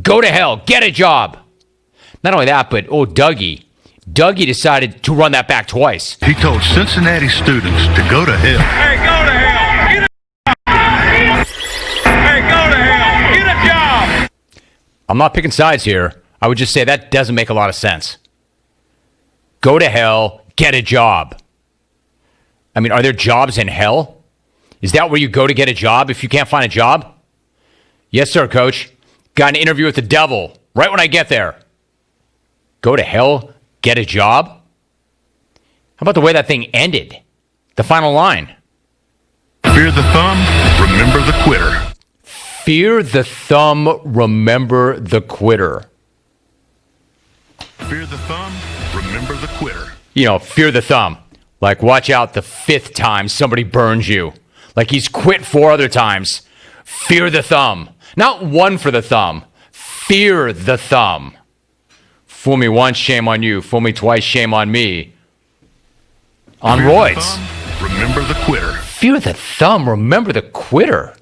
Go to hell. Get a job. Not only that, but Dougie decided to run that back twice. He told Cincinnati students to go to hell. Hey, go to hell. Get a job. Hey, go to hell. Get a job. I'm not picking sides here. I would just say that doesn't make a lot of sense. Go to hell. Get a job. I mean, are there jobs in hell? Is that where you go to get a job if you can't find a job? Yes, sir, coach. Got an interview with the devil right when I get there. Go to hell, get a job? How about the way that thing ended? The final line. Fear the thumb, remember the quitter. Fear the thumb, remember the quitter. Fear the thumb, remember the quitter. You know, fear the thumb. Like, watch out the 5th time somebody burns you. Like he's quit 4 other times. Fear the thumb. Not one for the thumb. Fear the thumb. Fool me once, shame on you. Fool me twice, shame on me. On Fear roids. The thumb, remember the quitter. Fear the thumb, remember the quitter.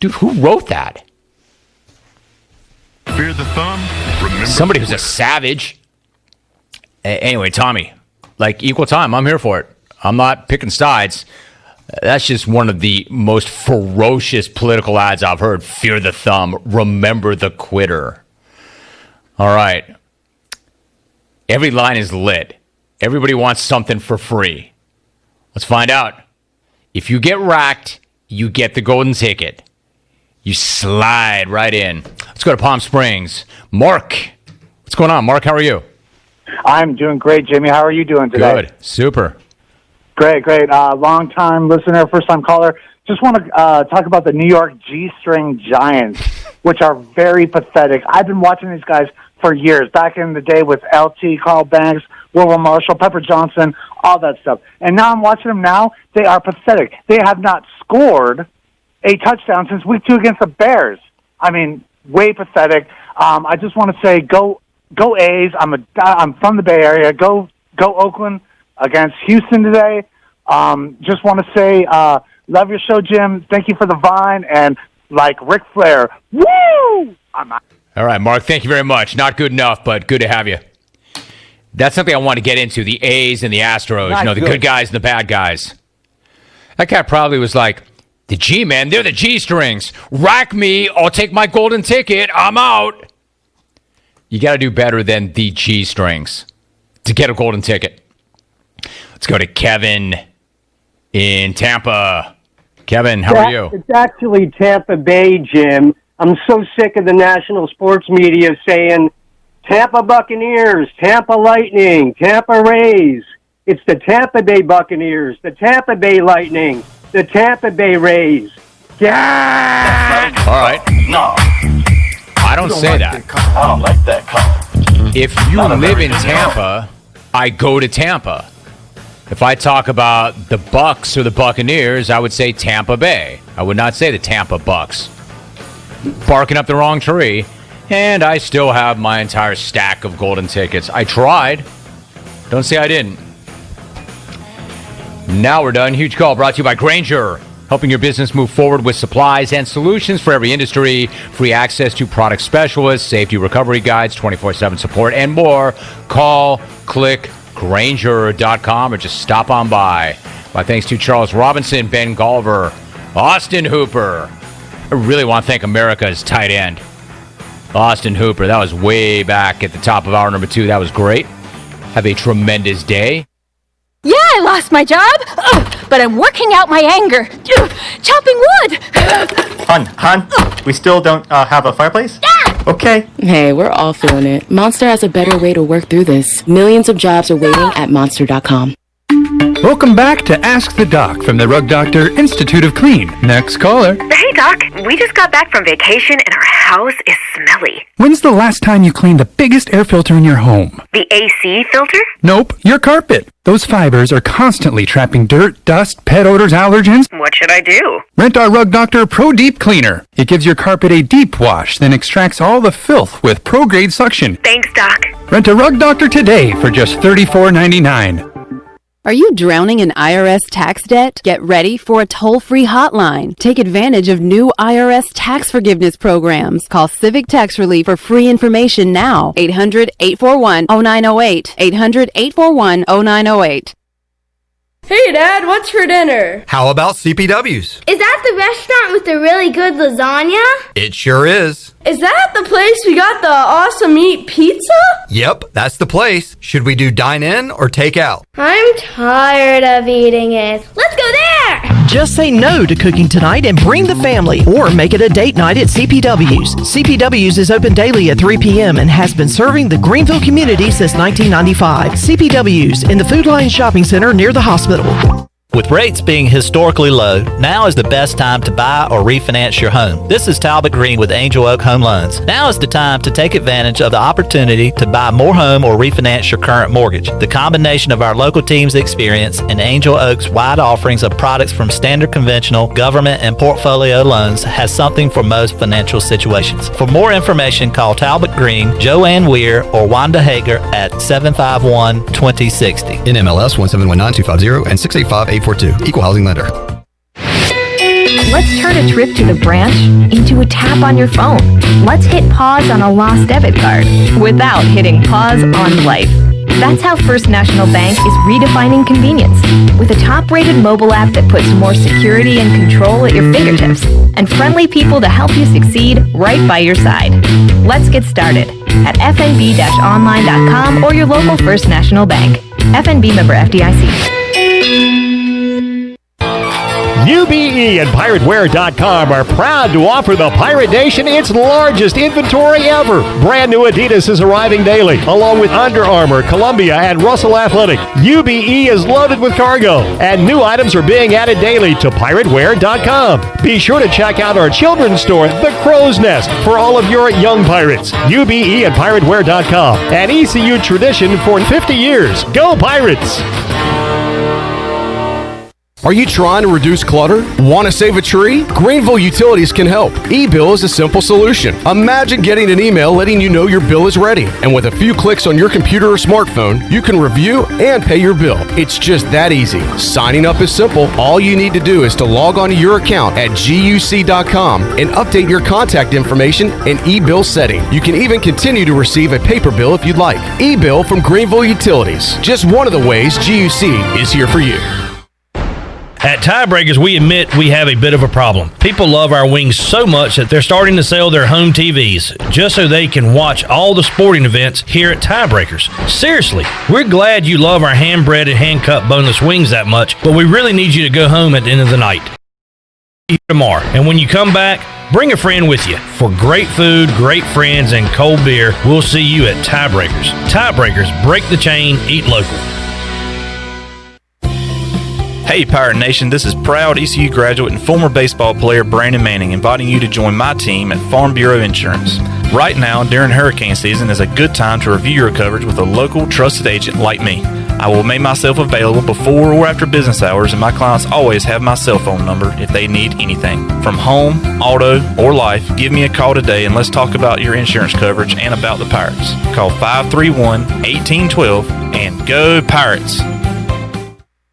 Dude, who wrote that? Fear the thumb, remember Somebody the who's a quitter. savage. Anyway, Tommy, like equal time, I'm here for it. I'm not picking sides. That's just one of the most ferocious political ads I've heard. Fear the thumb, remember the quitter. All right. Every line is lit. Everybody wants something for free. Let's find out. If you get racked, you get the golden ticket. You slide right in. Let's go to Palm Springs. Mark. What's going on? Mark, how are you? I'm doing great, Jimmy. How are you doing today? Good. Super. Great. Long-time listener, first-time caller. Just want to talk about the New York G-string Giants, which are very pathetic. I've been watching these guys for years, back in the day with LT, Carl Banks, Wilbur Marshall, Pepper Johnson, all that stuff. And now I'm watching them now. They are pathetic. They have not scored a touchdown since week 2 against the Bears. I mean, way pathetic. I just want to say go A's. I'm from the Bay Area. Go Oakland against Houston today. Just want to say, love your show, Jim. Thank you for the Vine. And like Ric Flair, woo! I'm out. All right, Mark, thank you very much. Not good enough, but good to have you. That's something I want to get into, the A's and the Astros. Not the good. good guys and the bad guys. That guy probably was like, the G-men, they're the G-strings. Rack me, I'll take my golden ticket, I'm out. You got to do better than the G-strings to get a golden ticket. Let's go to Kevin in Tampa. Kevin, how are you? It's actually Tampa Bay, Jim. I'm so sick of the national sports media saying Tampa Buccaneers, Tampa Lightning, Tampa Rays. It's the Tampa Bay Buccaneers, the Tampa Bay Lightning, the Tampa Bay Rays. Yeah! All right. No. I don't say that. I don't like that color. If you live in Tampa, I go to Tampa. If I talk about the Bucks or the Buccaneers, I would say Tampa Bay. I would not say the Tampa Bucks. Barking up the wrong tree, and I still have my entire stack of golden tickets. I tried. Don't say I didn't. Now we're done. Huge call brought to you by Grainger, helping your business move forward with supplies and solutions for every industry. Free access to product specialists, safety recovery guides, 24/7 support, and more. Call, click, Grainger.com, or just stop on by. My thanks to Charles Robinson, Ben Golver, Austin Hooper. I really want to thank America's tight end, Austin Hooper. That was way back at the top of hour number 2. That was great. Have a tremendous day. Yeah, I lost my job, but I'm working out my anger. Chopping wood. Hun, we still don't have a fireplace? Yeah. Okay. Hey, we're all feeling it. Monster has a better way to work through this. Millions of jobs are waiting at Monster.com. Welcome back to Ask the Doc from the Rug Doctor Institute of Clean. Next caller. Hey, Doc. We just got back from vacation and our house is smelly. When's the last time you cleaned the biggest air filter in your home? The AC filter? Nope, your carpet. Those fibers are constantly trapping dirt, dust, pet odors, allergens. What should I do? Rent our Rug Doctor Pro Deep Cleaner. It gives your carpet a deep wash, then extracts all the filth with pro-grade suction. Thanks, Doc. Rent a Rug Doctor today for just $34.99. Are you drowning in IRS tax debt? Get ready for a toll-free hotline. Take advantage of new IRS tax forgiveness programs. Call Civic Tax Relief for free information now. 800-841-0908. 800-841-0908. Hey, Dad, what's for dinner? How about CPW's? Is that the restaurant with the really good lasagna? It sure is. Is that the place we got the awesome meat pizza? Yep, that's the place. Should we do dine-in or take out? I'm tired of eating it. Let's go there! Just say no to cooking tonight and bring the family, or make it a date night at CPW's. CPW's is open daily at 3 p.m. and has been serving the Greenville community since 1995. CPW's in the Food Line Shopping Center near the hospital. With rates being historically low, now is the best time to buy or refinance your home. This is Talbot Green with Angel Oak Home Loans. Now is the time to take advantage of the opportunity to buy more home or refinance your current mortgage. The combination of our local team's experience and Angel Oak's wide offerings of products from standard conventional, government, and portfolio loans has something for most financial situations. For more information, call Talbot Green, Joanne Weir, or Wanda Hager at 751-2060. NMLS 1719250 and 685-842. Equal housing lender. Let's turn a trip to the branch into a tap on your phone. Let's hit pause on a lost debit card without hitting pause on life. That's how First National Bank is redefining convenience. With a top-rated mobile app that puts more security and control at your fingertips, and friendly people to help you succeed right by your side. Let's get started at fnb-online.com or your local First National Bank. FNB member FDIC. UBE and PirateWear.com are proud to offer the Pirate Nation its largest inventory ever. Brand new Adidas is arriving daily, along with Under Armour, Columbia, and Russell Athletic. UBE is loaded with cargo, and new items are being added daily to PirateWear.com. Be sure to check out our children's store, The Crow's Nest, for all of your young pirates. UBE and PirateWear.com, an ECU tradition for 50 years. Go Pirates! Are you trying to reduce clutter? Want to save a tree? Greenville Utilities can help. E-bill is a simple solution. Imagine getting an email letting you know your bill is ready. And with a few clicks on your computer or smartphone, you can review and pay your bill. It's just that easy. Signing up is simple. All you need to do is to log onto your account at guc.com and update your contact information and e-bill setting. You can even continue to receive a paper bill if you'd like. E-bill from Greenville Utilities. Just one of the ways GUC is here for you. At Tiebreakers, we admit we have a bit of a problem. People love our wings so much that they're starting to sell their home TVs just so they can watch all the sporting events here at Tiebreakers. Seriously, we're glad you love our hand-breaded, hand-cut boneless wings that much, but we really need you to go home at the end of the night. Here tomorrow, and when you come back, bring a friend with you. For great food, great friends, and cold beer, we'll see you at Tiebreakers. Tiebreakers, break the chain, eat local. Hey Pirate Nation, this is proud ECU graduate and former baseball player Brandon Manning inviting you to join my team at Farm Bureau Insurance. Right now, during hurricane season, is a good time to review your coverage with a local trusted agent like me. I will make myself available before or after business hours, and my clients always have my cell phone number if they need anything. From home, auto, or life, give me a call today and let's talk about your insurance coverage and about the Pirates. Call 531-1812 and go Pirates!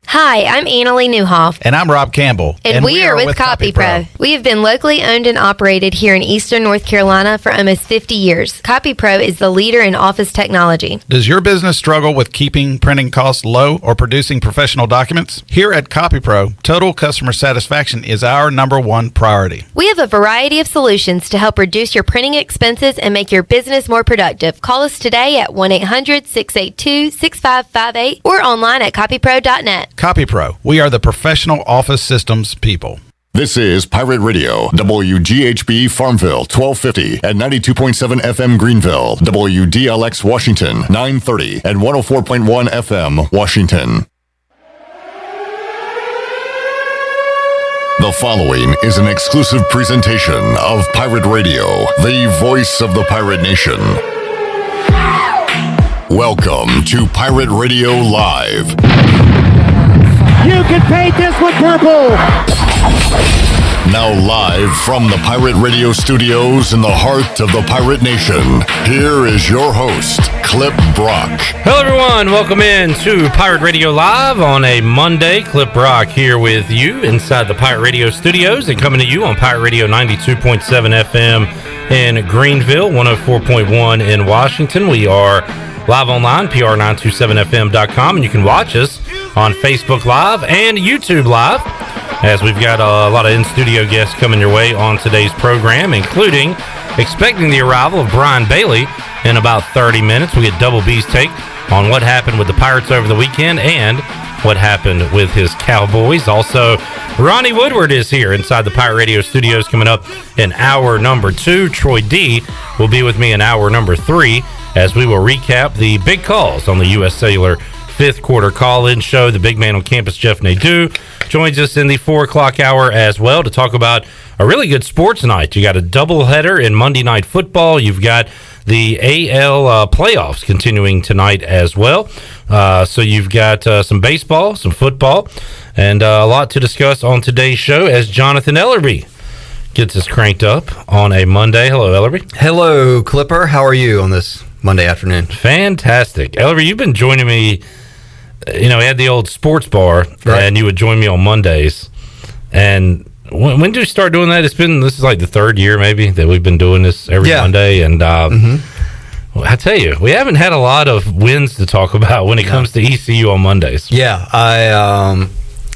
Hi, I'm Annalie Newhoff. And I'm Rob Campbell. And we are with CopyPro. We have been locally owned and operated here in Eastern North Carolina for almost 50 years. CopyPro is the leader in office technology. Does your business struggle with keeping printing costs low or producing professional documents? Here at CopyPro, total customer satisfaction is our #1 priority. We have a variety of solutions to help reduce your printing expenses and make your business more productive. Call us today at 1-800-682-6558 or online at copypro.net. CopyPro, we are the professional office systems people. This is Pirate Radio, WGHB Farmville, 1250 and 92.7 FM Greenville, WDLX Washington, 930 and 104.1 FM Washington. The following is an exclusive presentation of Pirate Radio, the voice of the Pirate Nation. Welcome to Pirate Radio Live. You can paint this one purple! Now live from the Pirate Radio studios in the heart of the Pirate Nation, here is your host, Clip Brock. Hello everyone, welcome in to Pirate Radio Live on a Monday. Clip Brock here with you inside the Pirate Radio studios and coming to you on Pirate Radio 92.7 FM in Greenville, 104.1 in Washington. We are live online, pr927fm.com, and you can watch us on Facebook Live and YouTube Live, as we've got a lot of in-studio guests coming your way on today's program, including expecting the arrival of Brian Bailey in about 30 minutes. We get Double B's take on what happened with the Pirates over the weekend and what happened with his Cowboys. Also, Ronnie Woodward is here inside the Pirate Radio studios coming up in hour number 2. Troy D will be with me in hour number 3 as we will recap the big calls on the U.S. Cellular fifth quarter call-in show. The big man on campus, Jeff Nadeau, joins us in the 4 o'clock hour as well to talk about a really good sports night. You got a doubleheader in Monday Night Football. You've got the AL playoffs continuing tonight as well. So you've got some baseball, some football, and a lot to discuss on today's show as Jonathan Ellerby gets us cranked up on a Monday. Hello, Ellerby. Hello, Clipper. How are you on this Monday afternoon? Fantastic. Ellerby, you've been joining me. You know, we had the old sports bar, right, and you would join me on Mondays. And when did you start doing that? This is like the third year maybe that we've been doing this every Monday. And well, I tell you, we haven't had a lot of wins to talk about when it comes to ECU on Mondays. Yeah,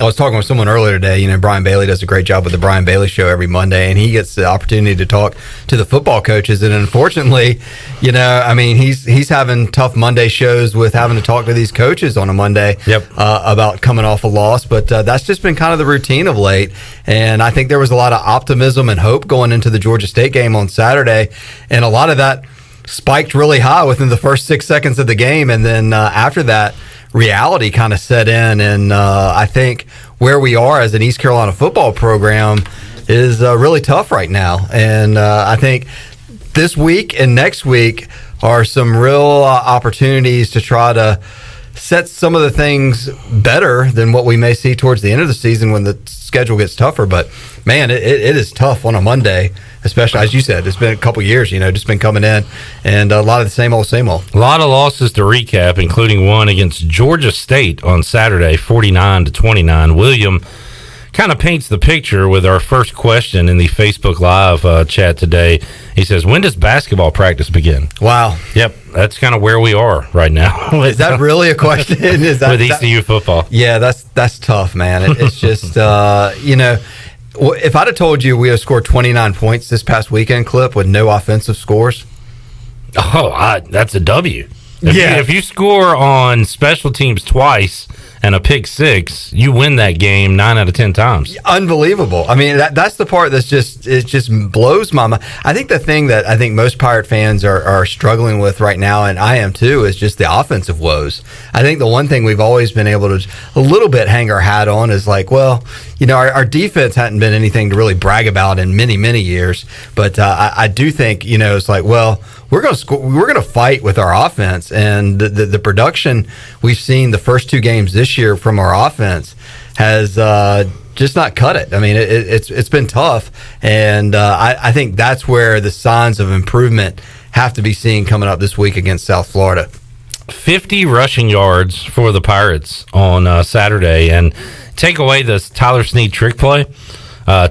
I was talking with someone earlier today. You know, Brian Bailey does a great job with the Brian Bailey Show every Monday, and he gets the opportunity to talk to the football coaches. And unfortunately, you know, I mean, he's having tough Monday shows with having to talk to these coaches on a Monday about coming off a loss. But that's just been kind of the routine of late. And I think there was a lot of optimism and hope going into the Georgia State game on Saturday, and a lot of that spiked really high within the first 6 seconds of the game, and then after that, reality kind of set in. And I think where we are as an East Carolina football program is really tough right now. And I think this week and next week are some real opportunities to try to set some of the things better than what we may see towards the end of the season when the schedule gets tougher. But man, it is tough on a Monday, especially as you said. It's been a couple years, you know, just been coming in, and a lot of the same old. A lot of losses to recap, including one against Georgia State on Saturday, 49-29. William kind of paints the picture with our first question in the Facebook Live chat today. He says, when does basketball practice begin? Wow. Yep, that's kind of where we are right now. Is that really a question? Is that, with ECU football? Yeah, that's tough, man. It's just, you know, if I'd have told you we have scored 29 points this past weekend, Clip, with no offensive scores. Oh, that's a W. If you score on special teams twice and a pick six, you win that game 9 out of 10 times. Unbelievable. I mean, that's the part that's just blows my mind. I think the thing that I think most Pirate fans are struggling with right now, and I am too, is just the offensive woes. I think the one thing we've always been able to a little bit hang our hat on is like, well, you know, our defense hadn't been anything to really brag about in many, many years. But I do think, you know, it's like, well, we're going to score. We're going to fight with our offense, and the production we've seen the first 2 games this year from our offense has just not cut it. I mean, it's been tough, and I think that's where the signs of improvement have to be seen coming up this week against South Florida. 50 rushing yards for the Pirates on Saturday, and take away this Tyler Snead trick play.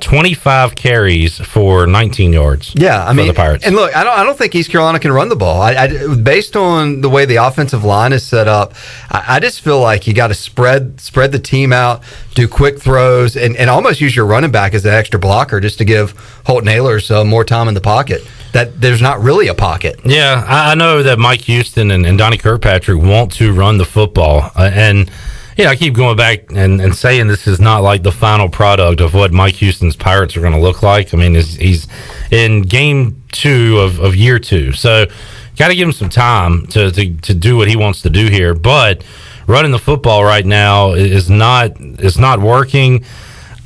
25 carries for 19 yards. Yeah, I mean, for the Pirates. And look, I don't think East Carolina can run the ball. Based on the way the offensive line is set up, I just feel like you got to spread the team out, do quick throws, and almost use your running back as an extra blocker just to give Holton Ahlers more time in the pocket. That there's not really a pocket. Yeah, I know that Mike Houston and Donnie Kirkpatrick want to run the football, and yeah, I keep going back and saying this is not like the final product of what Mike Houston's Pirates are going to look like. I mean, he's in game 2 of year 2, so got to give him some time to do what he wants to do here. But running the football right now is not working.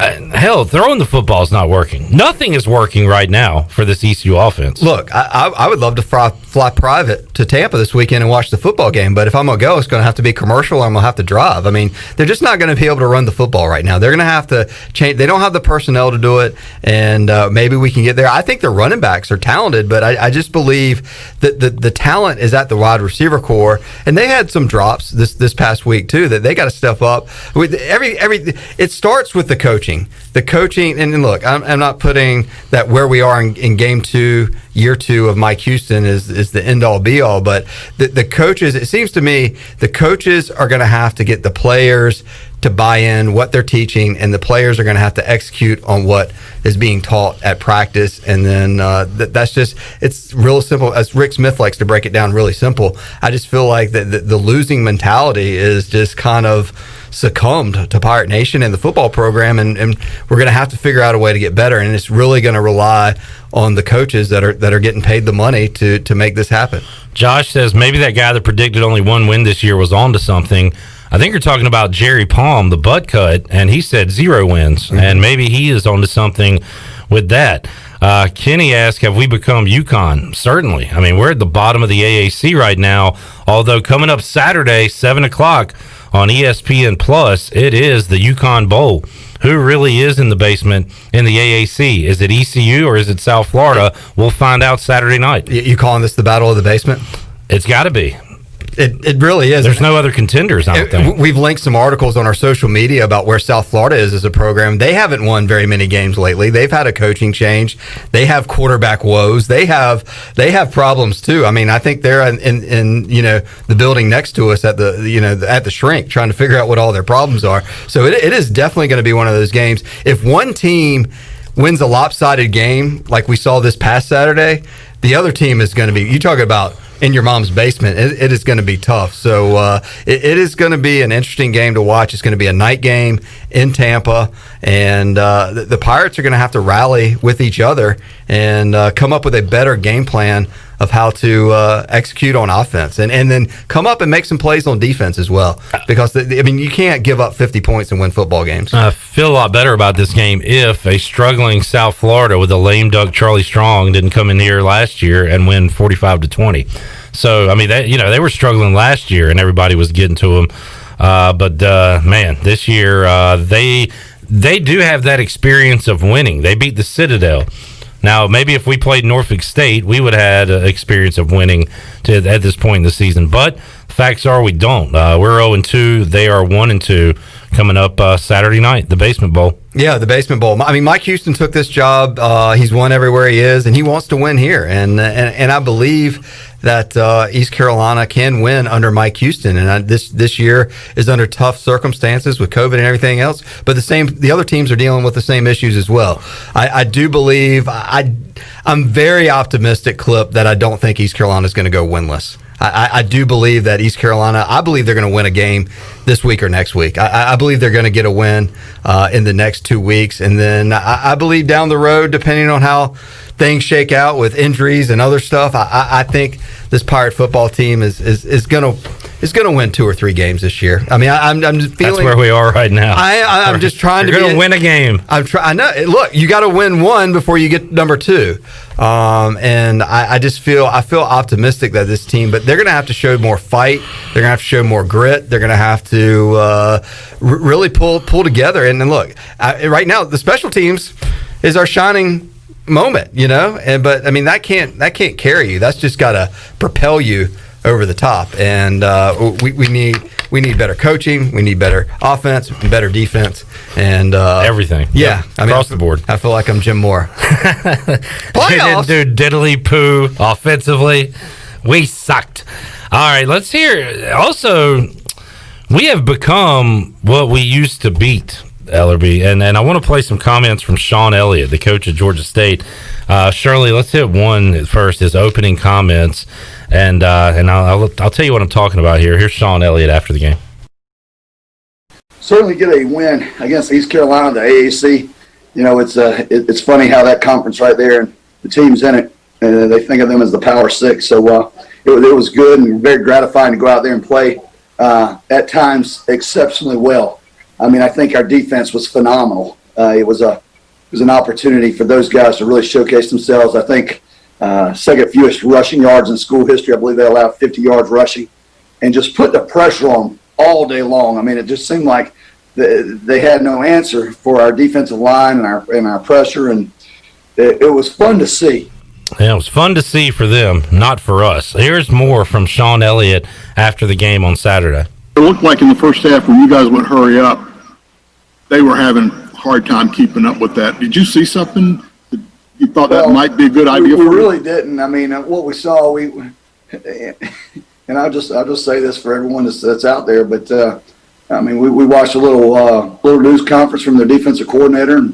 hell, throwing the football is not working. Nothing is working right now for this ECU offense. Look, I would love to fly private to Tampa this weekend and watch the football game, but if I'm going to go, it's going to have to be commercial or I'm going to have to drive. I mean, they're just not going to be able to run the football right now. They're going to have to change. They don't have the personnel to do it, and maybe we can get there. I think the running backs are talented, but I just believe that the talent is at the wide receiver core, and they had some drops this past week too that they got to step up. With it starts with the coaching. The coaching, and look, I'm not putting that where we are in game 2, year 2 of Mike Houston is the end all be all, but the coaches, it seems to me, the coaches are going to have to get the players to buy in what they're teaching, and the players are going to have to execute on what is being taught at practice. And then that's just, it's real simple. As Rick Smith likes to break it down really simple, I just feel like the losing mentality is just kind of succumbed to Pirate Nation and the football program, and we're going to have to figure out a way to get better, and it's really going to rely on the coaches that are getting paid the money to make this happen. Josh says maybe that guy that predicted only one win this year was on to something. I think you're talking about Jerry Palm, the butt cut, and he said 0 wins, and maybe he is on to something with that. Kenny asked, have we become UConn? Certainly. I mean, we're at the bottom of the AAC right now, although coming up Saturday, 7 o'clock on ESPN Plus, it is the UConn Bowl. Who really is in the basement in the AAC? Is it ECU or is it South Florida? We'll find out Saturday night. You calling this the Battle of the Basement? It's got to be. It really is. There's no other contenders, I don't think. We've linked some articles on our social media about where South Florida is as a program. They haven't won very many games lately. They've had a coaching change. They have quarterback woes. They have problems too. I mean, I think they're in the building next to us at the shrink trying to figure out what all their problems are. So it is definitely going to be one of those games. If one team wins a lopsided game like we saw this past Saturday, the other team is going to be, you talk about in your mom's basement, it is going to be tough. So it is going to be an interesting game to watch. It's going to be a night game in Tampa, and the Pirates are going to have to rally with each other and come up with a better game plan of how to execute on offense, and then come up and make some plays on defense as well. Because, you can't give up 50 points and win football games. I feel a lot better about this game if a struggling South Florida with a lame duck Charlie Strong didn't come in here last year and win 45-20. So, they were struggling last year and everybody was getting to them. But this year they do have that experience of winning. They beat the Citadel. Now, maybe if we played Norfolk State, we would have had experience of winning at this point in the season. But facts are we don't. We're 0-2. They are 1-2 coming up Saturday night, the Basement Bowl. Yeah, the Basement Bowl. Mike Houston took this job. He's won everywhere he is, and he wants to win here. And I believe that East Carolina can win under Mike Houston, and this year is under tough circumstances with COVID and everything else. But the other teams are dealing with the same issues as well. I do believe I'm very optimistic, Clip, that I don't think East Carolina is going to go winless. I do believe that East Carolina, I believe they're going to win a game this week or next week. I believe they're going to get a win in the next 2 weeks. And then I believe down the road, depending on how things shake out with injuries and other stuff, I think this Pirate football team is going to win 2 or 3 games this year. I'm just feeling that's where we are right now. I'm just trying You're going to win a game. I know. Look, you got to win one before you get number 2. And I feel optimistic that this team, but they're going to have to show more fight. They're going to have to show more grit. They're going to have to really pull together. And then look, right now the special teams is our shining moment, but that can't carry you. That's just got to propel you over the top. And we need better coaching. We need better offense, better defense, and everything. Yeah, across the board. I feel like I'm Jim Moore. Playoffs. They didn't do diddly poo offensively. We sucked. All right, let's hear. Also, we have become what we used to beat, Ellerby, and I want to play some comments from Sean Elliott, the coach of Georgia State. Shirley, let's hit one first. His opening comments, and I'll tell you what I'm talking about here. Here's Sean Elliott after the game. Certainly get a win against East Carolina, the AAC. It's funny how that conference right there and the teams in it, they think of them as the Power Six. So it was good and very gratifying to go out there and play at times exceptionally well. I think our defense was phenomenal. it was an opportunity for those guys to really showcase themselves. I think second fewest rushing yards in school history. I believe they allowed 50 yards rushing, and just put the pressure on them all day long. I mean, it just seemed like they had no answer for our defensive line and our pressure, and it was fun to see. Yeah, it was fun to see for them, not for us. Here's more from Sean Elliott after the game on Saturday. It looked like in the first half when you guys would hurry up, they were having a hard time keeping up with that. Did you see something that you thought that might be a good idea for you? We really didn't. I mean, what we saw, and I'll just say this for everyone that's out there, but I mean, we watched a little news conference from their defensive coordinator, and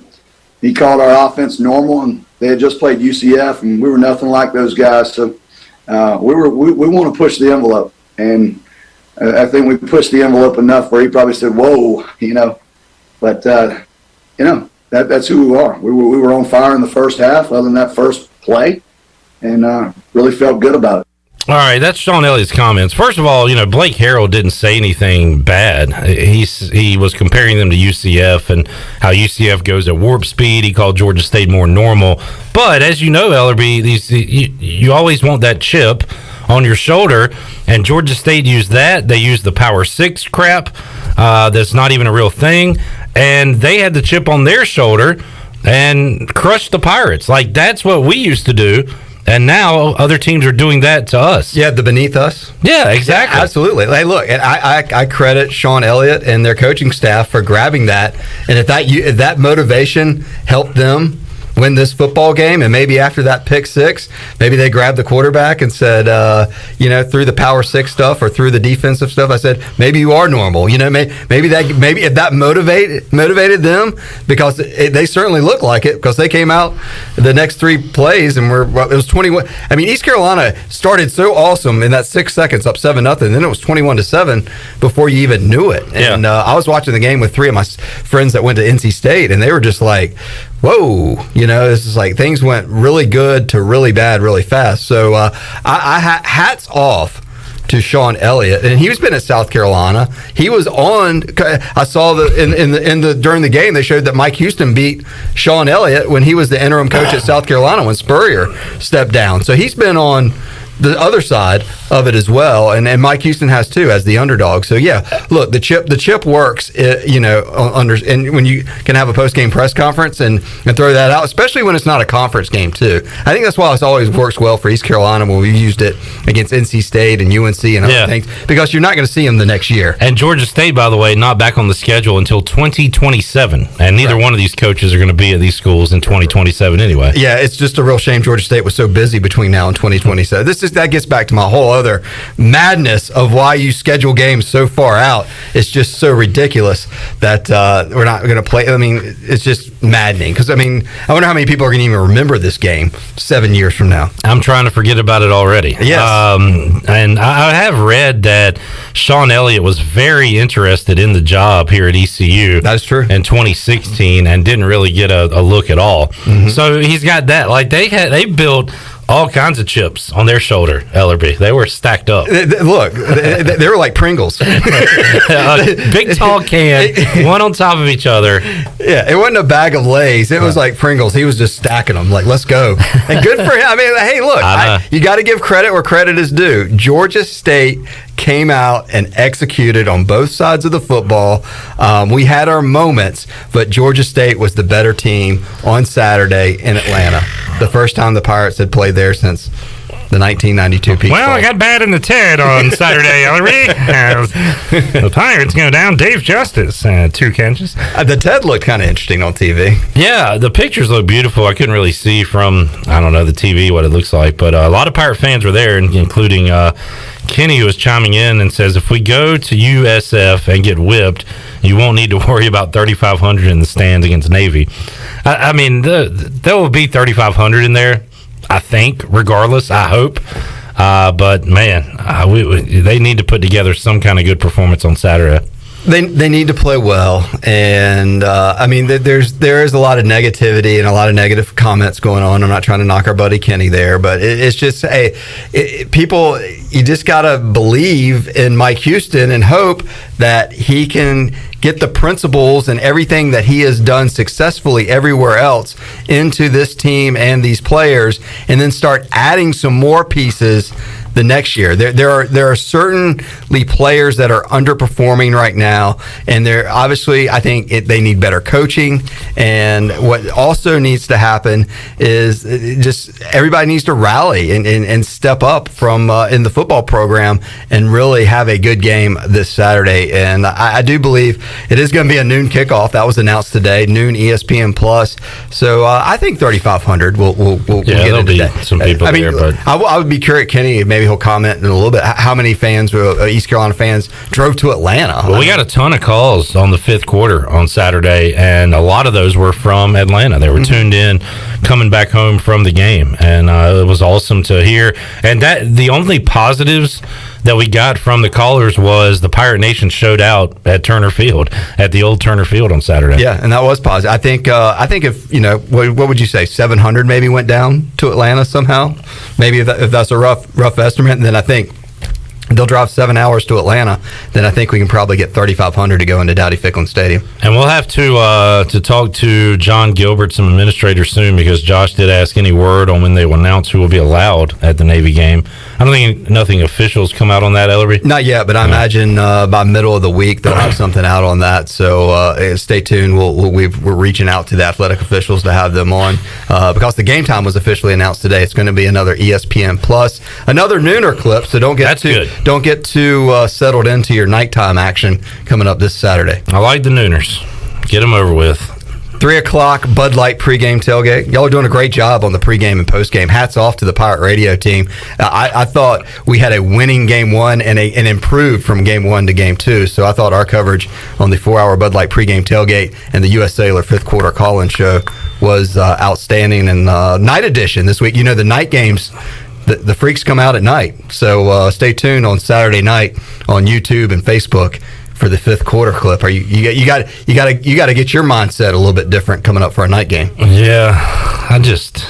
he called our offense normal, and they had just played UCF, and we were nothing like those guys. So we want to push the envelope, and I think we pushed the envelope enough where he probably said, "Whoa," But that's who we are. We were on fire in the first half, other than that first play, and really felt good about it. All right, that's Sean Elliott's comments. First of all, Blake Harrell didn't say anything bad. He was comparing them to UCF and how UCF goes at warp speed. He called Georgia State more normal. But as you know, Ellerby, you always want that chip on your shoulder, and Georgia State used that. They used the Power 6 crap that's not even a real thing, and they had the chip on their shoulder and crushed the Pirates. Like, that's what we used to do. And now other teams are doing that to us. Yeah, the beneath us. Yeah, exactly. Yeah, absolutely. Hey, look, and I credit Sean Elliott and their coaching staff for grabbing that. And if that motivation helped them win this football game, and maybe after that pick six, maybe they grabbed the quarterback and said, through the Power 6 stuff or through the defensive stuff, I said, maybe you are normal. Maybe if that motivated them, because they certainly look like it, because they came out the next three plays and it was 21. I mean, East Carolina started so awesome in that 6 seconds, up 7-0, then it was 21-7 before you even knew it. Yeah. And I was watching the game with three of my friends that went to NC State, and they were just like, whoa, this is like things went really good to really bad really fast. So I hats off to Sean Elliott, and he's been at South Carolina. He was on. I saw during the game they showed that Mike Houston beat Sean Elliott when he was the interim coach at South Carolina when Spurrier stepped down. So he's been on the other side of it as well, and Mike Houston has too, as the underdog. So yeah, look, the chip works. And when you can have a post game press conference and throw that out, especially when it's not a conference game too. I think that's why it always works well for East Carolina when we used it against NC State and UNC and other things, because you're not going to see them the next year. And Georgia State, by the way, not back on the schedule until 2027, and neither one of these coaches are going to be at these schools in 2027 anyway. Yeah, it's just a real shame Georgia State was so busy between now and 2027. That gets back to my whole other madness of why you schedule games so far out. It's just so ridiculous that we're not going to play. I mean, it's just maddening, because I wonder how many people are going to even remember this game 7 years from now. I'm trying to forget about it already. Yes. And I have read that Sean Elliott was very interested in the job here at ECU. That's true. In 2016, and didn't really get a look at all. Mm-hmm. So he's got that. Like, they built all kinds of chips on their shoulder, Ellerby. They were stacked up. Look, they were like Pringles. Big tall can, one on top of each other. Yeah, it wasn't a bag of Lay's. It was like Pringles. He was just stacking them. Like, let's go. And good for him. Hey, look, you got to give credit where credit is due. Georgia State came out and executed on both sides of the football. We had our moments, but Georgia State was the better team on Saturday in Atlanta. The first time the Pirates had played there since the 1992 Peach Bowl. Well, I got bad in the TED on Saturday, Ellery. The Pirates go down. Dave Justice, 2 catches. The TED looked kind of interesting on TV. Yeah, the pictures look beautiful. I couldn't really see from, the TV what it looks like, but a lot of Pirate fans were there, including Kenny, who was chiming in and says, if we go to USF and get whipped, you won't need to worry about 3,500 in the stands against Navy. There will be 3,500 in there, I think, regardless, I hope. But, man, they need to put together some kind of good performance on Saturday. They need to play well, and I mean there is a lot of negativity and a lot of negative comments going on. I'm not trying to knock our buddy Kenny there, but it's just people. You just gotta believe in Mike Houston and hope that he can get the principles and everything that he has done successfully everywhere else into this team and these players, and then start adding some more pieces the next year. There are certainly players that are underperforming right now, and they're obviously, I think they need better coaching. And what also needs to happen is just everybody needs to rally and step up from in the football program and really have a good game this Saturday. And I do believe it is going to be a noon kickoff. That was announced today, noon ESPN Plus. So I think 3,500 will get there'll into be that. some people there, but I would be curious, Kenny, maybe he'll comment in a little bit, how many fans, East Carolina fans, drove to Atlanta. Well, we got a ton of calls on the fifth quarter on Saturday, and a lot of those were from Atlanta. They were tuned in, coming back home from the game, and it was awesome to hear. And that the only positives that we got from the callers was the Pirate Nation showed out at Turner Field, at the old Turner Field on Saturday. Yeah, and that was positive. I think if, what would you say, 700 maybe went down to Atlanta somehow? Maybe if that's a rough estimate, then I think they'll drive 7 hours to Atlanta, then I think we can probably get 3,500 to go into Dowdy-Ficklin Stadium. And we'll have to talk to John Gilbert, some administrators, soon, because Josh did ask any word on when they will announce who will be allowed at the Navy game. I don't think nothing official's come out on that, Ellerby. Not yet, but I imagine by middle of the week they'll have something out on that. So stay tuned. We're reaching out to the athletic officials to have them on because the game time was officially announced today. It's going to be another ESPN Plus, another nooner clip. So don't get too settled into your nighttime action coming up this Saturday. I like the nooners. Get them over with. 3 o'clock Bud Light pregame tailgate. Y'all are doing a great job on the pregame and postgame. Hats off to the Pirate Radio team. I thought we had a winning game one and improved from game one to game two. So I thought our coverage on the 4-hour Bud Light pregame tailgate and the U.S. Sailor fifth quarter call-in show was outstanding. And night edition this week, the night games, the freaks come out at night. So stay tuned on Saturday night on YouTube and Facebook for the fifth quarter clip. You got to get your mindset a little bit different coming up for a night game. Yeah, I just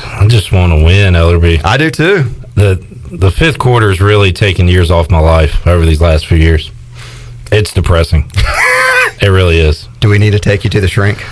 want to win, Ellerby. I do too. The fifth quarter is really taking years off my life over these last few years. It's depressing. It really is. Do we need to take you to the shrink?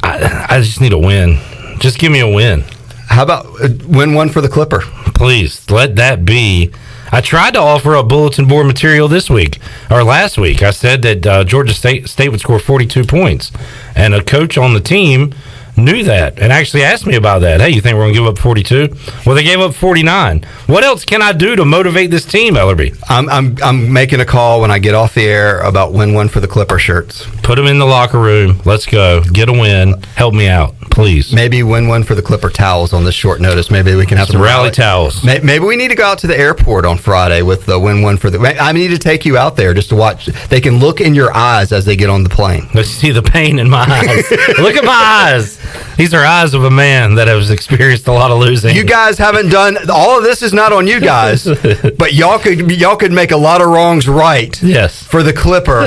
I just need a win. Just give me a win. How about win one for the Clipper? Please, let that be. I tried to offer up bulletin board material this week, or last week. I said that Georgia State would score 42 points. And a coach on the team knew that and actually asked me about that. Hey, you think we're going to give up 42? Well, they gave up 49. What else can I do to motivate this team, Ellerby? I'm making a call when I get off the air about win one for the Clipper shirts. Put them in the locker room. Let's go. Get a win. Help me out, please. Maybe win one for the Clipper towels on this short notice. Maybe we can have some rally towels. Maybe we need to go out to the airport on Friday with the win one for the. I need to take you out there just to watch. They can look in your eyes as they get on the plane. Let's see the pain in my eyes. Look at my eyes. These are eyes of a man that has experienced a lot of losing. You guys haven't done all of this. Is not on you guys, but y'all could make a lot of wrongs right. Yes, for the Clipper.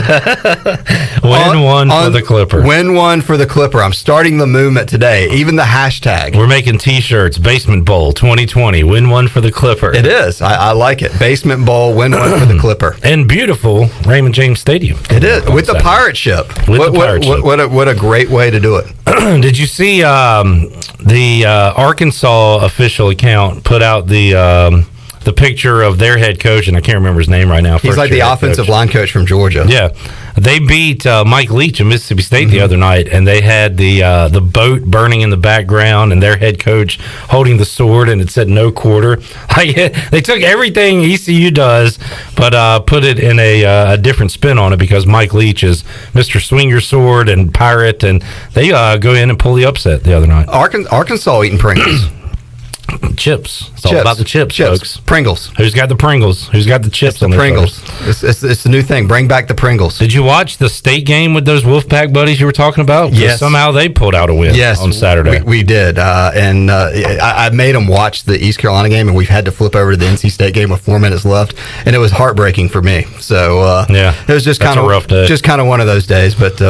Win one for the Clipper. Win one for the Clipper. I'm starting the movement today. Even the hashtag. We're making T-shirts. Basement Bowl 2020. Win one for the Clipper. It is. I like it. Basement Bowl. Win one for the Clipper. And beautiful Raymond James Stadium. It is with the pirate ship. What a great way to do it. Did you see the Arkansas official account put out the picture of their head coach, and I can't remember his name right now. He's like the offensive line coach from Georgia. Yeah. They beat Mike Leach of Mississippi State the other night, and they had the boat burning in the background and their head coach holding the sword, and it said no quarter. They took everything ECU does, but put it in a different spin on it because Mike Leach is Mr. Swing Your Sword and Pirate, and they go in and pull the upset the other night. Arkansas eating Pringles. Chips. It's all about the chips, folks. Pringles. Who's got the Pringles? Who's got the chips It's on the their Pringles. shoulders? It's the new thing. Bring back the Pringles. Did you watch the state game with those Wolfpack buddies you were talking about? 'Cause Yes. somehow they pulled out a win on Saturday. We did. I made them watch the East Carolina game, and we've had to flip over to the NC State game with 4 minutes left, and it was heartbreaking for me. So yeah, it was just That's kind of a rough day. just kind of one of those days. But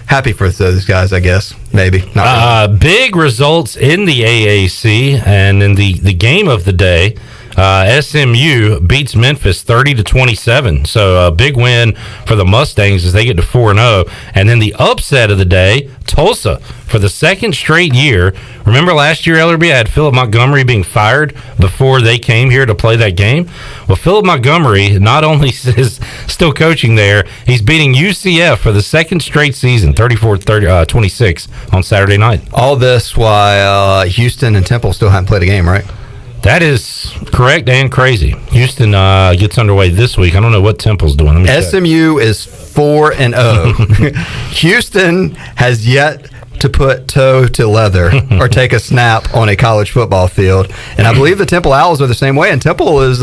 happy for those guys, I guess. Maybe not. Really. Big results in the AAC, and in the game of the day. SMU beats Memphis 30-27. So a big win for the Mustangs as they get to 4-0. And then the upset of the day, Tulsa, for the second straight year. Remember last year, Ellerby, I had Philip Montgomery being fired before they came here to play that game. Well, Philip Montgomery not only is still coaching there, he's beating UCF for the second straight season, 34-26 on Saturday night. All this while Houston and Temple still haven't played a game, right? That is correct and crazy. Houston gets underway this week. I don't know what Temple's doing. Let me check. SMU is 4-0. Houston has yet to put toe to leather or take a snap on a college football field. And I believe the Temple Owls are the same way. And Temple is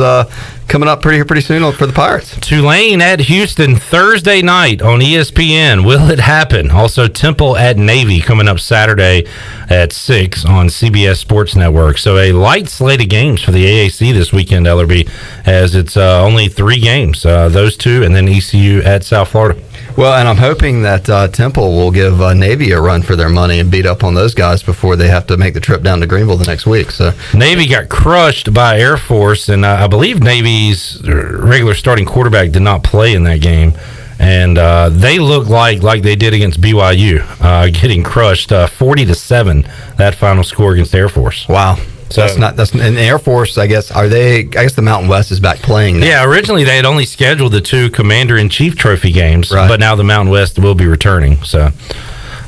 coming up pretty soon for the Pirates. Tulane at Houston Thursday night on ESPN. Will it happen? Also, Temple at Navy coming up Saturday at 6 on CBS Sports Network. So a light slate of games for the AAC this weekend, Ellerby, as it's only 3 games. Those 2, and then ECU at South Florida. Well, and I'm hoping that Temple will give Navy a run for their money and beat up on those guys before they have to make the trip down to Greenville the next week. So Navy got crushed by Air Force, and I believe Navy's regular starting quarterback did not play in that game. And they look like they did against BYU, getting crushed 40-7. That final score against Air Force. Wow. So that's and Air Force, I guess the Mountain West is back playing now. Yeah, originally they had only scheduled the 2 Commander-in-Chief trophy games, but now the Mountain West will be returning. So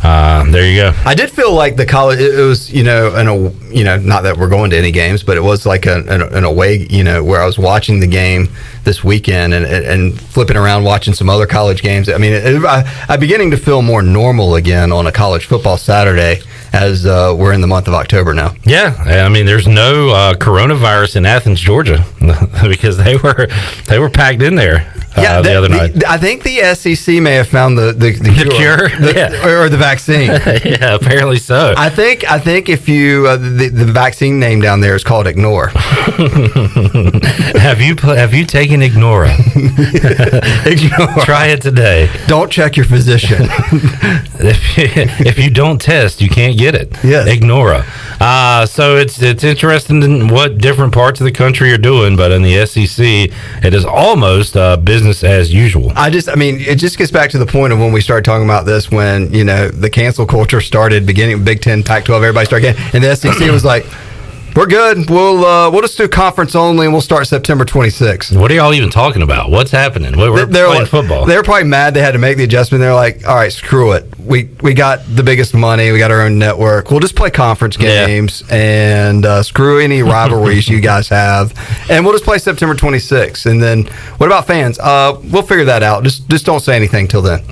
there you go. I did feel like the college, it was, not that we're going to any games, but it was like an away, where I was watching the game this weekend and flipping around watching some other college games. I mean, I'm beginning to feel more normal again on a college football Saturday as we're in the month of October now. Yeah, I mean, there's no coronavirus in Athens, Georgia, because they were packed in there the other night. I think the SEC may have found the cure, or the vaccine. Yeah, apparently so. I think if you the vaccine name down there is called Ignore. Have you taken Ignora? Ignore. Try it today. Don't check your physician. If you don't test, you can't get it. Yes. Ignora. So it's interesting in what different parts of the country are doing, but in the SEC, it is almost business as usual. It just gets back to the point of when we started talking about this, when the cancel culture started, beginning Big Ten, Pac-12, everybody started getting, and the SEC was like, we're good. We'll just do conference only, and we'll start September 26th. What are y'all even talking about? What's happening? We're playing football. They were probably mad they had to make the adjustment. They're like, all right, screw it. We got the biggest money. We got our own network. We'll just play conference games and screw any rivalries you guys have, and we'll just play September 26th. And then what about fans? We'll figure that out. Just don't say anything till then.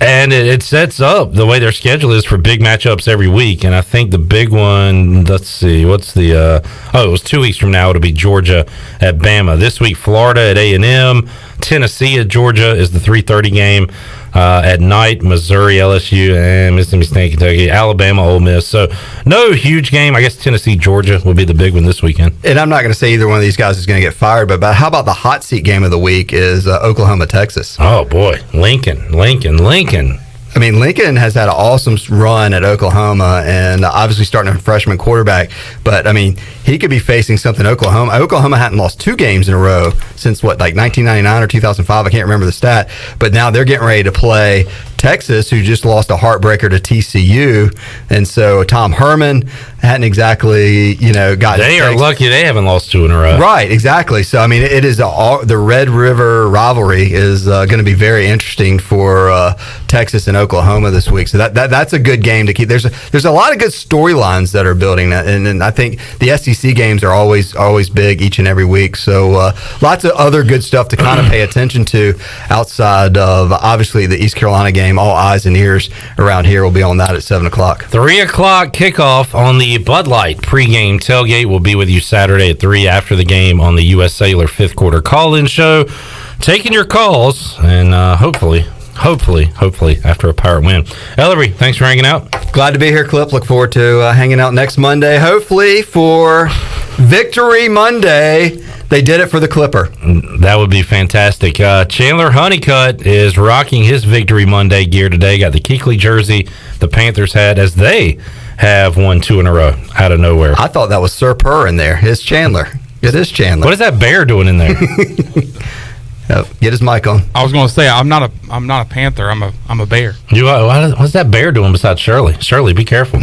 And it sets up the way their schedule is for big matchups every week. And I think the big one, let's see, what's the it was 2 weeks from now. It'll be Georgia at Bama. This week, Florida at A&M. Tennessee at Georgia is the 3:30 game. At night, Missouri, LSU, and Mississippi State, Kentucky, Alabama, Ole Miss. So no huge game. I guess Tennessee, Georgia will be the big one this weekend. And I'm not going to say either one of these guys is going to get fired, but how about the hot seat game of the week is Oklahoma, Texas? Oh, boy. Lincoln. I mean, Lincoln has had an awesome run at Oklahoma, and obviously starting a freshman quarterback. But, I mean, he could be facing something Oklahoma. Oklahoma hadn't lost 2 games in a row since, 1999 or 2005? I can't remember the stat. But now they're getting ready to play Texas, who just lost a heartbreaker to TCU. And so Tom Herman hadn't exactly, got... They are lucky they haven't lost 2 in a row. Right, exactly. So, I mean, it is the Red River rivalry is going to be very interesting for Texas and Oklahoma this week. So that's a good game to keep. There's a lot of good storylines that are building that, and I think the SEC games are always big each and every week. So lots of other good stuff to kind of pay attention to outside of obviously the East Carolina game. All eyes and ears around here will be on that at 7:00. 3:00 kickoff on the the Bud Light pregame tailgate. We'll be with you Saturday at 3 after the game on the U.S. Cellular fifth quarter call-in show. Taking your calls, and hopefully after a Pirate win. Ellery, thanks for hanging out. Glad to be here, Clip. Look forward to hanging out next Monday, hopefully for Victory Monday. They did it for the Clipper. That would be fantastic. Chandler Honeycutt is rocking his Victory Monday gear today. Got the Kuechly jersey the Panthers had, as they have won 2 in a row out of nowhere. I thought that was Sir Purr in there. It's Chandler. It is Chandler. What is that bear doing in there? Get his mic on. I was going to say I'm not a panther. I'm a bear. What's that bear doing besides Shirley? Shirley, be careful.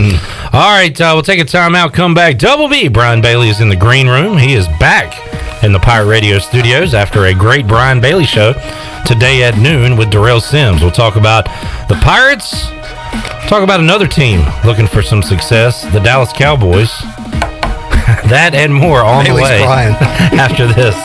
All right, we'll take a timeout. Come back. Double B. Brian Bailey is in the green room. He is back in the Pirate Radio studios after a great Brian Bailey show today at noon with Darrell Sims. We'll talk about the Pirates. Talk about another team looking for some success, the Dallas Cowboys. That and more on Bailey's the way crying. after this.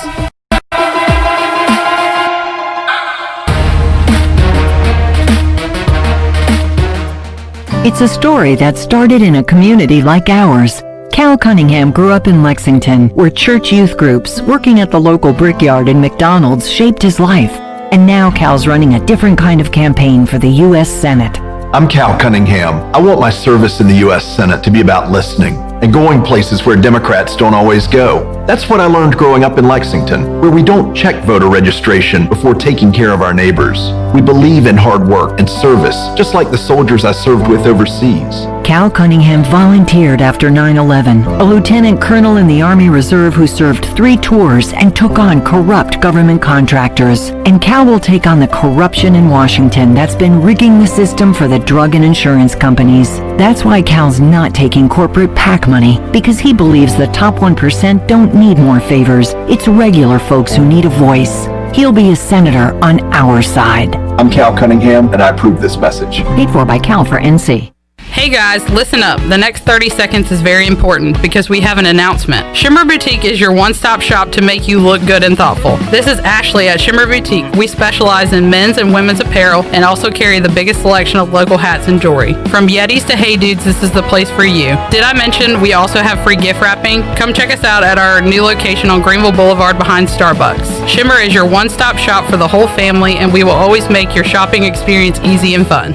It's a story that started in a community like ours. Cal Cunningham grew up in Lexington, where church youth groups working at the local brickyard and McDonald's shaped his life. And now Cal's running a different kind of campaign for the U.S. Senate. I'm Cal Cunningham. I want my service in the U.S. Senate to be about listening and going places where Democrats don't always go. That's what I learned growing up in Lexington, where we don't check voter registration before taking care of our neighbors. We believe in hard work and service, just like the soldiers I served with overseas. Cal Cunningham volunteered after 9/11, a lieutenant colonel in the Army Reserve who served 3 tours and took on corrupt government contractors. And Cal will take on the corruption in Washington that's been rigging the system for the drug and insurance companies. That's why Cal's not taking corporate PAC money, because he believes the top 1% don't need more favors. It's regular folks who need a voice. He'll be a senator on our side. I'm Cal Cunningham, and I approve this message. Paid for by Cal for NC. Hey guys, listen up. The next 30 seconds is very important because we have an announcement. Shimmer Boutique is your one-stop shop to make you look good and thoughtful. This is Ashley at Shimmer Boutique. We specialize in men's and women's apparel and also carry the biggest selection of local hats and jewelry. From Yetis to Hey Dudes, this is the place for you. Did I mention we also have free gift wrapping? Come check us out at our new location on Greenville Boulevard behind Starbucks. Shimmer is your one-stop shop for the whole family, and we will always make your shopping experience easy and fun.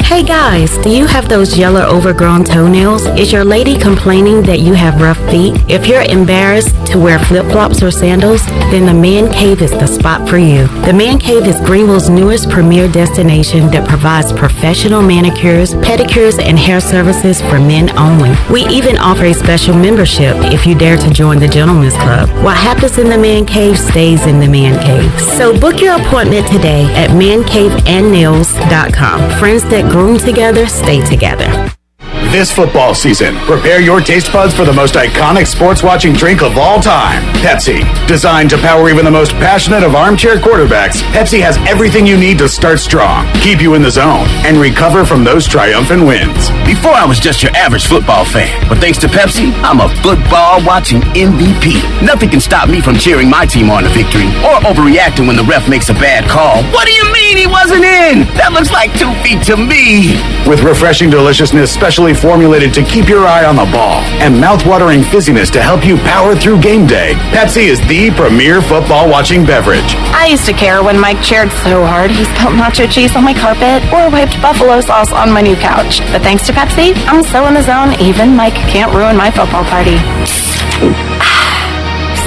Hey guys, do you have those yellow overgrown toenails? Is your lady complaining that you have rough feet? If you're embarrassed to wear flip-flops or sandals, then the Man Cave is the spot for you. The Man Cave is Greenville's newest premier destination that provides professional manicures, pedicures, and hair services for men only. We even offer a special membership if you dare to join the Gentlemen's Club. What happens in the Man Cave stays in the Man Cave. So book your appointment today at mancaveandnails.com. Friends that groom together, stay together. This football season, prepare your taste buds for the most iconic sports-watching drink of all time, Pepsi. Designed to power even the most passionate of armchair quarterbacks, Pepsi has everything you need to start strong, keep you in the zone, and recover from those triumphant wins. Before I was just your average football fan, but thanks to Pepsi, I'm a football-watching MVP. Nothing can stop me from cheering my team on to victory or overreacting when the ref makes a bad call. What do you mean he wasn't in? That looks like 2 feet to me. With refreshing deliciousness specially formulated to keep your eye on the ball and mouth-watering fizziness to help you power through game day, Pepsi is the premier football-watching beverage. I used to care when Mike cheered so hard he spilled nacho cheese on my carpet or wiped buffalo sauce on my new couch. But thanks to Pepsi, I'm so in the zone, even Mike can't ruin my football party.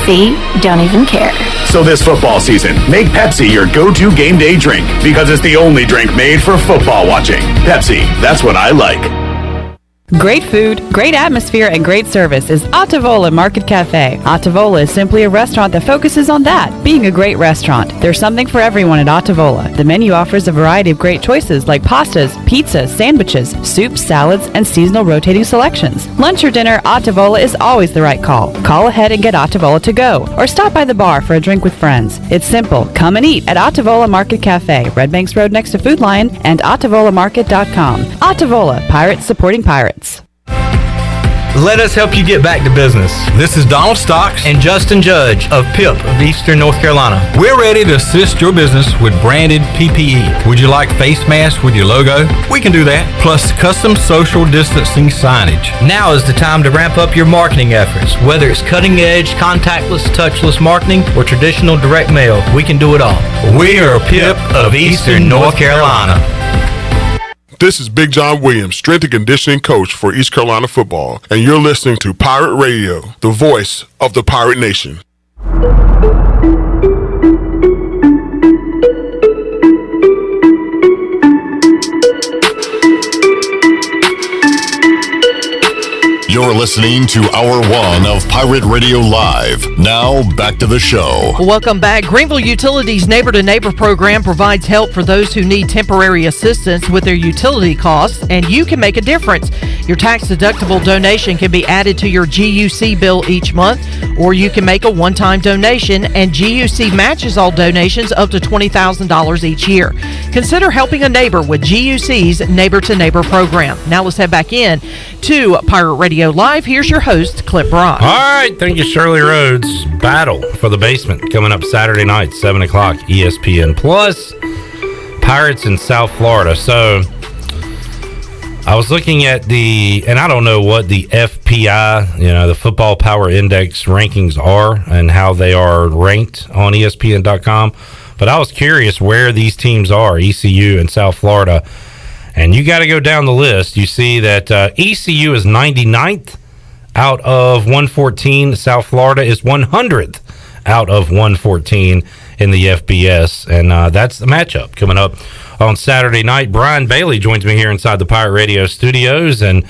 See? Don't even care. So this football season, make Pepsi your go-to game day drink because it's the only drink made for football watching. Pepsi, that's what I like. Great food, great atmosphere, and great service is Ottavola Market Cafe. Ottavola is simply a restaurant that focuses on that, being a great restaurant. There's something for everyone at Ottavola. The menu offers a variety of great choices like pastas, pizzas, sandwiches, soups, salads, and seasonal rotating selections. Lunch or dinner, Ottavola is always the right call. Call ahead and get Ottavola to go, or stop by the bar for a drink with friends. It's simple. Come and eat at Ottavola Market Cafe, Red Banks Road next to Food Lion, and OttavolaMarket.com. Ottavola, Pirates supporting pirates. Let us help you get back to business. This is Donald Stocks and Justin Judge of PIP of Eastern North Carolina. We're ready to assist your business with branded PPE. Would you like face masks with your logo? We can do that. Plus custom social distancing signage. Now is the time to ramp up your marketing efforts. Whether it's cutting edge, contactless, touchless marketing, or traditional direct mail, we can do it all. We are PIP of Eastern North Carolina. This is Big John Williams, strength and conditioning coach for East Carolina football, and you're listening to Pirate Radio, the voice of the Pirate Nation. You're listening to Hour 1 of Pirate Radio Live. Now, back to the show. Welcome back. Greenville Utilities Neighbor to Neighbor program provides help for those who need temporary assistance with their utility costs, and you can make a difference. Your tax-deductible donation can be added to your GUC bill each month, or you can make a one-time donation, and GUC matches all donations up to $20,000 each year. Consider helping a neighbor with GUC's Neighbor to Neighbor program. Now let's head back in to Pirate Radio Live. Here's your host, Clip Brock. All right, thank you, Shirley Rhodes. Battle for the Basement coming up Saturday night, 7 o'clock, ESPN Plus. Pirates in South Florida. So I was looking at and I don't know what the FPI, the Football Power Index rankings are and how they are ranked on ESPN.com. But I was curious where these teams are, ECU and South Florida. And you got to go down the list. You see that ECU is 99th out of 114. South Florida is 100th out of 114 in the FBS. And that's the matchup coming up on Saturday night. Brian Bailey joins me here inside the Pirate Radio studios. And,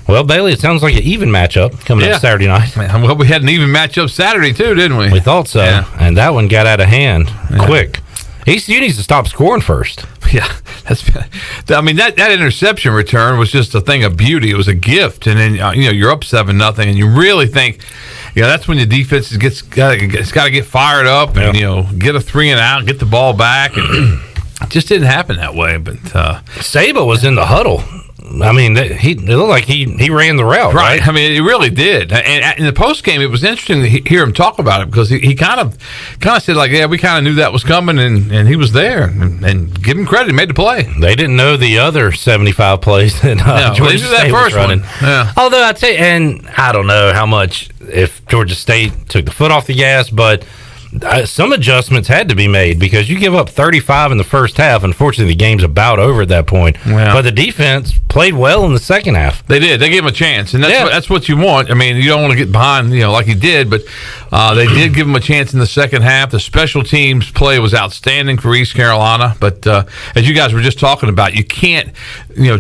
well, Bailey, it sounds like an even matchup coming up Saturday night. Well, we had an even matchup Saturday, too, didn't we? We thought so. Yeah. And that one got out of hand quick. ECU needs to stop scoring first. Yeah, that interception return was just a thing of beauty. It was a gift, and then you're up 7-0, and you really think, that's when the defense it's got to get fired up and get a 3 and out, get the ball back. And it just didn't happen that way. But Saba was in the huddle. I mean, it looked like he ran the route, right? I mean, it really did. And in the post game, it was interesting to hear him talk about it because he kind of said like, "Yeah, we kind of knew that was coming," and he was there. And give him credit, he made the play. They didn't know the other 75 plays that Georgia State was running. Yeah. Although I'd say, and I don't know how much if Georgia State took the foot off the gas, but some adjustments had to be made because you give up 35 in the first half. Unfortunately, the game's about over at that point. But the defense played well in the second half. They did. They gave him a chance, and that's what you want. I mean, you don't want to get behind, like he did, but they did give him a chance in the second half. The special teams play was outstanding for East Carolina, but as you guys were just talking about, you can't,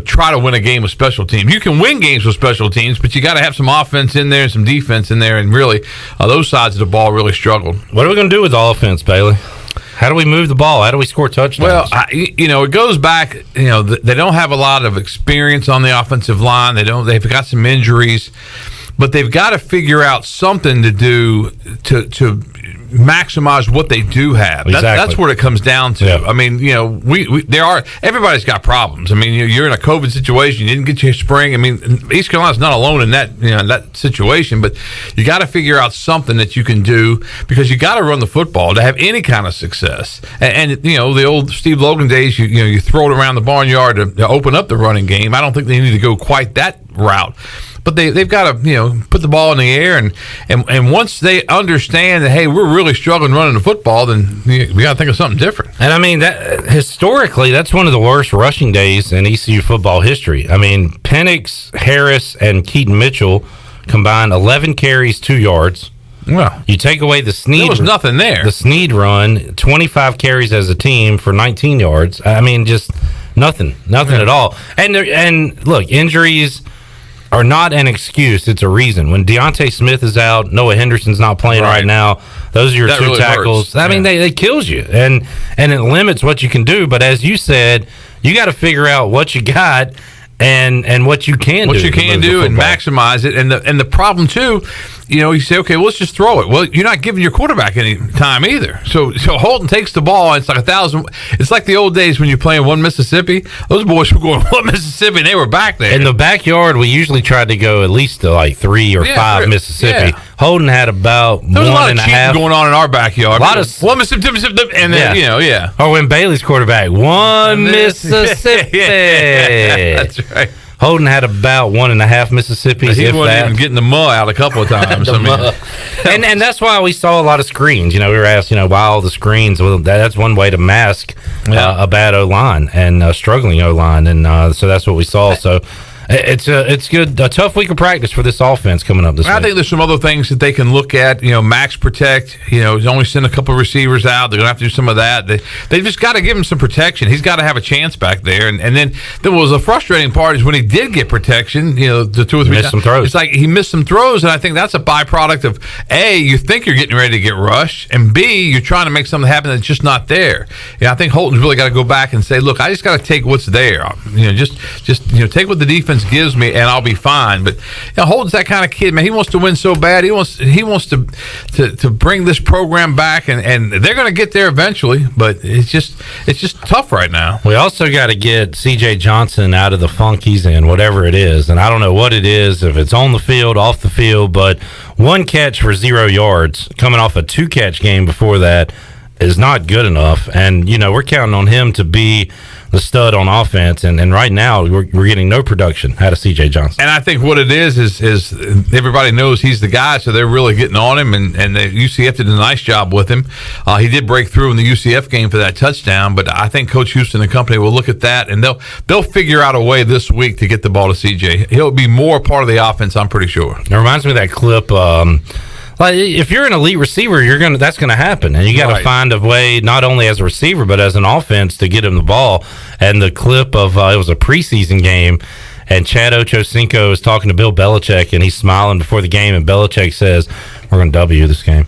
try to win a game with special teams. You can win games with special teams, but you got to have some offense in there and some defense in there, and really, those sides of the ball really struggled. What are we going to do with the offense, Bailey? How do we move the ball? How do we score touchdowns? Well, it goes back. They don't have a lot of experience on the offensive line. They've got some injuries, but they've got to figure out something to do to maximize what they do have. Exactly. That's what it comes down to. Yeah. I mean, everybody's got problems. I mean, you're in a COVID situation. You didn't get your spring. I mean, East Carolina's not alone in that situation, but you got to figure out something that you can do because you got to run the football to have any kind of success. And the old Steve Logan days, you throw it around the barnyard to open up the running game. I don't think they need to go quite that route. But they've got to put the ball in the air and once they understand that, hey, we're really struggling running the football, then we got to think of something different. And I mean, that historically, that's one of the worst rushing days in ECU football history. I mean, Penix, Harris, and Keaton Mitchell combined 11 carries, 2 yards. Well, you take away the Snead. There was nothing there. The Snead run, 25 carries as a team for 19 yards. I mean, just nothing at all. And look, injuries are not an excuse. It's a reason. When Deontay Smith is out, Noah Henderson's not playing right now. Those are your two really tackles. Hurts. I mean, they kills you, and it limits what you can do. But as you said, you got to figure out what you got and what you can do. What you can do and maximize it. And the problem too you say, okay, well, let's just throw it. Well, you're not giving your quarterback any time either. So Holton takes the ball, and it's like 1,000. It's like the old days when you're playing one Mississippi. Those boys were going one Mississippi, and they were back there. In the backyard, we usually tried to go at least to like 3 or 5 Mississippi. Yeah. Holden had about there was one a lot and of a cheating half. going on in our backyard. A lot of one Mississippi, and then, Or when Bailey's quarterback, one Mississippi. That's right. Holden had about 1.5 Mississippis. He wasn't even getting the muh out a couple of times. and that's why we saw a lot of screens. We were asked, why all the screens? Well, that's one way to mask a bad O-line and a struggling O-line, and so that's what we saw. So it's good. A tough week of practice for this offense coming up this week. I think there's some other things that they can look at. Max protect. He's only sent a couple of receivers out. They're going to have to do some of that. They just got to give him some protection. He's got to have a chance back there. And then there was a frustrating part is when he did get protection. The 2 or 3 missed some throws. It's like he missed some throws, and I think that's a byproduct of A, you think you're getting ready to get rushed, and B, you're trying to make something happen that's just not there. I think Holton's really got to go back and say, look, I just got to take what's there. Just take what the defense gives me, and I'll be fine. But Holton's that kind of kid, man. He wants to win so bad. He wants to bring this program back, and they're going to get there eventually. But it's just tough right now. We also got to get C.J. Johnson out of the funk he's in, whatever it is. And I don't know what it is, if it's on the field, off the field, but 1 catch for 0 yards coming off a 2-catch game before that is not good enough. And, we're counting on him to be the stud on offense, and right now we're getting no production out of C.J. Johnson. And I think what it is everybody knows he's the guy, so they're really getting on him, and the UCF did a nice job with him. He did break through in the UCF game for that touchdown, but I think Coach Houston and company will look at that, and they'll figure out a way this week to get the ball to C.J. He'll be more part of the offense, I'm pretty sure. It reminds me of that clip. Like if you're an elite receiver, that's gonna happen, and you got to find a way, not only as a receiver but as an offense, to get him the ball. And the clip of it was a preseason game, and Chad Ochocinco is talking to Bill Belichick, and he's smiling before the game, and Belichick says, "We're gonna W this game,"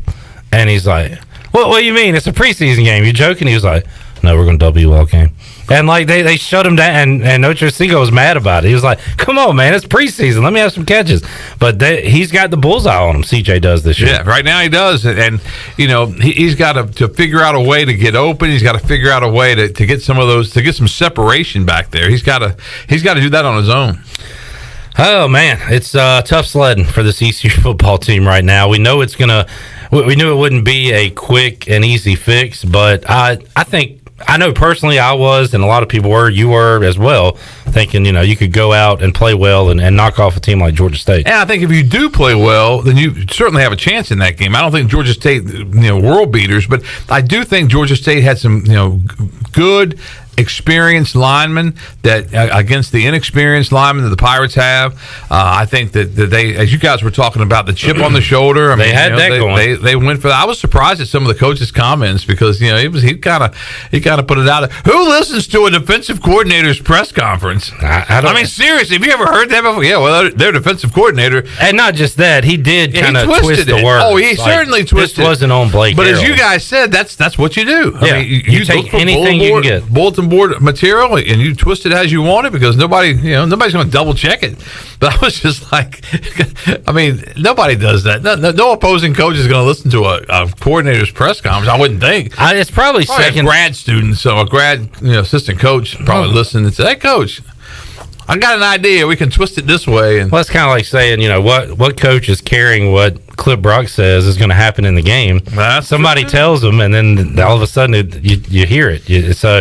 and he's like, "What do you mean? It's a preseason game? You joking?" He was like, "No, we're gonna W all game." And like they shut him down, and Ochocinco was mad about it. He was like, "Come on, man, it's preseason. Let me have some catches." But he's got the bullseye on him. CJ does this year. Yeah, right now he does, and he's got to figure out a way to get open. He's got to figure out a way to get some of those, to get some separation back there. He's got to do that on his own. Oh man, it's tough sledding for this ECU football team right now. We know we knew it wouldn't be a quick and easy fix, but I know personally I was, and a lot of people were, you were as well, thinking, you could go out and play well and knock off a team like Georgia State. And I think if you do play well, then you certainly have a chance in that game. I don't think Georgia State, world beaters, but I do think Georgia State had some, good, experienced linemen that against the inexperienced linemen that the Pirates have. I think that they, as you guys were talking about, the chip on the shoulder. They had that going. They went for that. I was surprised at some of the coaches' comments because he kind of put it out. Who listens to a defensive coordinator's press conference? I mean, seriously, have you ever heard that before? Yeah, well, their defensive coordinator, and not just that, he did kind of twist the word. Oh, he certainly twisted. This wasn't on Blake. But Harrell. as you guys said, that's what you do. Yeah. I mean, you take anything you can get. Bulletin board material, and you twist it as you want it because nobody's going to double check it. But I was just like, I mean, nobody does that. No opposing coach is going to listen to a coordinator's press conference. I wouldn't think. It's probably second. A grad student, so a grad assistant coach probably listen and say, "Hey, coach, I got an idea. We can twist it this way." And well, it's kind of like saying, what coach is carrying what Clip Brock says is going to happen in the game. Somebody tells them, and then all of a sudden you hear it. So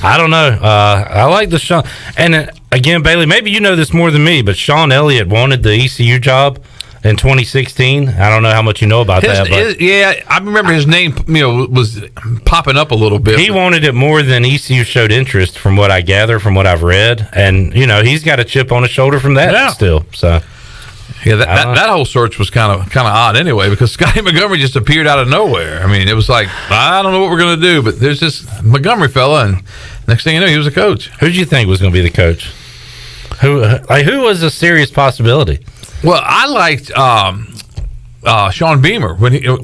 I don't know. I like the Sean. And again, Bailey, maybe you know this more than me, but Sean Elliott wanted the ECU job in 2016. I don't know how much you know about that. But yeah, I remember his name was popping up a little bit. He wanted it more than ECU showed interest, from what I gather, from what I've read. And, he's got a chip on his shoulder from that still. So yeah, that whole search was kind of odd anyway, because Scotty Montgomery just appeared out of nowhere. I mean, it was like, I don't know what we're going to do, but there's this Montgomery fella, and next thing you know, he was a coach. Who did you think was going to be the coach? Who was a serious possibility? Well, I liked Sean Beamer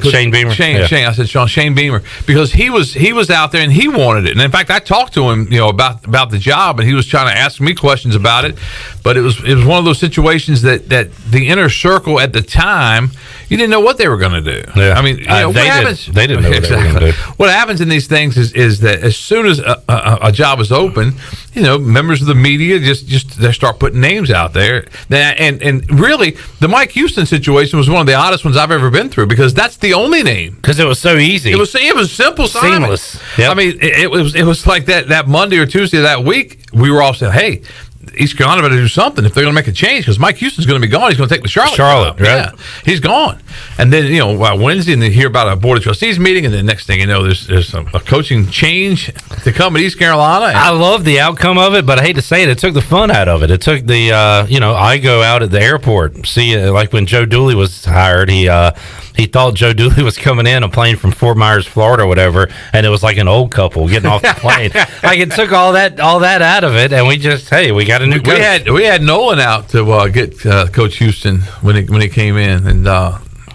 Shane Beamer. Shane. I said Shane Beamer because he was out there and he wanted it. And in fact, I talked to him, about the job, and he was trying to ask me questions about it. But it was one of those situations that the inner circle at the time, you didn't know what they were going to do. Yeah. I mean, what happens? They didn't know what they were going to do. What happens in these things is that as soon as a job is open, members of the media just they start putting names out there. And really, the Mike Houston situation was one of the oddest ones I've ever been through because that's the only name. Because it was so easy. It was simple, seamless. Yep. I mean, it was like that Monday or Tuesday of that week. We were all saying, "Hey, East Carolina better do something if they're going to make a change because Mike Houston's going to be gone. He's going to take the Charlotte job. Right? Yeah, he's gone. And then Wednesday, and then hear about a board of trustees meeting, and then next thing you know, there's a coaching change to come at East Carolina. I love the outcome of it, but I hate to say it took the fun out of it. It took the I go out at the airport, see like when Joe Dooley was hired, he thought Joe Dooley was coming in a plane from Fort Myers, Florida, or whatever, and it was like an old couple getting off the plane. Like it took all that out of it, and we got a new coach. We had Nolan out to get Coach Houston when he came in and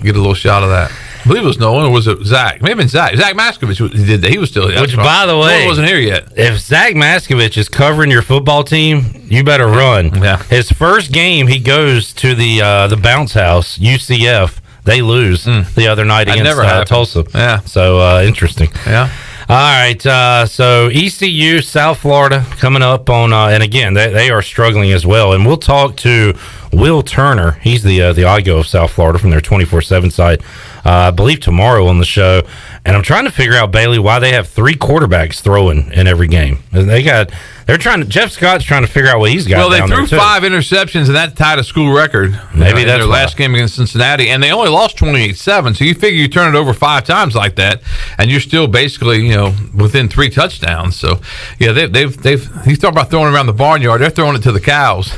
get a little shot of that. I believe it was Nolan, or was it Zach? Maybe it's Zach. Zach Maskovich did that. He was still here. Which, by the way, Nolan wasn't here yet. If Zach Maskovich is covering your football team, you better run. Yeah. His first game, he goes to the bounce house, UCF. They lose the other night against Tulsa. Yeah. So interesting. Yeah. All right. So ECU, South Florida, coming up on, and again, they are struggling as well. And we'll talk to Will Turner. He's the IGO of South Florida from their 24/7 site. I believe tomorrow on the show. And I'm trying to figure out, Bailey, why they have 3 quarterbacks throwing in every game. Jeff Scott's trying to figure out what he's got. Well, they threw 5 interceptions, and that tied a school record. Maybe that's their last game against Cincinnati, and they only lost 28-7. So you figure you turn it over 5 times like that, and you're still basically within 3 touchdowns. So yeah, he's talking about throwing around the barnyard. They're throwing it to the cows.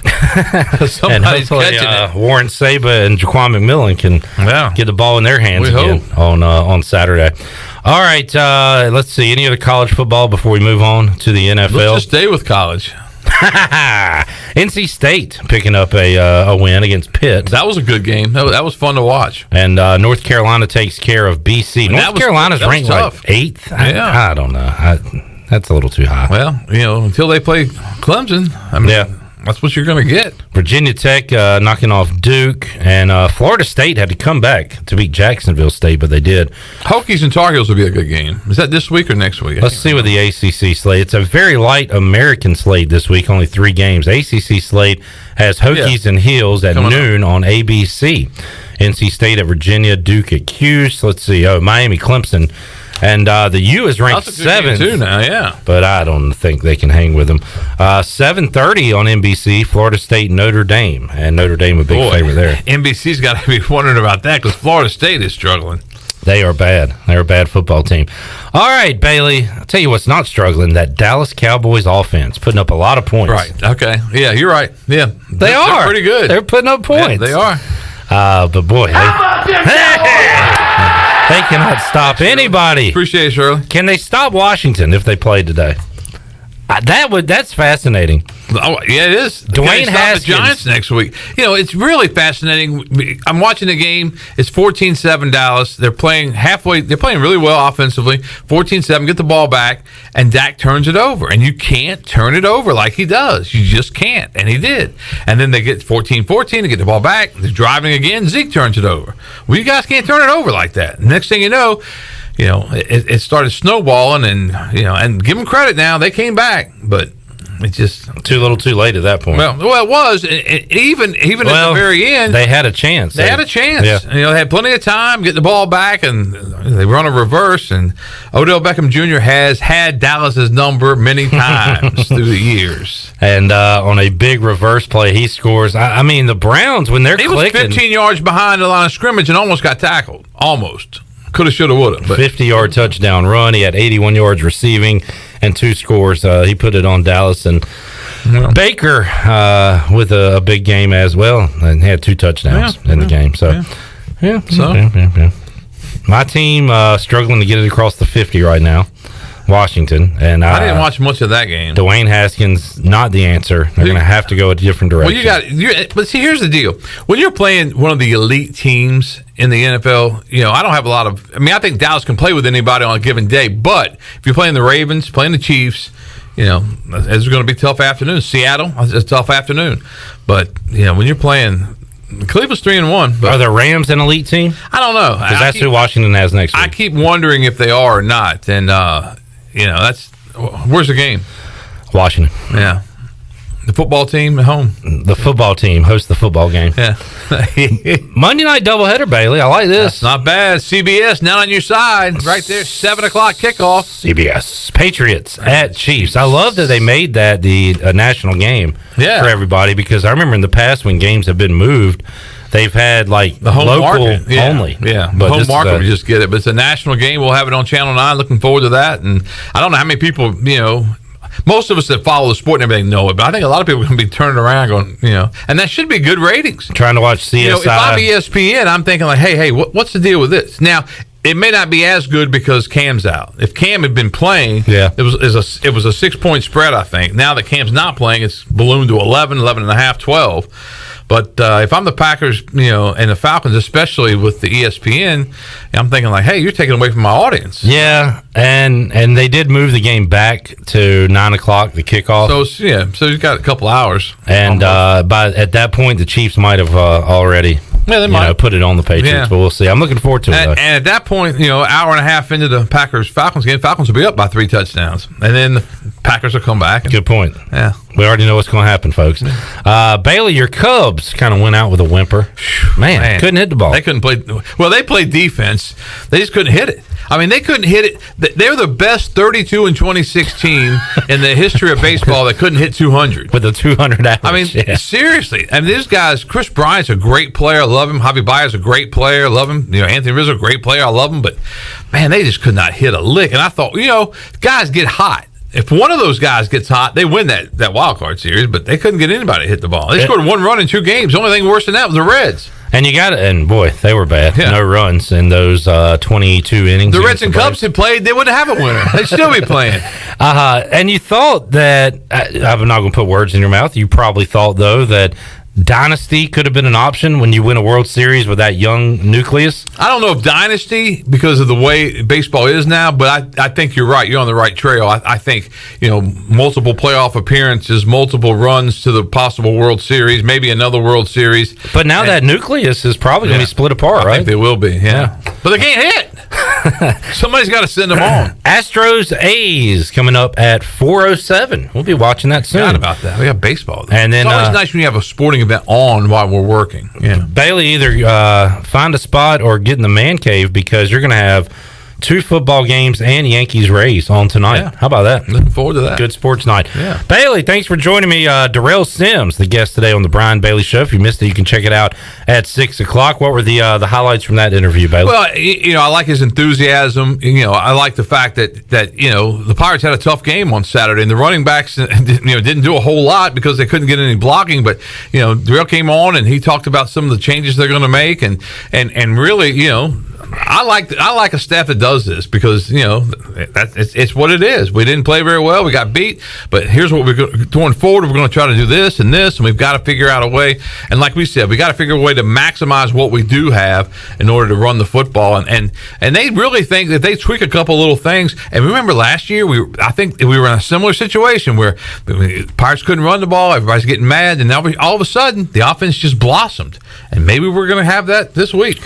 And hopefully Warren Saba and Jaquan McMillan can get the ball in their hands again on Saturday. All right, let's see. Any other college football before we move on to the NFL? Let's just stay with college. NC State picking up a win against Pitt. That was a good game. That was fun to watch. And North Carolina takes care of BC. North Carolina's ranked like 8th. I don't know. That's a little too high. Well, until they play Clemson, that's what you're going to get. Virginia Tech knocking off Duke, and Florida State had to come back to beat Jacksonville State, but they did. Hokies and Tar Heels will be a good game. Is that this week or next week? Let's see what the ACC slate. It's a very light American slate this week, only 3 games. ACC slate has Hokies and Heels at noon on ABC. NC State at Virginia, Duke at Cuse. Let's see. Miami, Clemson. And the U is ranked 7th too now, but I don't think they can hang with them. 7:30 on NBC, Florida State, Notre Dame, and Notre Dame a big favorite there. NBC's got to be wondering about that because Florida State is struggling. They are bad. They're a bad football team. All right, Bailey. I'll tell you what's not struggling. That Dallas Cowboys offense putting up a lot of points. Right. Okay. Yeah, you're right. Yeah, they are they're pretty good. They're putting up points. Yeah, they are. But boy, they cannot stop anybody. Appreciate it, Shirley. Can they stop Washington if they played today? That's fascinating. Oh, yeah, it is. Dwayne Haskins. The Giants next week. It's really fascinating. I'm watching the game. It's 14-7 Dallas. They're playing halfway. They're playing really well offensively. 14-7, get the ball back, and Dak turns it over. And you can't turn it over like he does. You just can't. And he did. And then they get 14-14. They get the ball back. They're driving again. Zeke turns it over. Well, you guys can't turn it over like that. Next thing you know, it started snowballing, and give them credit now. They came back, but it's just too little too late at that point. Well, it was. Even at the very end, they had a chance. They had a chance. Yeah. They had plenty of time, get the ball back, and they run a reverse, and Odell Beckham Jr. has had Dallas's number many times through the years. And on a big reverse play, he scores. I mean, the Browns, when they're he clicking. was 15 yards behind the line of scrimmage and almost got tackled. Almost. Coulda, shoulda, woulda. 50-yard touchdown run. He had 81 yards receiving and 2 scores. He put it on Dallas. And Baker with a big game as well. And he had 2 touchdowns in the game. So, yeah. So, my team struggling to get it across the 50 right now. Washington, and I didn't watch much of that game. Dwayne Haskins, not the answer. They're going to have to go a different direction. Well, but see, here's the deal: when you're playing one of the elite teams in the NFL, I don't have a lot of. I think Dallas can play with anybody on a given day, but if you're playing the Ravens, playing the Chiefs, it's going to be a tough afternoon. Seattle, it's a tough afternoon, but when you're playing. Cleveland's 3-1. Are the Rams an elite team? I don't know. Because that's who Washington has next week. I keep wondering if they are or not. And, that's where's the game? Washington. Yeah. The football team at home. The football team hosts the football game. Yeah. Monday night doubleheader, Bailey. I like this. That's not bad. CBS now on your side. Right there. 7 o'clock kickoff. CBS. Patriots at Chiefs. I love that they made that the national game for everybody, because I remember in the past when games have been moved, they've had the home local market only. Yeah, but home market we just get it. But it's a national game. We'll have it on Channel 9. Looking forward to that. And I don't know how many people, most of us that follow the sport and everything know it, but I think a lot of people are going to be turning around going, and that should be good ratings. Trying to watch CSI. If I'm ESPN, I'm thinking hey, what's the deal with this? Now, it may not be as good because Cam's out. If Cam had been playing, it was a 6-point spread, I think. Now that Cam's not playing, it's ballooned to 11 and a half, 12. But if I'm the Packers, and the Falcons, especially with the ESPN, I'm thinking hey, you're taking away from my audience. Yeah, and they did move the game back to 9 o'clock, the kickoff. So you've got a couple hours. And at that point, the Chiefs might have already they might put it on the Patriots, but we'll see. I'm looking forward to it. And at that point, hour and a half into the Packers-Falcons game, Falcons will be up by 3 touchdowns. And then the Packers will come back. Good point. Yeah. We already know what's going to happen, folks. Bailey, your Cubs kind of went out with a whimper. Man, couldn't hit the ball. They couldn't play. Well, they played defense. They just couldn't hit it. They couldn't hit it. They were the best 32-26 team in the history of baseball that couldn't hit 200. With a 200 average. Seriously. These guys, Chris Bryant's a great player. I love him. Javi Baez's a great player. I love him. Anthony Rizzo, a great player. I love him. But, man, they just could not hit a lick. And I thought, guys get hot. If one of those guys gets hot, they win that wild card series, but they couldn't get anybody to hit the ball. They scored 1 run in 2 games. The only thing worse than that was the Reds. And boy, they were bad. Yeah. No runs in those 22 innings. The Reds and Cubs had played, they wouldn't have a winner. They'd still be playing. And you thought that, I'm not going to put words in your mouth, you probably thought, though, that Dynasty could have been an option when you win a World Series with that young nucleus. I don't know if Dynasty, because of the way baseball is now, but I think you're right. You're on the right trail. I think, multiple playoff appearances, multiple runs to the possible World Series, maybe another World Series. But now that nucleus is probably going to be split apart, right? I think they will be, yeah. But they can't hit. Somebody's got to send them on. Astros A's coming up at 4:07. We'll be watching that soon. Forgot about that. We got baseball. And then it's always nice when you have a sporting event on while we're working. Yeah. Bailey, either find a spot or get in the man cave, because you're going to have 2 football games and Yankees-Rays on tonight. Yeah. How about that? Looking forward to that. Good sports night. Yeah. Bailey, thanks for joining me. Darrell Sims, the guest today on the Brian Bailey Show. If you missed it, you can check it out at 6 o'clock. What were the highlights from that interview, Bailey? Well, I like his enthusiasm. I like the fact that the Pirates had a tough game on Saturday, and the running backs didn't do a whole lot because they couldn't get any blocking. But Darrell came on and he talked about some of the changes they're going to make, and really, I like a staff that does this, because it's what it is. We didn't play very well. We got beat, but here's what we're going forward. We're going to try to do this and this, and we've got to figure out a way. And like we said, we got to figure a way to maximize what we do have in order to run the football. And they really think that they tweak a couple little things. And remember last year, I think we were in a similar situation where Pirates couldn't run the ball. Everybody's getting mad, and now all of a sudden the offense just blossomed. And maybe we're going to have that this week.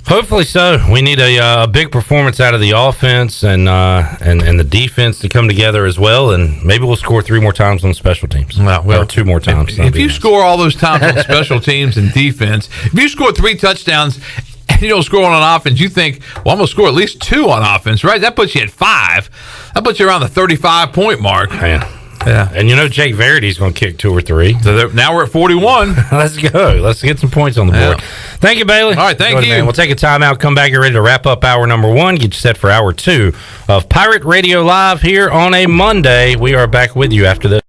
Hopefully so. We need a big performance out of the offense and the defense to come together as well, and maybe we'll score 3 more times on special teams. Or 2 more times. If you score all those times on special teams and defense, if you score 3 touchdowns and you don't score on offense, you think, well, I'm going to score at least 2 on offense, right? That puts you at 5. That puts you around the 35-point mark. Yeah. And Jake Verity's going to kick 2 or 3. So now we're at 41. Let's go. Let's get some points on the board. Thank you, Bailey. All right, thank you. Man. We'll take a timeout, come back, get ready to wrap up hour number 1, get you set for hour 2 of Pirate Radio Live here on a Monday. We are back with you after this.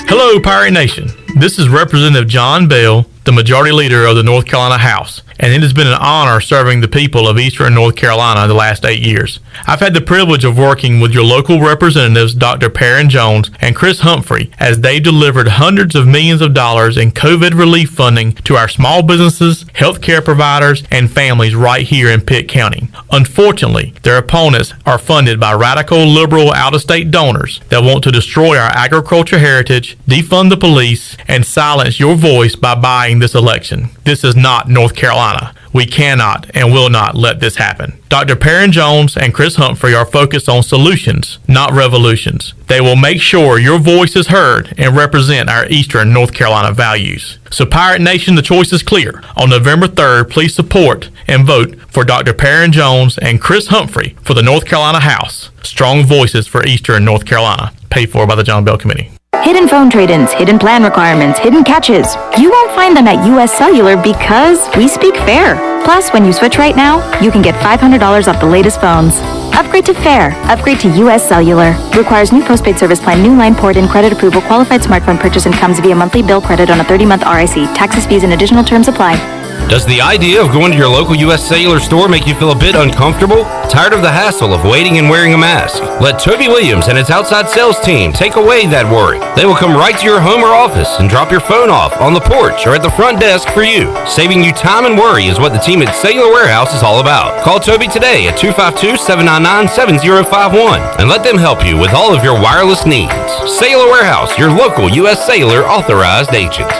Hello, Pirate Nation. This is Representative John Bell, the Majority Leader of the North Carolina House, and it has been an honor serving the people of Eastern North Carolina the last 8 years. I've had the privilege of working with your local representatives, Dr. Perrin Jones and Chris Humphrey, as they delivered hundreds of millions of dollars in COVID relief funding to our small businesses, healthcare providers, and families right here in Pitt County. Unfortunately, their opponents are funded by radical liberal out-of-state donors that want to destroy our agriculture heritage, defund the police, and silence your voice by buying this election. This is not North Carolina. We cannot and will not let this happen. Dr. Perrin Jones and Chris Humphrey are focused on solutions, not revolutions. They will make sure your voice is heard and represent our Eastern North Carolina values. So Pirate Nation, the choice is clear. On November 3rd, please support and vote for Dr. Perrin Jones and Chris Humphrey for the North Carolina House. Strong voices for Eastern North Carolina. Paid for by the John Bell Committee. Hidden phone trade-ins, hidden plan requirements, hidden catches. You won't find them at US Cellular because we speak fair. Plus, when you switch right now, you can get $500 off the latest phones. Upgrade to fair. Upgrade to US Cellular. Requires new postpaid service plan, new line port in, credit approval, qualified smartphone purchase, and comes via monthly bill credit on a 30-month RIC. Taxes, fees, and additional terms apply. Does the idea of going to your local U.S. Cellular store make you feel a bit uncomfortable? Tired of the hassle of waiting and wearing a mask? Let Toby Williams and its outside sales team take away that worry. They will come right to your home or office and drop your phone off on the porch or at the front desk for you. Saving you time and worry is what the team at Cellular Warehouse is all about. Call Toby today at 252-799-7051 and let them help you with all of your wireless needs. Cellular Warehouse, your local U.S. Cellular authorized agent.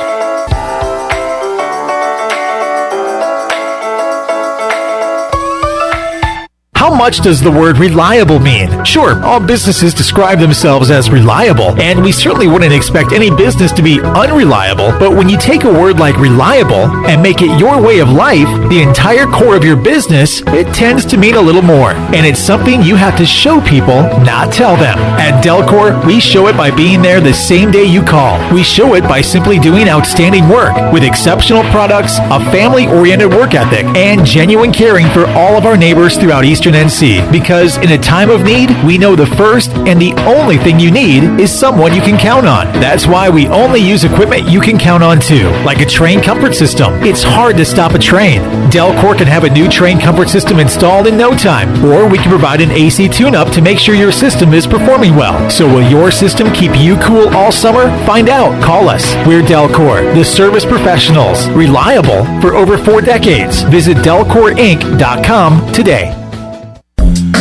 How much does the word reliable mean? Sure, all businesses describe themselves as reliable, and we certainly wouldn't expect any business to be unreliable, but when you take a word like reliable and make it your way of life, the entire core of your business, it tends to mean a little more. And it's something you have to show people, not tell them. At Delcor, we show it by being there the same day you call. We show it by simply doing outstanding work with exceptional products, a family-oriented work ethic, and genuine caring for all of our neighbors throughout Eastern NC, because in a time of need, we know the first and the only thing you need is someone you can count on. That's why we only use equipment you can count on too, like a train comfort system. It's hard to stop a train. Delcor can have a new train comfort system installed in no time, or we can provide an AC tune-up to make sure your system is performing well. So will your system keep you cool all summer? Find out. Call us. We're Delcor, the service professionals, reliable for over 4 decades. Visit DelcorInc.com today.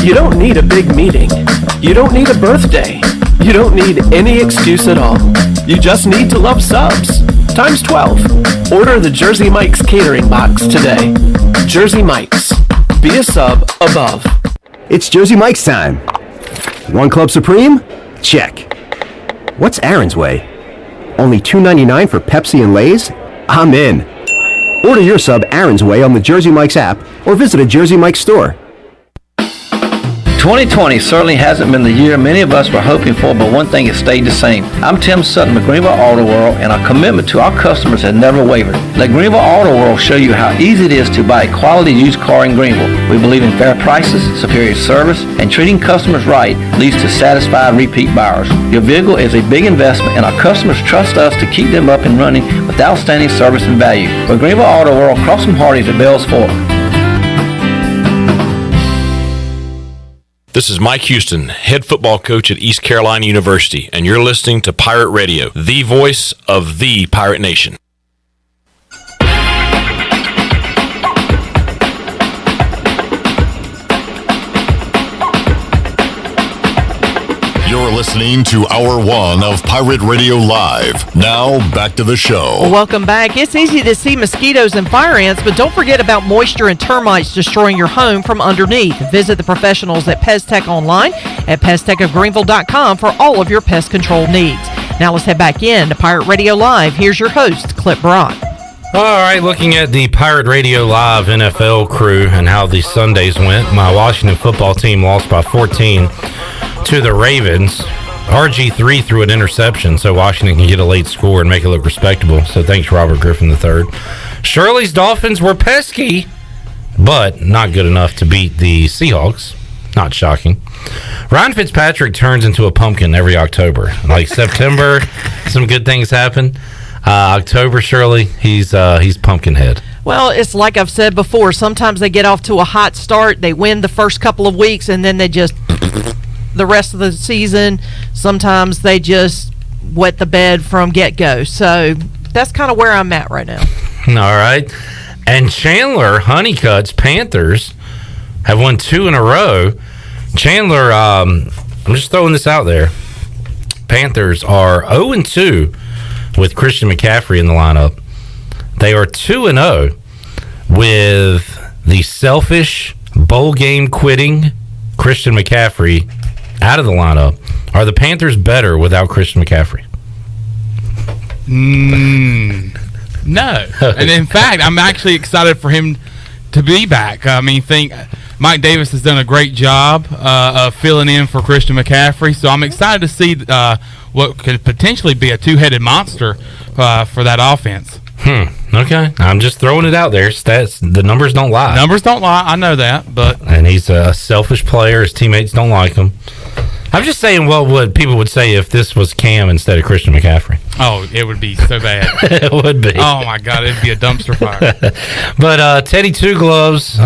You don't need a big meeting. You don't need a birthday. You don't need any excuse at all. You just need to love subs. Times 12. Order the Jersey Mike's catering box today. Jersey Mike's. Be a sub above. It's Jersey Mike's time. One Club Supreme? Check. What's Aaron's Way? Only $2.99 for Pepsi and Lay's? I'm in. Order your sub Aaron's Way on the Jersey Mike's app or visit a Jersey Mike's store. 2020 certainly hasn't been the year many of us were hoping for, but one thing has stayed the same. I'm Tim Sutton with Greenville Auto World, and our commitment to our customers has never wavered. Let Greenville Auto World show you how easy it is to buy a quality used car in Greenville. We believe in fair prices, superior service, and treating customers right leads to satisfied repeat buyers. Your vehicle is a big investment, and our customers trust us to keep them up and running with outstanding service and value. With Greenville Auto World, cross from Hardee's at Bell's Fork. This is Mike Houston, head football coach at East Carolina University, and you're listening to Pirate Radio, the voice of the Pirate Nation. You're listening to Hour 1 of Pirate Radio Live. Now, back to the show. Well, welcome back. It's easy to see mosquitoes and fire ants, but don't forget about moisture and termites destroying your home from underneath. Visit the professionals at PestTech online at pesttechofgreenville.com for all of your pest control needs. Now let's head back in to Pirate Radio Live. Here's your host, Clip Brock. All right, looking at the Pirate Radio Live NFL crew and how the Sundays went. My Washington football team lost by 14 to the Ravens. RG3 threw an interception so Washington can get a late score and make it look respectable. So thanks, Robert Griffin III. Shirley's Dolphins were pesky, but not good enough to beat the Seahawks. Not shocking. Ryan Fitzpatrick turns into a pumpkin every October. Like September, some good things happen. October, Shirley, he's Pumpkinhead. Well, it's like I've said before. Sometimes they get off to a hot start. They win the first couple of weeks, and then they just the rest of the season. Sometimes they just wet the bed from get-go. So that's kind of where I'm at right now. All right. And Chandler Honeycutt's Panthers have won 2 in a row. Chandler, I'm just throwing this out there. Panthers are 0-2 with Christian McCaffrey in the lineup. They are 2-0 with the selfish, bowl game quitting Christian McCaffrey out of the lineup. Are the Panthers better without Christian McCaffrey? No. And in fact, I'm actually excited for him to be back. I mean, Mike Davis has done a great job of filling in for Christian McCaffrey, so I'm excited to see what could potentially be a two-headed monster for that offense. Okay. I'm just throwing it out there. Stats, the numbers don't lie. Numbers don't lie. I know that, and he's a selfish player. His teammates don't like him. I'm just saying what people would say if this was Cam instead of Christian McCaffrey. Oh, it would be so bad. It would be. Oh, my God. It'd be a dumpster fire. But Teddy Two Gloves,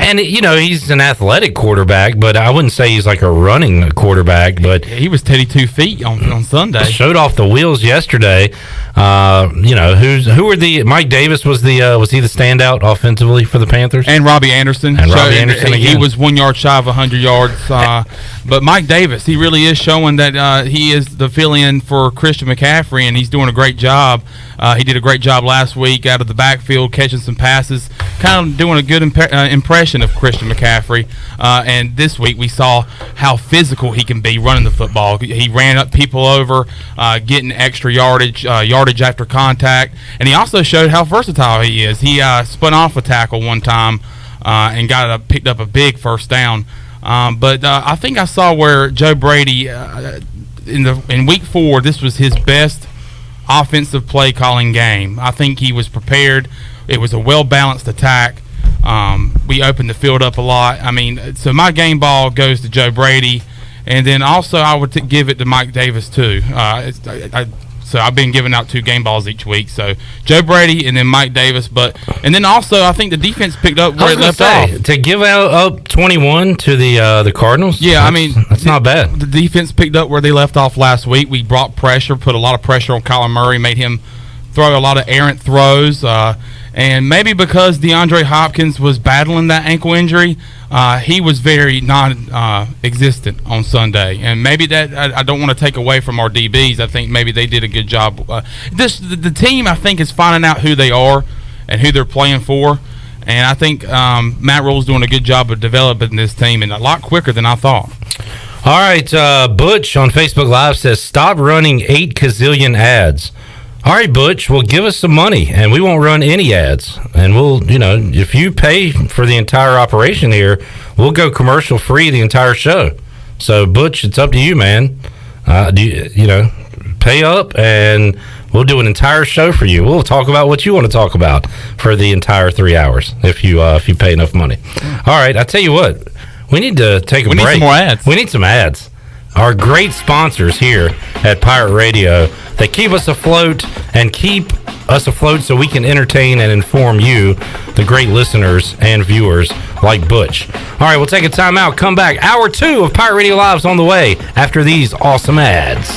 and, he's an athletic quarterback, but I wouldn't say he's like a running quarterback. But he was Teddy 2 feet on Sunday. Showed off the wheels yesterday. Who were the Mike Davis was he the standout offensively for the Panthers? And Robbie Anderson. Again. He was 1 yard shy of 100 yards. But Mike Davis, he really is showing that he is the fill-in for Christian McCaffrey, and he's doing a great job. He did a great job last week out of the backfield, catching some passes, kind of doing a good impression of Christian McCaffrey. And this week we saw how physical he can be running the football. He ran up people over, getting extra yardage after contact, and he also showed how versatile he is. He spun off a tackle one time and picked up a big first down. But I think I saw where Joe Brady in week 4, this was his best offensive play calling game. I think he was prepared. It was a well-balanced attack. We opened the field up a lot. I mean, so my game ball goes to Joe Brady, and then also I would give it to Mike Davis too. So I've been giving out 2 game balls each week. So Joe Brady and then Mike Davis, and then also I think the defense picked up where it left off. To give out up 21 to the Cardinals. Yeah, I mean that's not bad. The defense picked up where they left off last week. We brought pressure, put a lot of pressure on Kyler Murray, made him throw a lot of errant throws. And maybe because DeAndre Hopkins was battling that ankle injury, he was very non-existent on Sunday. And maybe that I don't want to take away from our DBs. I think maybe they did a good job. The team, I think, is finding out who they are and who they're playing for. And I think Matt Rule's doing a good job of developing this team, and a lot quicker than I thought. All right, Butch on Facebook Live says, stop running 8 gazillion ads. All right, Butch, well, give us some money, and we won't run any ads. And we'll, if you pay for the entire operation here, we'll go commercial free the entire show. So, Butch, it's up to you, man. Pay up, and we'll do an entire show for you. We'll talk about what you want to talk about for the entire 3 hours if you pay enough money. All right, I tell you what, we need to take a break. We need some more ads. We need some ads. Our great sponsors here at Pirate Radio, they keep us afloat so we can entertain and inform you, the great listeners and viewers like Butch. All right, we'll take a time out. Come back. Hour 2 of Pirate Radio Live's on the way after these awesome ads.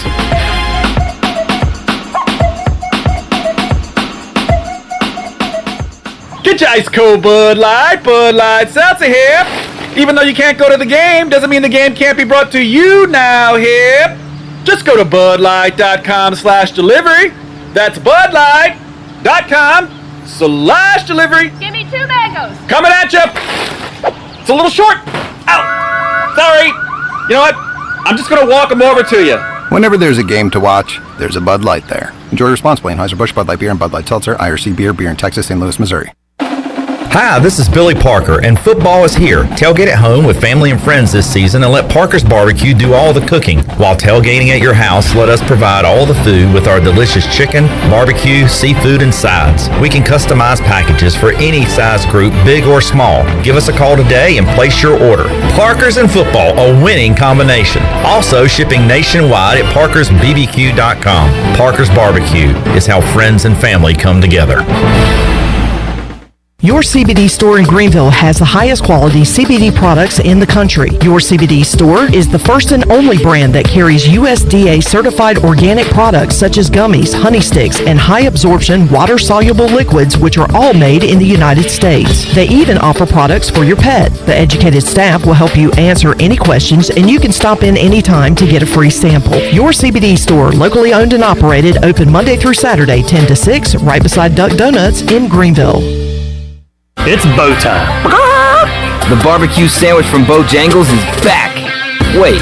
Get your ice cold Bud Light Seltzer here. Even though you can't go to the game, doesn't mean the game can't be brought to you now here. Just go to budlight.com/delivery. That's budlight.com/delivery. Give me 2 mangoes. Coming at you. It's a little short. Ow. Sorry. You know what? I'm just going to walk them over to you. Whenever there's a game to watch, there's a Bud Light there. Enjoy responsibly. Anheuser-Busch, Bud Light Beer, and Bud Light Seltzer, IRC Beer in Texas, St. Louis, Missouri. Hi, this is Billy Parker, and football is here. Tailgate at home with family and friends this season and let Parker's Barbecue do all the cooking. While tailgating at your house, let us provide all the food with our delicious chicken, barbecue, seafood, and sides. We can customize packages for any size group, big or small. Give us a call today and place your order. Parker's and football, a winning combination. Also shipping nationwide at parkersbbq.com. Parker's Barbecue is how friends and family come together. Your CBD store in Greenville has the highest quality CBD products in the country. Your CBD store is the first and only brand that carries USDA certified organic products such as gummies, honey sticks, and high absorption water soluble liquids, which are all made in the United States. They even offer products for your pet. The educated staff will help you answer any questions, and you can stop in anytime to get a free sample. Your CBD store, locally owned and operated, open Monday through Saturday, 10 to 6, right beside Duck Donuts in Greenville. It's bow time. The barbecue sandwich from Bojangles is back. Wait,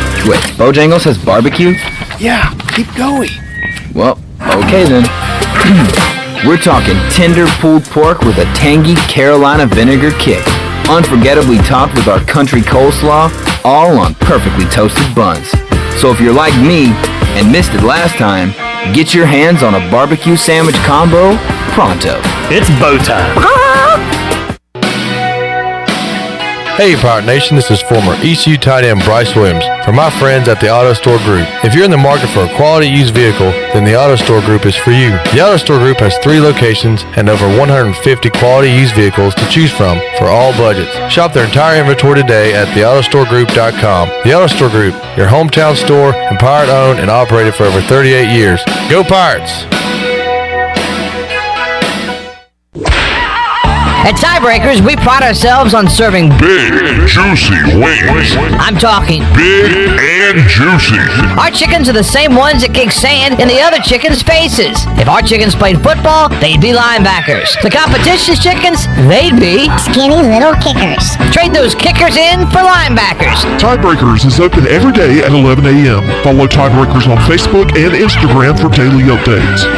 Bojangles has barbecue? Yeah, keep going. Well, okay then. We're talking tender pulled pork with a tangy Carolina vinegar kick, unforgettably topped with our country coleslaw, all on perfectly toasted buns. So if you're like me and missed it last time, get your hands on a barbecue sandwich combo pronto. It's bow time. Hey Pirate Nation, this is former ECU tight end Bryce Williams from my friends at the Auto Store Group. If you're in the market for a quality used vehicle, then the Auto Store Group is for you. The Auto Store Group has 3 locations and over 150 quality used vehicles to choose from for all budgets. Shop their entire inventory today at theautostoregroup.com. The Auto Store Group, your hometown store and Pirate owned and operated for over 38 years. Go Pirates! At Tiebreakers, we pride ourselves on serving big, juicy wings. I'm talking big and juicy. Our chickens are the same ones that kick sand in the other chickens' faces. If our chickens played football, they'd be linebackers. The competition's chickens, they'd be skinny little kickers. Trade those kickers in for linebackers. Tiebreakers is open every day at 11 a.m. Follow Tiebreakers on Facebook and Instagram for daily updates.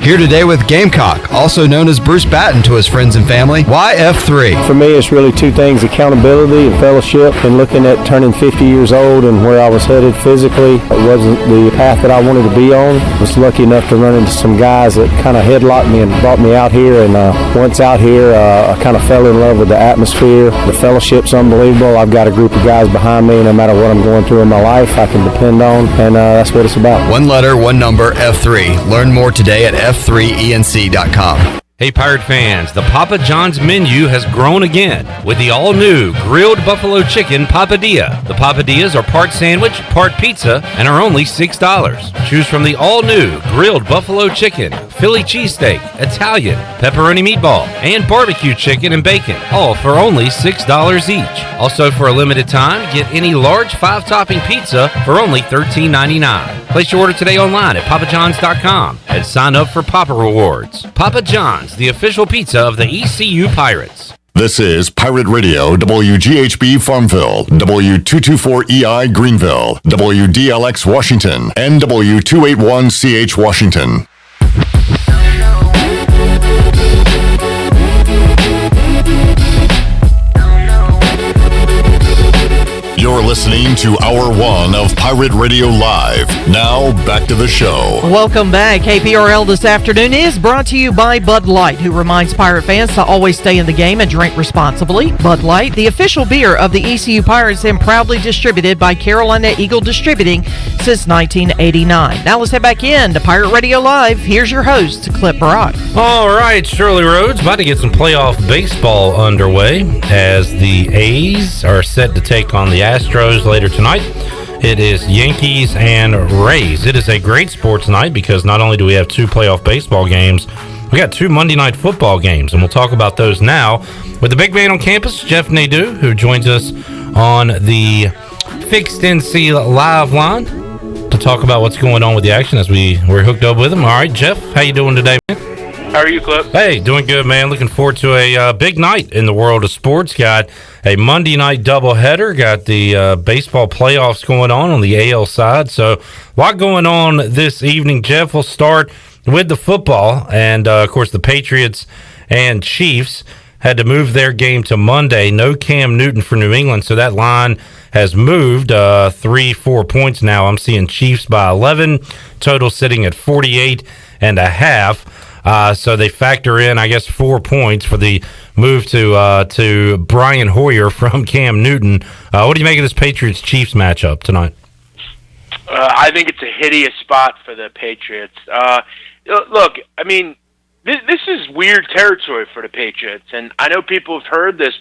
Here today with Gamecock, also known as Bruce Batten to his friends and family. Why F3? For me, it's really 2 things, accountability and fellowship, and looking at turning 50 years old and where I was headed physically. It wasn't the path that I wanted to be on. I was lucky enough to run into some guys that kind of headlocked me and brought me out here, and once out here, I kind of fell in love with the atmosphere. The fellowship's unbelievable. I've got a group of guys behind me, no matter what I'm going through in my life, I can depend on, and that's what it's about. 1 letter, 1 number, F3. Learn more today at f3enc.com. Hey Pirate fans, the Papa John's menu has grown again with the all-new grilled buffalo chicken papadilla. The papadillas are part sandwich, part pizza, and are only $6. Choose from the all-new grilled buffalo chicken, Philly cheesesteak, Italian, pepperoni meatball, and barbecue chicken and bacon, all for only $6 each. Also for a limited time, get any large 5-topping pizza for only $13.99. Place your order today online at papajohns.com and sign up for Papa Rewards. Papa John's, the official pizza of the ECU Pirates. This is Pirate Radio, WGHB Farmville, W224EI Greenville, WDLX Washington, and W281CH Washington. You're listening to Hour 1 of Pirate Radio Live. Now, back to the show. Welcome back. KPRL this afternoon is brought to you by Bud Light, who reminds Pirate fans to always stay in the game and drink responsibly. Bud Light, the official beer of the ECU Pirates and proudly distributed by Carolina Eagle Distributing since 1989. Now let's head back in to Pirate Radio Live. Here's your host, Clip Brock. All right, Shirley Rhodes about to get some playoff baseball underway as the A's are set to take on the Astros later tonight. It is Yankees and Rays. It is a great sports night because not only do we have 2 playoff baseball games, we got 2 Monday night football games, and we'll talk about those now with the big man on campus, Jeff Nadeau, who joins us on the Fixed NC Live line to talk about what's going on with the action as we're hooked up with him. All right, Jeff, how you doing today, man? How are you, Clip? Hey, doing good, man. Looking forward to a big night in the world of sports. Got a Monday night doubleheader. Got the baseball playoffs going on the AL side. So a lot going on this evening, Jeff. We'll start with the football. And, of course, the Patriots and Chiefs had to move their game to Monday. No Cam Newton for New England, so that line has moved 3-4 points now. I'm seeing Chiefs by 11, total sitting at 48.5. So they factor in, I guess, 4 points for the move to Brian Hoyer from Cam Newton. What do you make of this Patriots-Chiefs matchup tonight? I think it's a hideous spot for the Patriots. Look, I mean, this is weird territory for the Patriots, and I know people have heard this,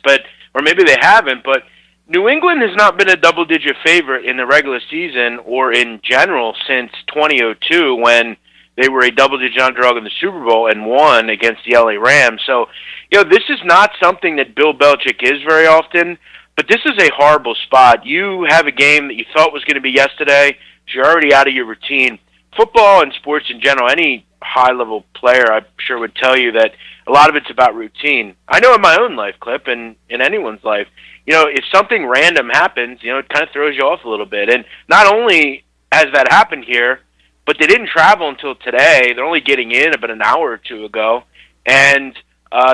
or maybe they haven't, but New England has not been a double-digit favorite in the regular season or in general since 2002 when they were a double-digit underdog in the Super Bowl and won against the LA Rams. So, this is not something that Bill Belichick is very often, but this is a horrible spot. You have a game that you thought was going to be yesterday, so you're already out of your routine. Football and sports in general, any high-level player, I'm sure, would tell you that a lot of it's about routine. I know in my own life, Clip, and in anyone's life, if something random happens, it kind of throws you off a little bit. And not only has that happened here, but they didn't travel until today. They're only getting in about an hour or two ago. And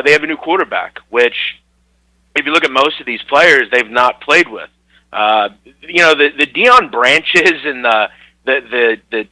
they have a new quarterback, which, if you look at most of these players, they've not played with. The Deion Branches and the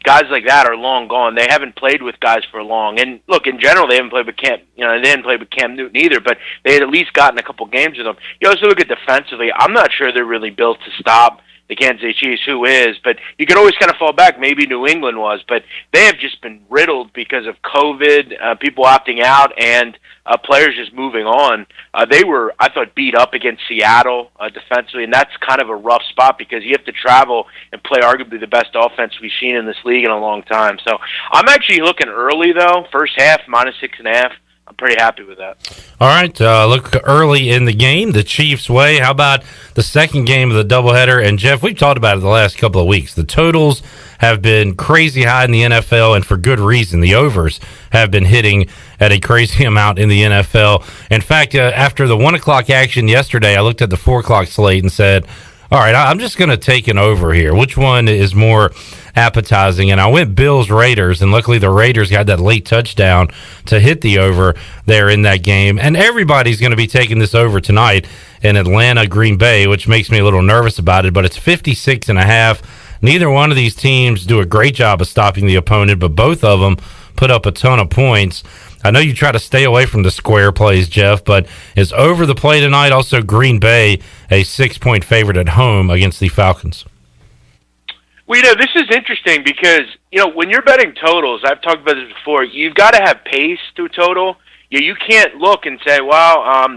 guys like that are long gone. They haven't played with guys for long. And look, in general, they haven't played with Cam. They didn't play with Cam Newton either. But they had at least gotten a couple games with them. You also look at defensively. I'm not sure they're really built to stop the Kansas City Chiefs. Who is? But you could always kind of fall back. Maybe New England was, but they have just been riddled because of COVID, people opting out, and players just moving on. They were, I thought, beat up against Seattle defensively, and that's kind of a rough spot because you have to travel and play arguably the best offense we've seen in this league in a long time. So I'm actually looking early, though. First half, -6.5. I'm pretty happy with that. All right, look early in the game, the Chiefs' way. How about the second game of the doubleheader? And, Jeff, we've talked about it the last couple of weeks. The totals have been crazy high in the NFL, and for good reason. The overs have been hitting at a crazy amount in the NFL. In fact, after the 1 o'clock action yesterday, I looked at the 4 o'clock slate and said, all right, I'm just going to take an over here. Which one is more appetizing? And I went Bills-Raiders, and luckily the Raiders got that late touchdown to hit the over there in that game. And everybody's going to be taking this over tonight in Atlanta-Green Bay, which makes me a little nervous about it, but it's 56.5. Neither one of these teams do a great job of stopping the opponent, but both of them put up a ton of points. I know you try to stay away from the square plays, Jeff, but is over the play tonight? Also, Green Bay, a 6-point favorite at home against the Falcons. Well, this is interesting because, when you're betting totals, I've talked about this before, you've got to have pace to a total. You can't look and say,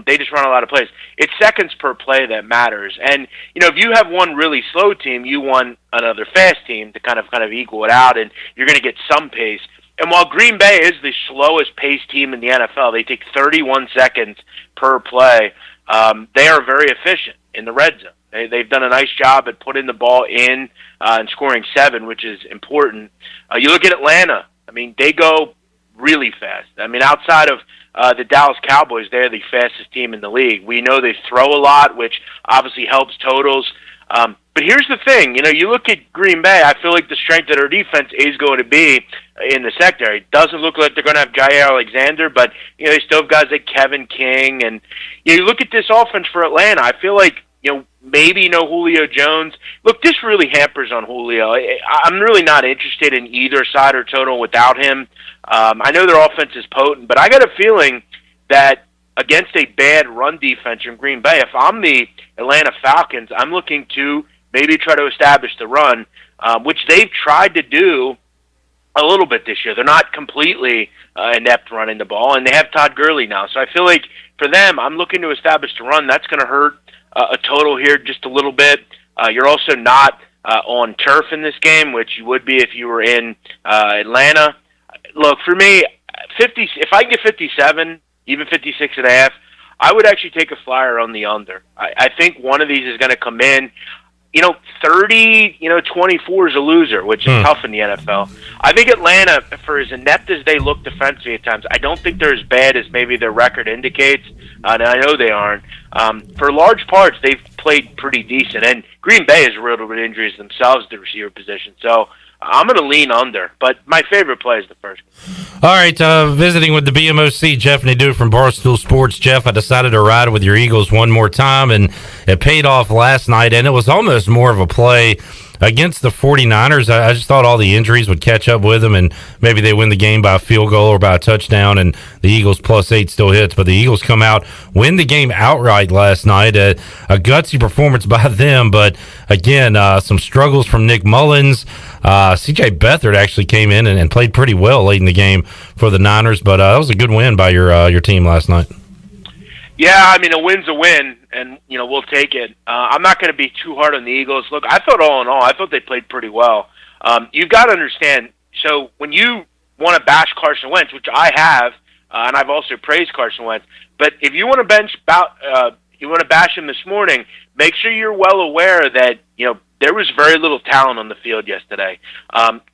they just run a lot of plays. It's seconds per play that matters. And, if you have one really slow team, you want another fast team to kind of equal it out, and you're going to get some pace. And while Green Bay is the slowest paced team in the NFL, they take 31 seconds per play. They are very efficient in the red zone. They've done a nice job at putting the ball in and scoring 7, which is important. You look at Atlanta. They go really fast. Outside of the Dallas Cowboys, they're the fastest team in the league. We know they throw a lot, which obviously helps totals. But here's the thing, you look at Green Bay, I feel like the strength of their defense is going to be in the secondary. It doesn't look like they're going to have Jair Alexander, but, they still have guys like Kevin King. And you look at this offense for Atlanta, I feel like, maybe no Julio Jones. Look, this really hampers on Julio. I'm really not interested in either side or total without him. I know their offense is potent, but I got a feeling that against a bad run defense in Green Bay, if I'm the Atlanta Falcons, I'm looking to maybe try to establish the run, which they've tried to do a little bit this year. They're not completely inept running the ball, and they have Todd Gurley now. So I feel like for them, I'm looking to establish the run. That's going to hurt a total here just a little bit. You're also not on turf in this game, which you would be if you were in Atlanta. Look, for me, if I can get 57, even 56.5, I would actually take a flyer on the under. I think one of these is going to come in. 30, 24 is a loser, which is tough in the NFL. I think Atlanta, for as inept as they look defensively at times, I don't think they're as bad as maybe their record indicates, and I know they aren't. For large parts, they've played pretty decent, and Green Bay is riddled with injuries themselves at the receiver position. So I'm going to lean under, but my favorite play is the first. All right, visiting with the BMOC, Jeff Nadeau from Barstool Sports. Jeff, I decided to ride with your Eagles one more time, and it paid off last night, and it was almost more of a play against the 49ers. I just thought all the injuries would catch up with them, and maybe they win the game by a field goal or by a touchdown, and the Eagles +8 still hits. But the Eagles come out, win the game outright last night. A gutsy performance by them, but again, some struggles from Nick Mullins. C.J. Beathard actually came in and played pretty well late in the game for the Niners, but that was a good win by your team last night. Yeah, I mean, a win's a win, and, we'll take it. I'm not going to be too hard on the Eagles. Look, I thought all in all, I thought they played pretty well. You've got to understand, so when you want to bash Carson Wentz, which I have, and I've also praised Carson Wentz, but if you want to bash him this morning, make sure you're well aware that, there was very little talent on the field yesterday.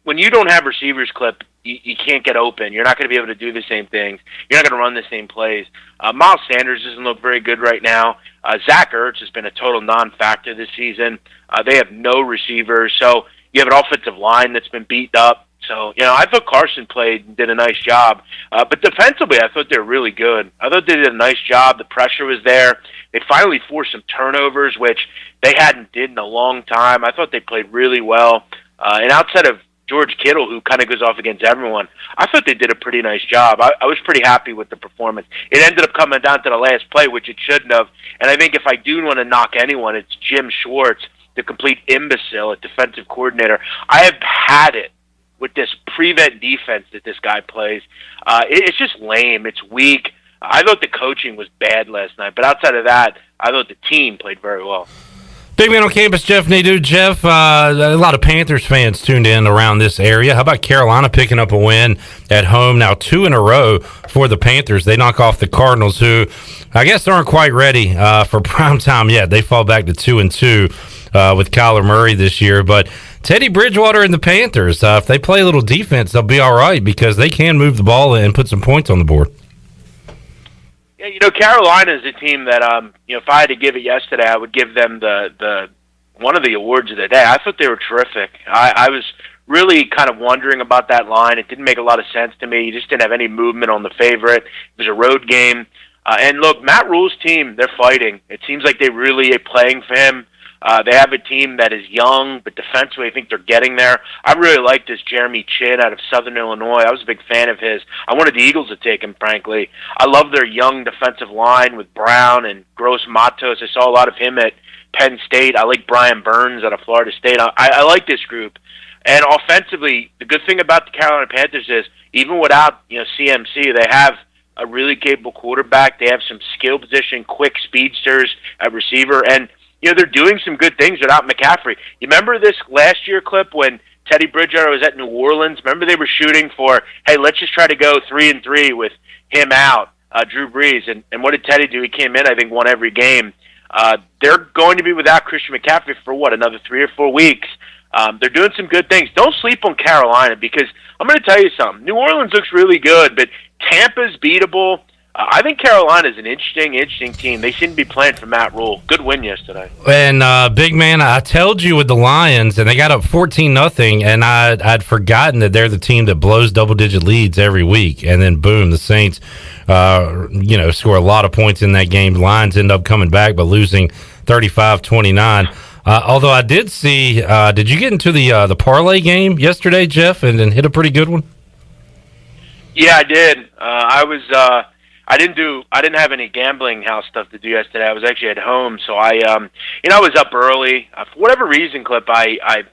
When you don't have receivers, Clip, you can't get open. You're not going to be able to do the same things. You're not going to run the same plays. Miles Sanders doesn't look very good right now. Zach Ertz has been a total non-factor this season. They have no receivers, so you have an offensive line that's been beat up. So, I thought Carson played and did a nice job. But defensively, I thought they were really good. I thought they did a nice job. The pressure was there. They finally forced some turnovers, which they hadn't did in a long time. I thought they played really well. And outside of George Kittle, who kind of goes off against everyone, I thought they did a pretty nice job. I was pretty happy with the performance. It ended up coming down to the last play, which it shouldn't have. And I think if I do want to knock anyone, it's Jim Schwartz, the complete imbecile at defensive coordinator. I have had it with this prevent defense that this guy plays. It's just lame. It's weak. I thought the coaching was bad last night, but outside of that, I thought the team played very well. Big man on campus, Jeff Nadeau. Jeff, a lot of Panthers fans tuned in around this area. How about Carolina picking up a win at home? Now 2 in a row for the Panthers. They knock off the Cardinals, who I guess aren't quite ready for prime time yet. They fall back to 2-2 with Kyler Murray this year. But Teddy Bridgewater and the Panthers, if they play a little defense, they'll be all right because they can move the ball and put some points on the board. Yeah, Carolina is a team that, if I had to give it yesterday, I would give them the one of the awards of the day. I thought they were terrific. I was really kind of wondering about that line. It didn't make a lot of sense to me. You just didn't have any movement on the favorite. It was a road game. And look, Matt Rule's team, they're fighting. It seems like they really are playing for him. They have a team that is young, but defensively, I think they're getting there. I really like this Jeremy Chin out of Southern Illinois. I was a big fan of his. I wanted the Eagles to take him, frankly. I love their young defensive line with Brown and Gross Matos. I saw a lot of him at Penn State. I like Brian Burns out of Florida State. I like this group. And offensively, the good thing about the Carolina Panthers is even without CMC, they have a really capable quarterback. They have some skill position, quick speedsters at receiver, and they're doing some good things without McCaffrey. You remember this last year clip when Teddy Bridgewater was at New Orleans? Remember they were shooting for, hey, let's just try to go 3-3 with him out, Drew Brees. And what did Teddy do? He came in, I think, won every game. They're going to be without Christian McCaffrey for, another 3 or 4 weeks. They're doing some good things. Don't sleep on Carolina because I'm going to tell you something. New Orleans looks really good, but Tampa's beatable. I think Carolina's an interesting team. They seem to be playing for Matt Rule. Good win yesterday. And big man, I told you with the Lions, and they got up 14-0, and I'd forgotten that they're the team that blows double-digit leads every week. And then boom, the Saints, score a lot of points in that game. Lions end up coming back, but losing 35-29. Although I did see, did you get into the parlay game yesterday, Jeff, and hit a pretty good one? Yeah, I did. I didn't have any gambling house stuff to do yesterday. I was actually at home, so I was up early. For whatever reason, Clip, I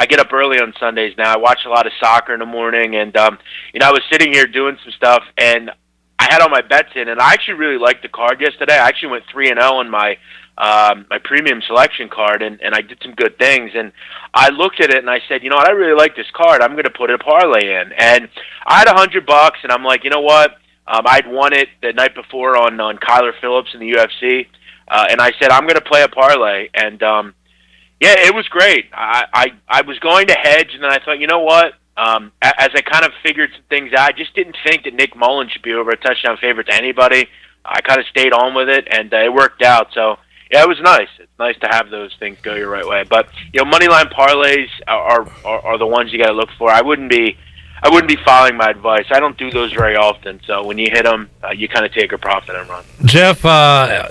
get up early on Sundays now. I watch a lot of soccer in the morning, and I was sitting here doing some stuff, and I had all my bets in, and I actually really liked the card yesterday. I actually went 3-0 on my premium selection card, and I did some good things. And I looked at it and I said, you know what, I really like this card. I'm going to put a parlay in. And I had $100, and I'm like, you know what? I'd won it the night before on Kyler Phillips in the UFC, and I said I'm going to play a parlay, and it was great. I was going to hedge, and then I thought, you know what? As I kind of figured some things out, I just didn't think that Nick Mullins should be over a touchdown favorite to anybody. I kind of stayed on with it, and it worked out. So yeah, it was nice. It's nice to have those things go your right way. But money line parlays are the ones you got to look for. I wouldn't be following my advice. I don't do those very often. So when you hit them, you kind of take a profit and run. Jeff,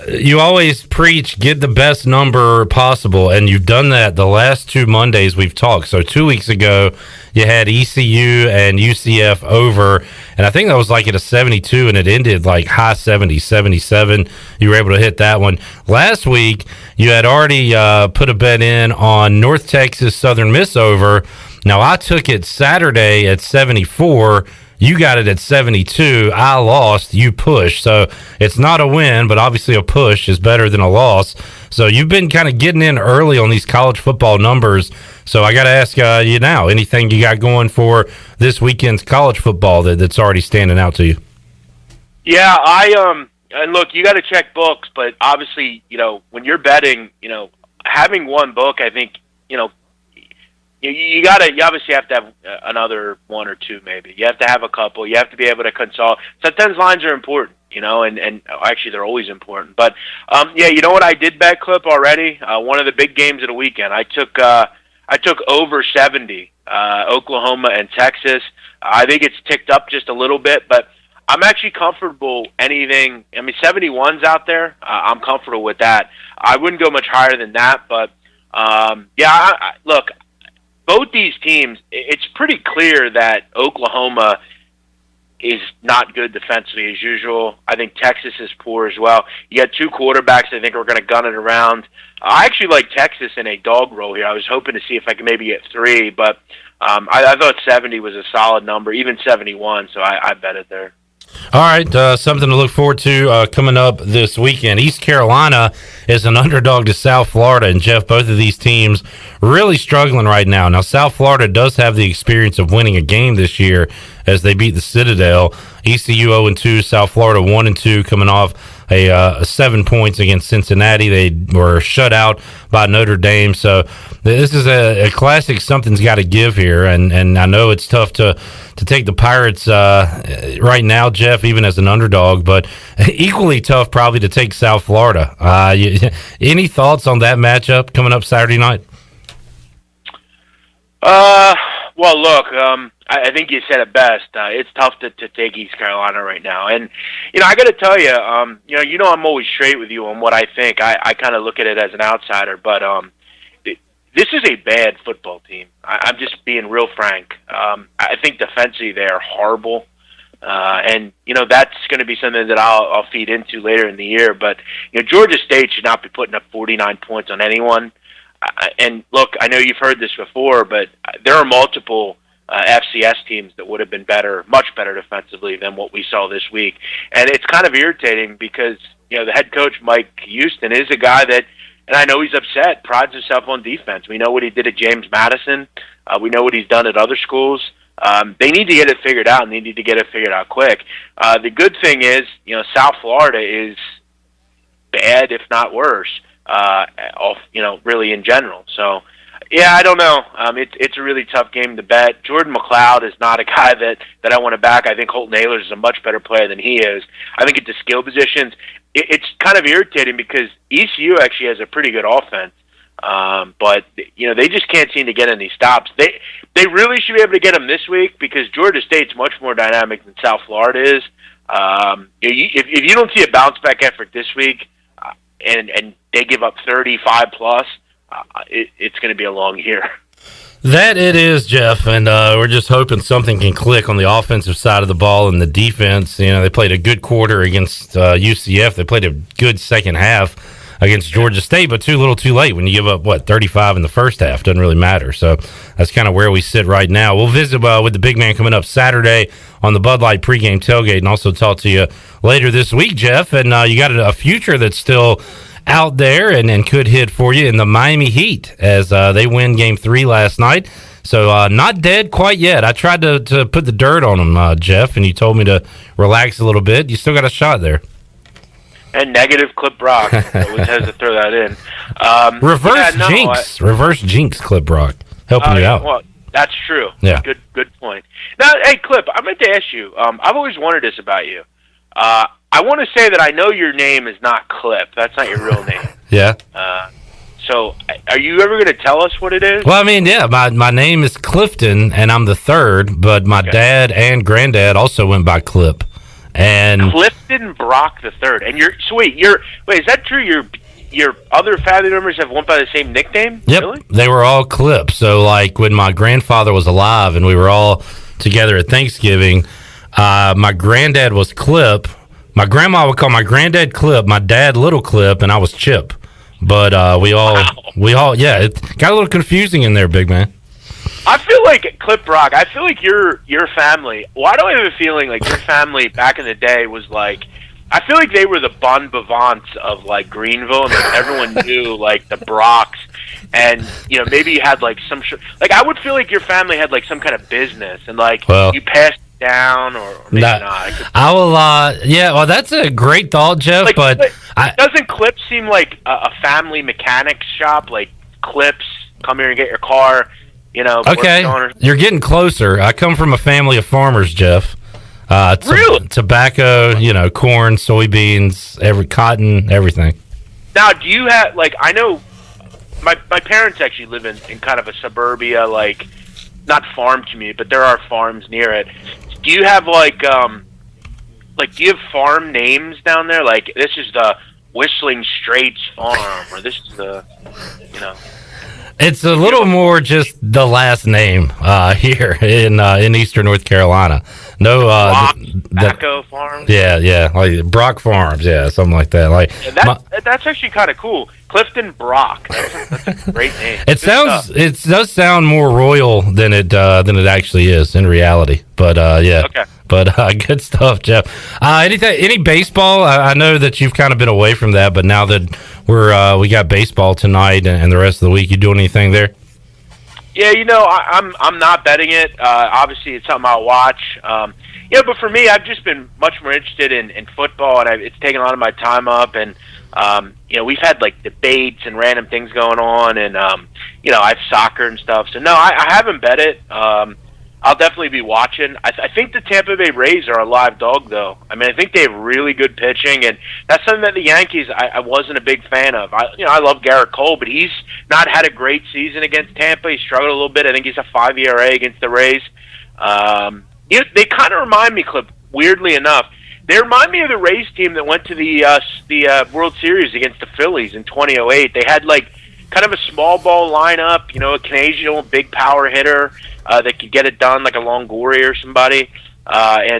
you always preach get the best number possible, and you've done that the last 2 Mondays we've talked. So 2 weeks ago, you had ECU and UCF over, and I think that was like at a 72, and it ended like high 70s, 77. You were able to hit that one. Last week, you had already put a bet in on North Texas Southern Miss over. Now, I took it Saturday at 74. You got it at 72. I lost. You pushed. So it's not a win, but obviously a push is better than a loss. So you've been kind of getting in early on these college football numbers. So I got to ask you now, anything you got going for this weekend's college football that's already standing out to you? Yeah, and look, you got to check books, but obviously, when you're betting, having one book, I think, you obviously have to have another one or two, maybe. You have to have a couple. You have to be able to consult. Sometimes lines are important, and actually they're always important. But you know what I did bet, Clip, already? One of the big games of the weekend. I took over 70, Oklahoma and Texas. I think it's ticked up just a little bit, but I'm actually comfortable anything. 71's out there. I'm comfortable with that. I wouldn't go much higher than that, but look, both these teams, it's pretty clear that Oklahoma is not good defensively as usual. I think Texas is poor as well. You got two quarterbacks I think are going to gun it around. I actually like Texas in a dog roll here. I was hoping to see if I could maybe get 3, but I thought 70 was a solid number, even 71, so I bet it there. All right, something to look forward to coming up this weekend. East Carolina is an underdog to South Florida, and Jeff, both of these teams really struggling right now. Now, South Florida does have the experience of winning a game this year as they beat the Citadel. ECU 0-2, South Florida 1-2, coming off a 7 points against Cincinnati. They were shut out by Notre Dame. So this is a classic. Something's got to give here, and I know it's tough to take the Pirates right now, Jeff, even as an underdog, but equally tough probably to take South Florida. Any thoughts on that matchup coming up Saturday night? Well, look, I think you said it best. It's tough to take East Carolina right now. And, I got to tell you, I'm always straight with you on what I think. I kind of look at it as an outsider, but this is a bad football team. I'm just being real frank. I think defensively they are horrible. And, that's going to be something that I'll feed into later in the year. But, Georgia State should not be putting up 49 points on anyone. And look, I know you've heard this before, but there are multiple FCS teams that would have been much better defensively than what we saw this week. And it's kind of irritating because, the head coach, Mike Houston, is a guy that, and I know he's upset, prides himself on defense. We know what he did at James Madison. We know what he's done at other schools. They need to get it figured out, and they need to get it figured out quick. The good thing is, South Florida is bad, if not worse. Really in general. So, yeah, I don't know. It's a really tough game to bet. Jordan McLeod is not a guy that I want to back. I think Holton Ahlers is a much better player than he is. I think at the skill positions, it's kind of irritating because ECU actually has a pretty good offense. But, they just can't seem to get any stops. They really should be able to get them this week because Georgia State's much more dynamic than South Florida is. If you don't see a bounce-back effort this week, and they give up 35 plus, it's going to be a long year. That it is, Jeff, and we're just hoping something can click on the offensive side of the ball and the defense. They played a good quarter against UCF. They played a good second half against Georgia State, but too little too late when you give up, 35 in the first half. Doesn't really matter. So that's kind of where we sit right now. We'll visit with the big man coming up Saturday on the Bud Light pregame tailgate and also talk to you later this week, Jeff. And you got a future that's still out there and could hit for you in the Miami Heat as they win Game 3 last night. So not dead quite yet. I tried to put the dirt on them, Jeff, and you told me to relax a little bit. You still got a shot there. And negative Clip Brock. Always has to throw that in. Reverse jinx, Clip Brock. Helping you out. Well, that's true. Yeah. Good point. Now, hey, Clip, I meant to ask you. I've always wondered this about you. I want to say that I know your name is not Clip. That's not your real name. Yeah. So, are you ever going to tell us what it is? Well, I mean, yeah, my name is Clifton, and I'm the third, but my dad and granddad also went by Clip. And Clifton Brock the third. And is that true? Your other family members have went by the same nickname? Yep, Really? they were all Clip. So, like, when my grandfather was alive and we were all together at Thanksgiving, my granddad was Clip. My grandma would call my granddad Clip, my dad Little Clip, and I was Chip. But we all, yeah, it got a little confusing in there, big man. I feel like Clip Brock. I feel like your family. Why do I have a feeling like your family back in the day was like? I feel like they were the bon vivants of like Greenville, and like everyone knew like the Brocks, and maybe you had like like I would feel like your family had like some kind of business, and like you passed it down or maybe not. I will. Yeah, well, that's a great thought, Jeff. But doesn't Clip seem like a family mechanics shop? Like Clips, come here and get your car. Okay, you're getting closer. I come from a family of farmers, Jeff. Really? Tobacco, corn, soybeans, cotton, everything. Now, do you have I know my parents actually live in kind of a suburbia, like not farm community, but there are farms near it. Do you have do you have farm names down there? Like this is the Whistling Straits Farm, or this is the It's a little more just the last name here in Eastern North Carolina. No, Tobacco Farms. Yeah, like Brock Farms, something like that. Like that's actually kind of cool. Clifton Brock. That's a great name. It does sound more royal than it actually is in reality. But yeah. Okay. But good stuff, Jeff. Any baseball? I know that you've kind of been away from that, but now that we got baseball tonight and the rest of the week, you doing anything there? Yeah, I'm not betting it. Obviously, it's something I'll watch. But for me, I've just been much more interested in football, and it's taken a lot of my time up. And we've had like debates and random things going on, and I have soccer and stuff. So no, I haven't bet it. I'll definitely be watching. I think the Tampa Bay Rays are a live dog, though. I mean, I think they have really good pitching, and that's something that the Yankees I wasn't a big fan of. I love Garrett Cole, but he's not had a great season against Tampa. He struggled a little bit. I think he's a 5 ERA against the Rays. They kind of remind me, Clip, weirdly enough, they remind me of the Rays team that went to the World Series against the Phillies in 2008. They had like kind of a small ball lineup, occasional big power hitter that could get it done, like a Longoria or somebody. They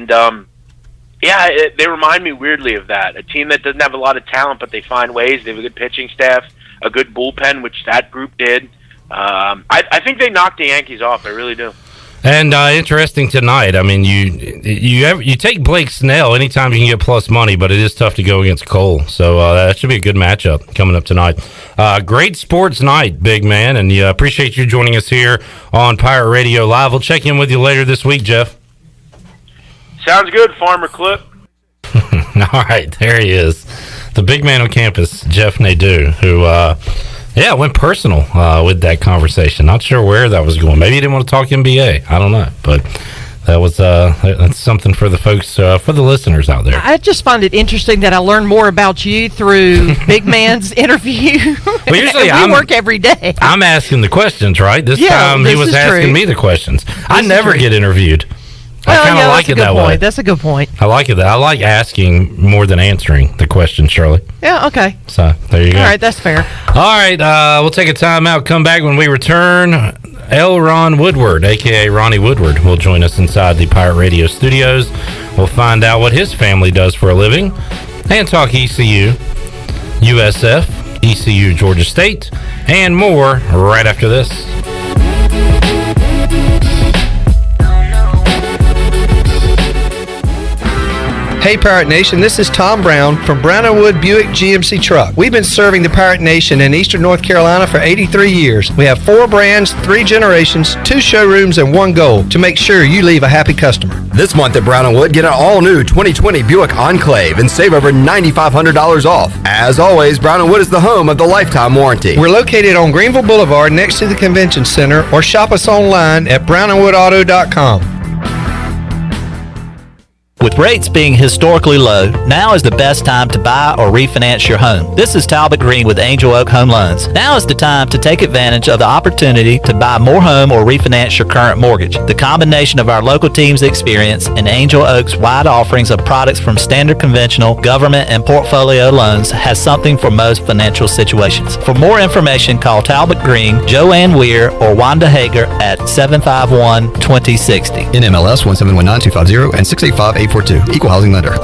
remind me weirdly of that. A team that doesn't have a lot of talent, but they find ways. They have a good pitching staff, a good bullpen, which that group did. I think they knocked the Yankees off. I really do. And interesting tonight. I mean, you take Blake Snell anytime you can get plus money, but it is tough to go against Cole. So that should be a good matchup coming up tonight. Great sports night, big man, and appreciate you joining us here on Pirate Radio Live. We'll check in with you later this week, Jeff. Sounds good, Farmer Clip. All right, there he is, the big man on campus, Jeff Nadeau, who. Went personal with that conversation. Not sure where that was going. Maybe he didn't want to talk NBA. I don't know. But that was that's something for the folks, for the listeners out there. I just find it interesting that I learn more about you through Big Man's interview. Well, usually we work every day. I'm asking the questions, right? This time he was asking me the questions. I never get interviewed. I kind of like it that way. That's a good point. I like it. I like asking more than answering the question, Shirley. Yeah, okay. So, there you go. All right, that's fair. All right, we'll take a time out, come back when we return. L. Ron Woodward, a.k.a. Ronnie Woodward, will join us inside the Pirate Radio studios. We'll find out what his family does for a living and talk ECU, USF, ECU, Georgia State, and more right after this. Hey Pirate Nation, this is Tom Brown from Brown & Wood Buick GMC Truck. We've been serving the Pirate Nation in Eastern North Carolina for 83 years. We have 4 brands, 3 generations, 2 showrooms, and 1 goal to make sure you leave a happy customer. This month at Brown & Wood, get an all-new 2020 Buick Enclave and save over $9,500 off. As always, Brown & Wood is the home of the lifetime warranty. We're located on Greenville Boulevard next to the Convention Center, or shop us online at brownandwoodauto.com. With rates being historically low, now is the best time to buy or refinance your home. This is Talbot Green with Angel Oak Home Loans. Now is the time to take advantage of the opportunity to buy more home or refinance your current mortgage. The combination of our local team's experience and Angel Oak's wide offerings of products from standard conventional, government, and portfolio loans has something for most financial situations. For more information, call Talbot Green, Joanne Weir, or Wanda Hager at 751-2060. NMLS 1719250 and 685-842. Equal housing lender.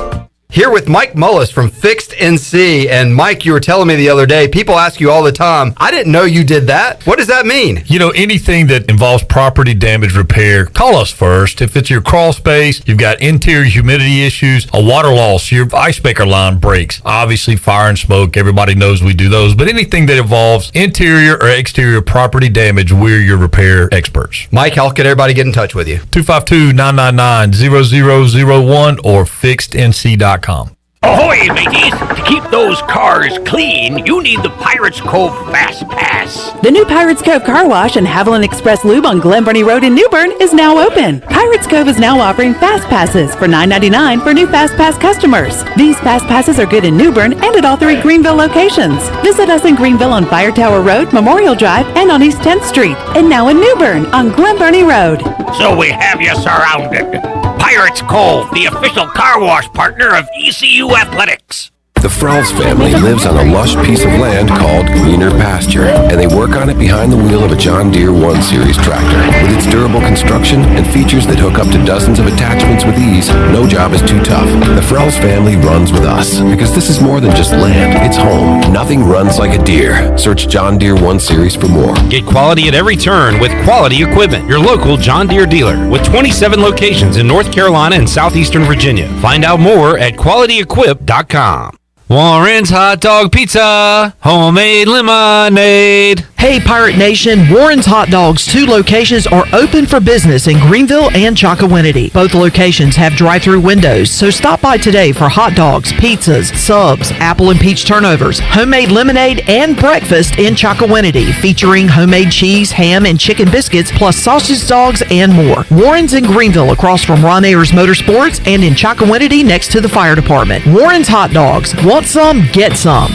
Here with Mike Mullis from Fixed NC. And Mike, you were telling me the other day, people ask you all the time, I didn't know you did that. What does that mean? You know, anything that involves property damage repair, call us first. If it's your crawl space, you've got interior humidity issues, a water loss, your ice maker line breaks, obviously fire and smoke, everybody knows we do those. But anything that involves interior or exterior property damage, we're your repair experts. Mike, how can everybody get in touch with you? 252-999-0001 or fixednc.com. Ahoy, mateys! To keep those cars clean, you need the Pirates Cove Fast Pass. The new Pirates Cove Car Wash and Haviland Express Lube on Glen Burnie Road in New Bern is now open. Pirates Cove is now offering Fast Passes for $9.99 for new Fast Pass customers. These Fast Passes are good in New Bern and at all 3 Greenville locations. Visit us in Greenville on Fire Tower Road, Memorial Drive, and on East 10th Street. And now in New Bern on Glen Burnie Road. So we have you surrounded. Pirates Cove, the official car wash partner of ECU Athletics. The Frells family lives on a lush piece of land called Greener Pasture, and they work on it behind the wheel of a John Deere 1 Series tractor. With its durable construction and features that hook up to dozens of attachments with ease, no job is too tough. The Frells family runs with us, because this is more than just land, it's home. Nothing runs like a Deere. Search John Deere 1 Series for more. Get quality at every turn with Quality Equipment, your local John Deere dealer, with 27 locations in North Carolina and southeastern Virginia. Find out more at QualityEquip.com. Warren's Hot Dog Pizza, homemade lemonade. Hey Pirate Nation, Warren's Hot Dogs 2 locations are open for business in Greenville and Chocowinity. Both locations have drive-through windows, so stop by today for hot dogs, pizzas, subs, apple and peach turnovers, homemade lemonade, and breakfast in Chocowinity, featuring homemade cheese, ham, and chicken biscuits, plus sausage dogs and more. Warren's in Greenville across from Ron Ayers Motorsports and in Chocowinity next to the fire department. Warren's Hot Dogs. Want some? Get some.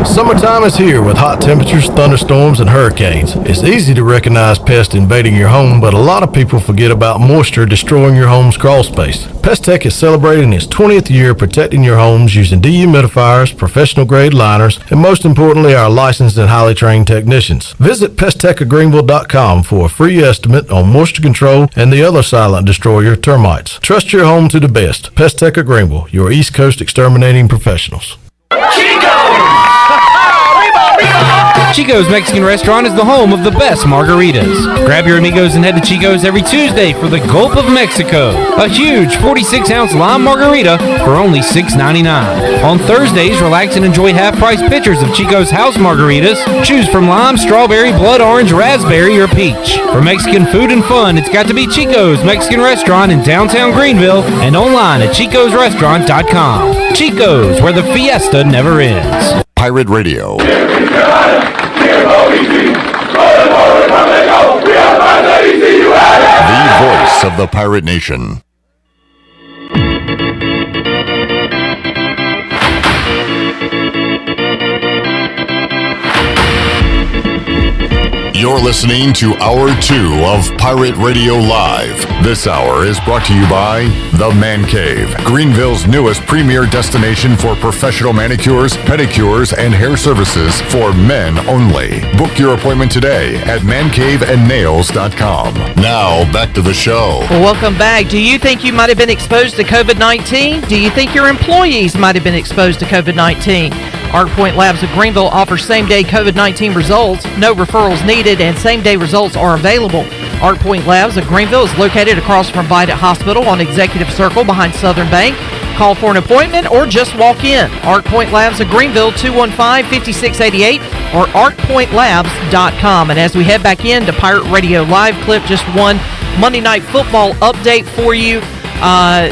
Summertime is here with hot temperatures, thunderstorms, and hurricanes. It's easy to recognize pests invading your home, but a lot of people forget about moisture destroying your home's crawl space. Pest Tech is celebrating its 20th year protecting your homes using dehumidifiers, professional-grade liners, and most importantly, our licensed and highly trained technicians. Visit PestTechOfGreenville.com for a free estimate on moisture control and the other silent destroyer, termites. Trust your home to the best. Pest Tech of Greenville, your East Coast exterminating professionals. Chico's Mexican Restaurant is the home of the best margaritas. Grab your amigos and head to Chico's every Tuesday for the Gulf of Mexico, a huge 46-ounce lime margarita for only $6.99. On Thursdays, relax and enjoy half-price pitchers of Chico's house margaritas. Choose from lime, strawberry, blood orange, raspberry, or peach. For Mexican food and fun, it's got to be Chico's Mexican Restaurant in downtown Greenville and online at chicosrestaurant.com. Chico's, where the fiesta never ends. Pirate Radio. The voice of the Pirate Nation. You're listening to Hour 2 of Pirate Radio Live. This hour is brought to you by The Man Cave, Greenville's newest premier destination for professional manicures, pedicures, and hair services for men only. Book your appointment today at mancaveandnails.com. Now, back to the show. Well, welcome back. Do you think you might have been exposed to COVID-19? Do you think your employees might have been exposed to COVID-19? ArcPoint Labs of Greenville offers same-day COVID-19 results. No referrals needed, and same-day results are available. ArcPoint Labs of Greenville is located across from Vidant Hospital on Executive Circle behind Southern Bank. Call for an appointment or just walk in. ArcPoint Labs of Greenville, 215-5688 or arcpointlabs.com. And as we head back into Pirate Radio Live, Clip, just one Monday Night Football update for you.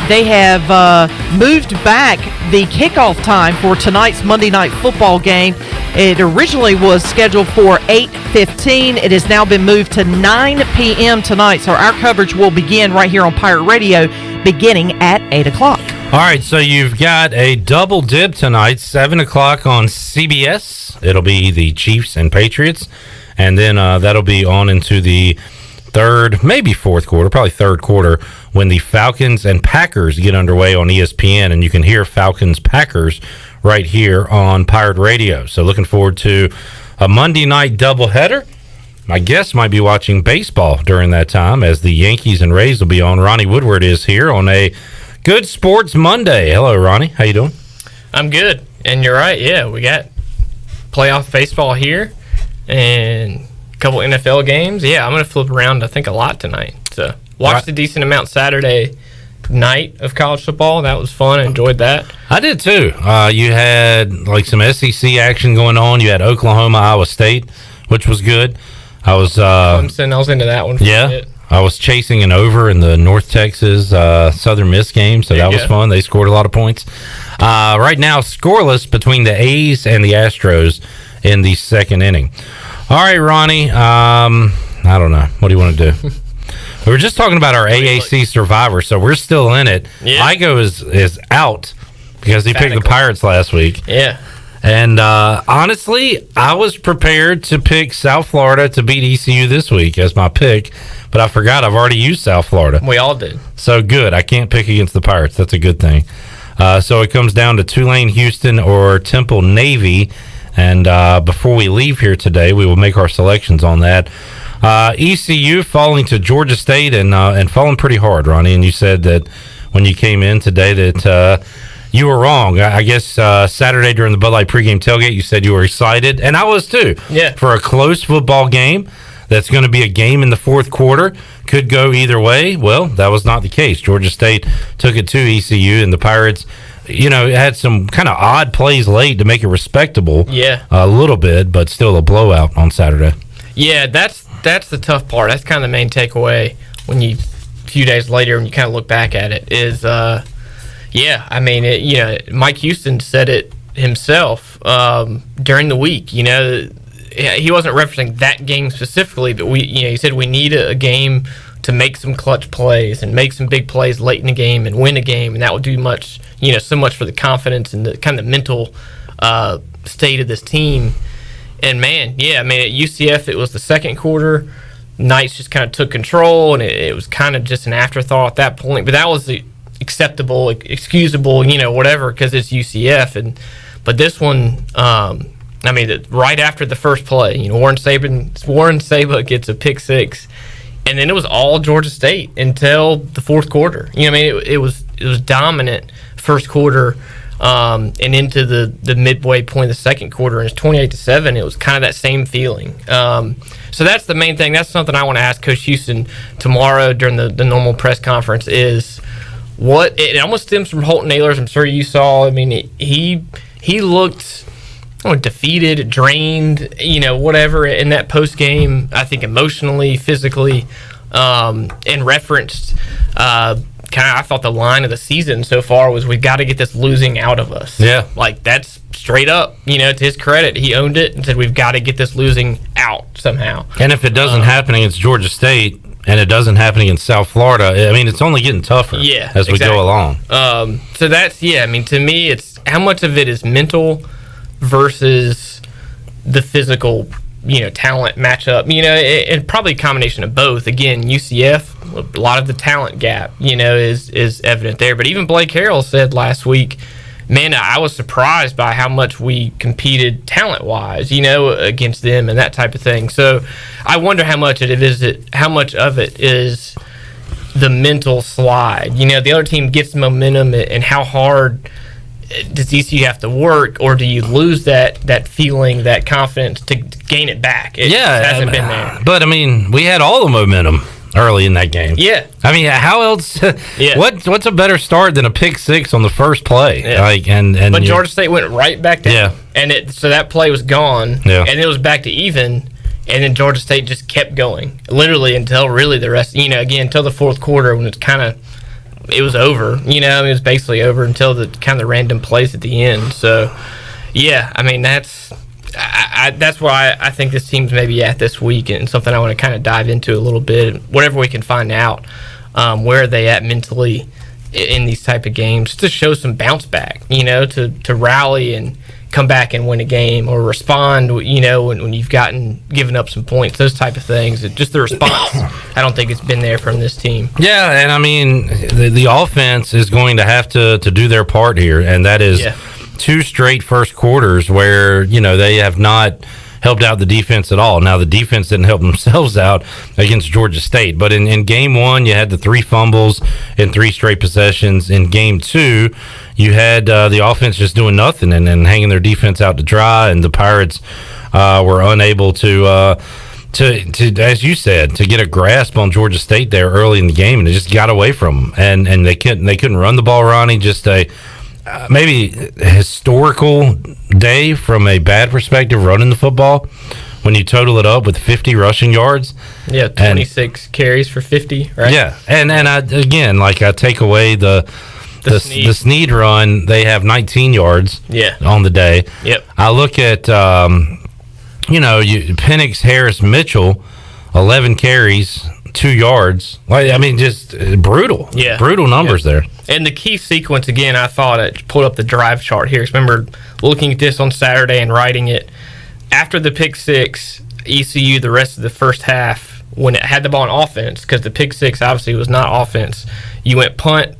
They have moved back the kickoff time for tonight's Monday Night Football game. It originally was scheduled for 8:15. It has now been moved to 9 p.m. tonight, so our coverage will begin right here on Pirate Radio beginning at 8 o'clock. All right, so you've got a double dip tonight, 7 o'clock on CBS. It'll be the Chiefs and Patriots, and then that'll be on into the third, maybe fourth quarter, probably third quarter, when the Falcons and Packers get underway on ESPN, and you can hear Falcons-Packers right here on Pirate Radio. So looking forward to a Monday night doubleheader. My guest might be watching baseball during that time, as the Yankees and Rays will be on. Ronnie Woodward is here on a Good Sports Monday. Hello, Ronnie. How you doing? I'm good. And you're right. Yeah, we got playoff baseball here and a couple NFL games. Yeah, I'm going to flip around, I think, a lot tonight. So watched a decent amount Saturday night of college football. That was fun. I enjoyed that. I did, too. You had, like, some SEC action going on. You had Oklahoma, Iowa State, which was good. I was Clemson. I was into that one for a bit. I was chasing an over in the North Texas Southern Miss game, so that was fun. They scored a lot of points. Right now, scoreless between the A's and the Astros in the second inning. All right, Ronnie, I don't know. What do you want to do? We were just talking about our AAC Survivor, so we're still in it. Yeah. Igo is out because he picked the Pirates last week. Yeah. And honestly, I was prepared to pick South Florida to beat ECU this week as my pick, but I forgot I've already used South Florida. We all did. So good. I can't pick against the Pirates. That's a good thing. So it comes down to Tulane, Houston, or Temple, Navy. And before we leave here today, we will make our selections on that. ECU falling to Georgia State and falling pretty hard, Ronnie. And you said that when you came in today that you were wrong. I guess Saturday during the Bud Light pregame tailgate, you said you were excited, and I was too. Yeah. For a close football game that's going to be a game in the fourth quarter. Could go either way. Well, that was not the case. Georgia State took it to ECU, and the Pirates, had some kind of odd plays late to make it respectable. Yeah. A little bit, but still a blowout on Saturday. Yeah, that's the tough part. That's kind of the main takeaway when a few days later, when you kind of look back at it, is yeah, I mean, Mike Houston said it himself during the week. He wasn't referencing that game specifically, but he said we need a game to make some clutch plays and make some big plays late in the game and win a game, and that will do so much for the confidence and the kind of mental state of this team. And man, yeah, I mean, at UCF it was the second quarter. Knights just kind of took control, and it was kind of just an afterthought at that point. But that was the acceptable, excusable, whatever, because it's UCF. But this one, I mean, right after the first play, Warren Saban gets a pick six, and then it was all Georgia State until the fourth quarter. I mean, it was dominant first quarter, and into the midway point of the second quarter, and it's 28-7. It was kind of that same feeling. So that's the main thing. That's something I want to ask Coach Houston tomorrow during the normal press conference is. It almost stems from Holton Ahlers. I'm sure you saw. I mean, he looked defeated, drained, whatever in that post game. I think emotionally, physically, and referenced. I thought the line of the season so far was we've got to get this losing out of us. Yeah, like that's straight up. To his credit, he owned it and said we've got to get this losing out somehow. And if it doesn't happen against Georgia State. And it doesn't happen against South Florida. I mean, it's only getting tougher as we go along. So that's, I mean, to me, it's how much of it is mental versus the physical, talent matchup. And probably a combination of both. Again, UCF, a lot of the talent gap, is evident there. But even Blake Harrell said last week, man, I was surprised by how much we competed talent-wise, against them and that type of thing. So I wonder how much of it is the mental slide. The other team gets momentum, and how hard does ECU have to work, or do you lose that feeling, that confidence to gain it back? It hasn't been there. But, I mean, we had all the momentum early in that game. Yeah. I mean, how else? Yeah. What's a better start than a pick six on the first play? Yeah. But Georgia State went right back down. Yeah. And so that play was gone. Yeah. And it was back to even. And then Georgia State just kept going, literally until really the rest. Again, until the fourth quarter when it's kind of it was over. You know, I mean, it was basically over until the kind of the random plays at the end. So, yeah, I mean, that's why I think this team's maybe at this week, and something I want to kind of dive into a little bit. Whatever we can find out, where are they at mentally in these type of games, to show some bounce back, you know, to rally and come back and win a game, or respond, you know, when you've given up some points, those type of things. Just the response, I don't think it's been there from this team. Yeah, and I mean, the offense is going to have to do their part here, and that is 2 straight first quarters where, you know, they have not helped out the defense at all. Now, the defense didn't help themselves out against Georgia State, but in game 1, you had the 3 fumbles in 3 straight possessions. In game 2, you had the offense just doing nothing and hanging their defense out to dry, and the Pirates were unable to, as you said, to get a grasp on Georgia State there early in the game, and it just got away from them. And they couldn't run the ball, Ronnie. Just maybe a historical day from a bad perspective running the football when you total it up with 50 rushing yards. Yeah, 26 carries for 50, right? Yeah, and I take away the Snead run, they have 19 yards on the day. Yep. I look at Penix, Harris, Mitchell, 11 carries, 2 yards. I mean, just brutal. Yeah. Brutal numbers there. And the key sequence, again, I thought I pulled up the drive chart here. Remember looking at this on Saturday and writing it. After the pick six, ECU, the rest of the first half, when it had the ball on offense, because the pick six obviously was not offense, you went punt,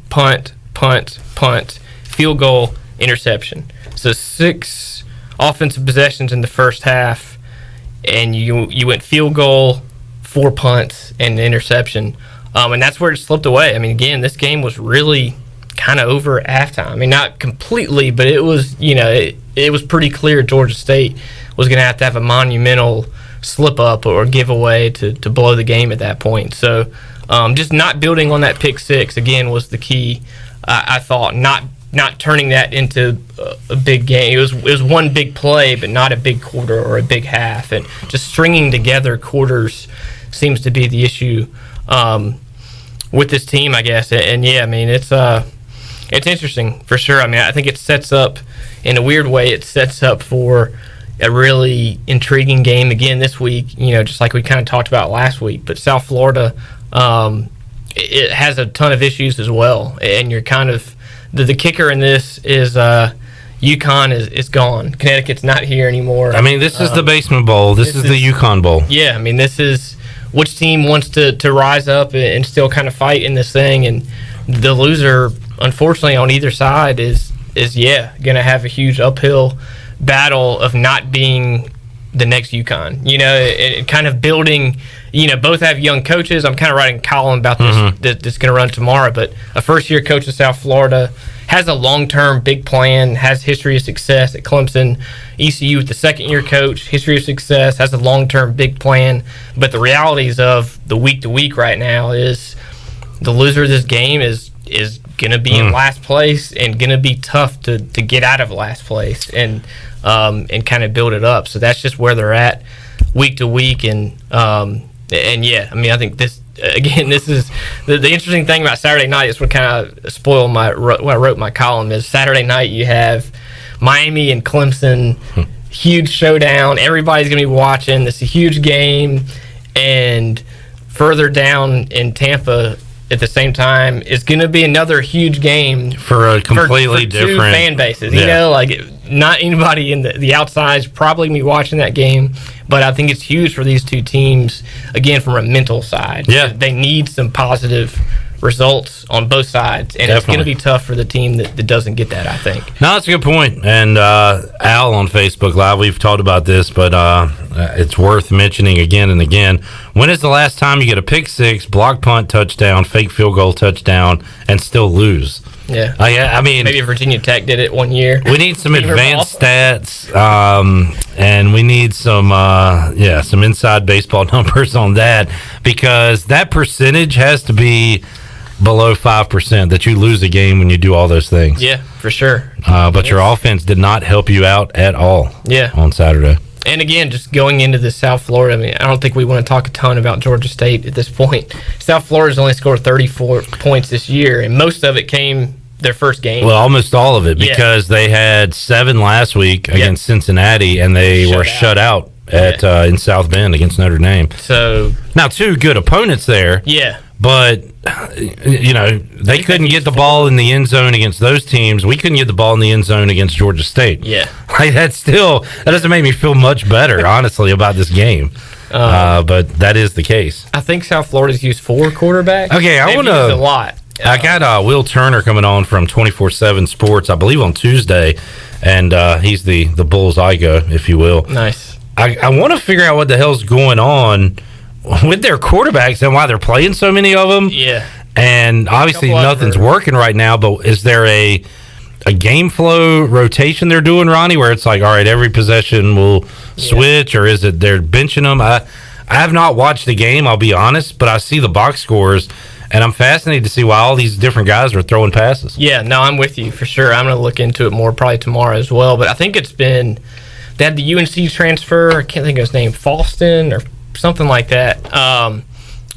field goal, interception. So 6 offensive possessions in the first half, and you went field goal, 4 punts, and an interception. And that's where it slipped away. I mean, again, this game was really kind of over at halftime. I mean, not completely, but it was, it was pretty clear Georgia State was going to have a monumental slip-up or giveaway to blow the game at that point. So just not building on that pick six, again, was the key, I thought, not turning that into a big game. It was one big play, but not a big quarter or a big half. And just stringing together quarters seems to be the issue with this team, I guess. And yeah, I mean, it's interesting for sure. I mean, I think it sets up, in a weird way, it sets up for a really intriguing game again this week, just like we kind of talked about last week. But South Florida, it has a ton of issues as well. And you're kind of, the kicker in this is UConn is gone. Connecticut's not here anymore. I mean, this is the Basement Bowl. This is the UConn Bowl. Yeah, I mean, this is which team wants to rise up and still kind of fight in this thing. And the loser, unfortunately, on either side is going to have a huge uphill battle of not being the next UConn. It kind of building, both have young coaches. I'm kind of writing a column about this that's going to run tomorrow, but a first-year coach of South Florida has a long-term big plan, has history of success at Clemson. ECU with the second-year coach, history of success, has a long-term big plan. But the realities of the week-to-week right now is the loser of this game is going to be in last place and going to be tough to get out of last place and kind of build it up. So that's just where they're at week-to-week. And yeah, I mean, I think this is the interesting thing about Saturday night. Is what kind of spoiled when I wrote my column is Saturday night you have Miami and Clemson, huge showdown. Everybody's going to be watching. This is a huge game. And further down in Tampa at the same time is going to be another huge game for a completely for two different fan bases. Yeah. Not anybody in the outside is probably going to be watching that game, but I think it's huge for these two teams, again, from a mental side. Yeah. They need some positive results on both sides, and it's going to be tough for the team that doesn't get that, I think. No, that's a good point. And Al on Facebook Live, we've talked about this, but it's worth mentioning again and again. When is the last time you get a pick six, block punt touchdown, fake field goal touchdown, and still lose? Yeah. I mean, maybe Virginia Tech did it one year. We need some advanced stats, and we need some inside baseball numbers on that, because that percentage has to be below 5% that you lose a game when you do all those things. Yeah, for sure. But your offense did not help you out at all. Yeah. On Saturday. And again, just going into the South Florida, I mean, I don't think we want to talk a ton about Georgia State at this point. South Florida's only scored 34 points this year, and most of it came their first game. Well, almost all of it, because they had 7 last week against Cincinnati, and they were shut out at in South Bend against Notre Dame. So now 2 good opponents there. Yeah. But, they couldn't get the ball in the end zone against those teams. We couldn't get the ball in the end zone against Georgia State. Yeah. Like, that doesn't make me feel much better, honestly, about this game. But that is the case. I think South Florida's used 4 quarterbacks. Okay, I want a to... lot. I got Will Turner coming on from 24/7 Sports, I believe, on Tuesday, and he's the Bulls Igo, if you will. Nice. I want to figure out what the hell's going on with their quarterbacks and why they're playing so many of them. Yeah. And obviously nothing's working right now, but is there a game flow rotation they're doing, Ronnie, where it's like, all right, every possession will switch, or is it they're benching them? I have not watched the game, I'll be honest, but I see the box scores, and I'm fascinated to see why all these different guys are throwing passes. Yeah, no, I'm with you for sure. I'm going to look into it more probably tomorrow as well. But I think they had the UNC transfer, I can't think of his name, Falston or something like that,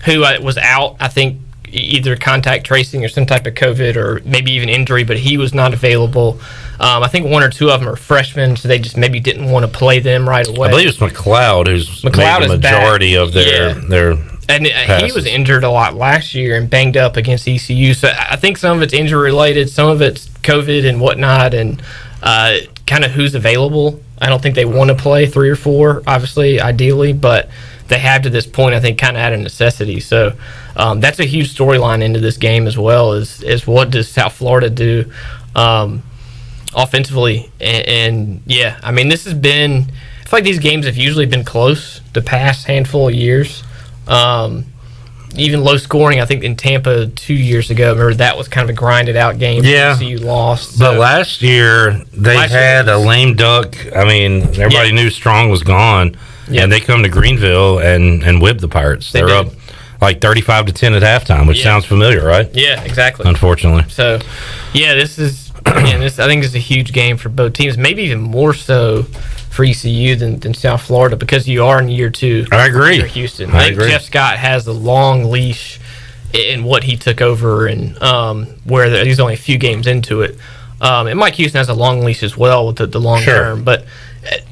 who was out, I think, either contact tracing or some type of COVID or maybe even injury, but he was not available. I think 1 or 2 of them are freshmen, so they just maybe didn't want to play them right away. I believe it's McLeod who's made the majority of their and he was injured a lot last year and banged up against ECU. So I think some of it's injury related, some of it's COVID and whatnot, and kind of who's available. I don't think they want to play 3 or 4, obviously, ideally, but they have to this point, I think, kind of out of necessity. So that's a huge storyline into this game as well, is what does South Florida do offensively? And yeah, I mean, this has been, I feel like these games have usually been close the past handful of years. Even low scoring, I think in Tampa 2 years ago, remember that was kind of a grinded out game. Yeah. You lost. But last year, they had a lame duck. I mean, everybody knew Strong was gone. Yeah. And they come to Greenville and whip the Pirates. They're up like 35-10 at halftime, which sounds familiar, right? Yeah, exactly. Unfortunately. So, yeah, this is, again, I think it's a huge game for both teams, maybe even more so for ECU than South Florida, because you are in year 2. I agree. For Houston. I think Jeff Scott has the long leash in what he took over, and where he's only a few games into it. And Mike Houston has a long leash as well with the long term, but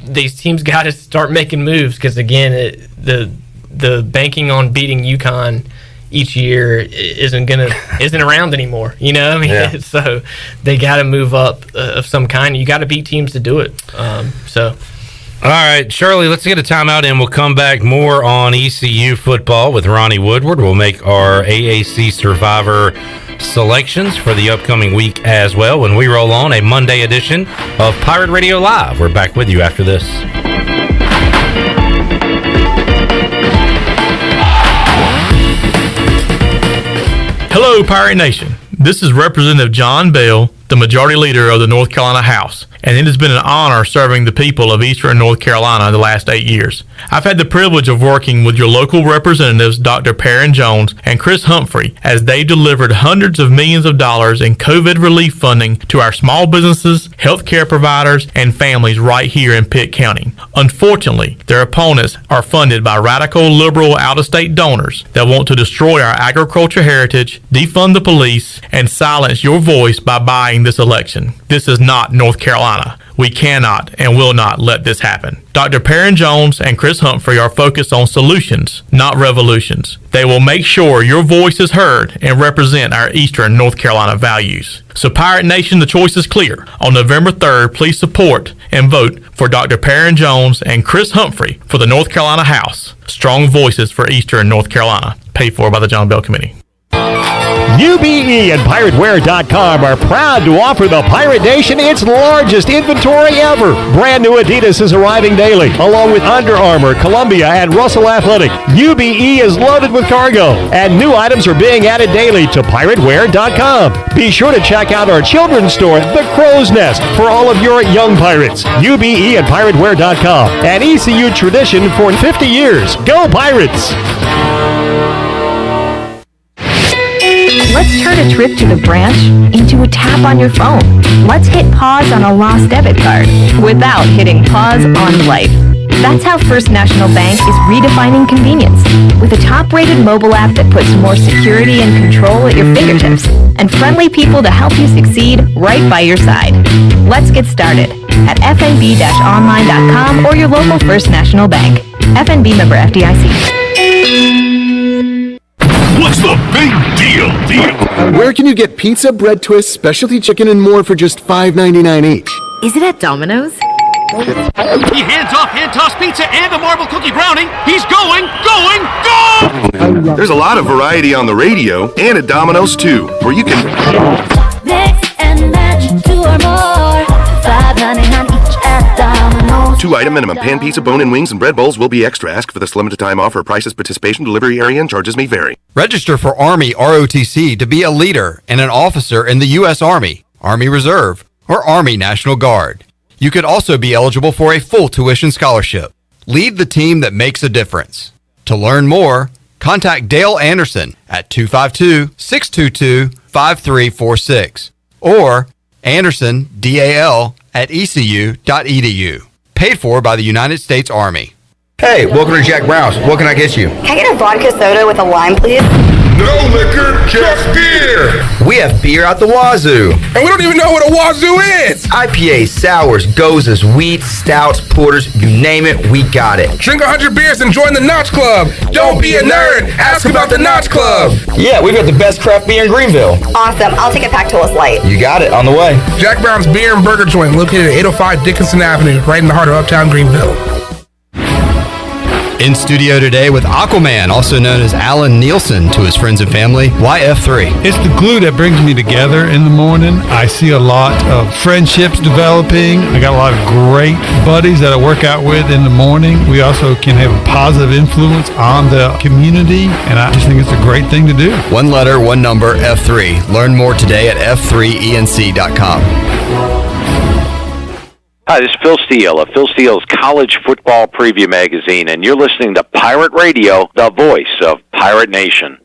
these teams got to start making moves, because again, the banking on beating UConn each year isn't around anymore. You know, I mean, so they got to move up of some kind. You got to beat teams to do it. All right, Shirley, let's get a timeout, and we'll come back more on ECU football with Ronnie Woodward. We'll make our AAC Survivor selections for the upcoming week as well when we roll on a Monday edition of Pirate Radio Live. We're back with you after this. Hello, Pirate Nation. This is Representative John Bell, the Majority Leader of the North Carolina House, and it has been an honor serving the people of Eastern North Carolina the last 8 years. I've had the privilege of working with your local representatives, Dr. Perrin Jones and Chris Humphrey, as they delivered hundreds of millions of dollars in COVID relief funding to our small businesses, healthcare providers, and families right here in Pitt County. Unfortunately, their opponents are funded by radical liberal out-of-state donors that want to destroy our agriculture heritage, defund the police, and silence your voice by buying this election. This is not North Carolina. We cannot and will not let this happen. Dr. Perrin Jones and Chris Humphrey are focused on solutions, not revolutions. They will make sure your voice is heard and represent our Eastern North Carolina values. So Pirate Nation, the choice is clear. On November 3rd, please support and vote for Dr. Perrin Jones and Chris Humphrey for the North Carolina House. Strong voices for Eastern North Carolina. Paid for by the John Bell Committee. UBE and PirateWear.com are proud to offer the Pirate Nation its largest inventory ever. Brand new Adidas is arriving daily, along with Under Armour, Columbia, and Russell Athletic. UBE is loaded with cargo, and new items are being added daily to PirateWear.com. Be sure to check out our children's store, The Crow's Nest, for all of your young pirates. UBE and PirateWear.com, an ECU tradition for 50 years. Go Pirates! Let's turn a trip to the branch into a tap on your phone. Let's hit pause on a lost debit card without hitting pause on life. That's how First National Bank is redefining convenience. With a top-rated mobile app that puts more security and control at your fingertips, and friendly people to help you succeed right by your side. Let's get started at fnb-online.com or your local First National Bank. FNB member FDIC. What's the big deal? Where can you get pizza, bread twists, specialty chicken, and more for just $5.99 each? Is it at Domino's? He hands off hand toss pizza and a marble cookie brownie. He's going! There's a lot of variety on the radio and at Domino's too, where you can Mix and match 2 or more. $5.99 each at Domino's. 2-item minimum. Pan pizza, bone-in wings, and bread bowls will be extra. Ask for this limited time offer. Prices, participation, delivery area, and charges may vary. Register for Army ROTC to be a leader and an officer in the U.S. Army, Army Reserve, or Army National Guard. You could also be eligible for a full tuition scholarship. Lead the team that makes a difference. To learn more, contact Dale Anderson at 252-622-5346 or Anderson, DAL, at ECU.edu. Paid for by the United States Army. Hey, welcome to Jack Brown's. What can I get you? Can I get a vodka soda with a lime, please? No liquor, just beer. We have beer out the wazoo. And we don't even know what a wazoo is. IPAs, sours, gozas, wheats, stouts, porters, you name it, we got it. Drink 100 beers and join the Notch Club. Don't be a nerd. Ask about the Notch Club. Yeah, we've got the best craft beer in Greenville. Awesome. I'll take a pack to us light. You got it, on the way. Jack Brown's Beer and Burger Joint, located at 805 Dickinson Avenue, right in the heart of Uptown Greenville. In studio today with Aquaman, also known as Alan Nielsen to his friends and family, YF3. It's the glue that brings me together in the morning. I see a lot of friendships developing. I got a lot of great buddies that I work out with in the morning. We also can have a positive influence on the community, and I just think it's a great thing to do. One letter, one number, F3. Learn more today at f3enc.com. Hi, this is Phil Steele of Phil Steele's College Football Preview Magazine, and you're listening to Pirate Radio, the voice of Pirate Nation.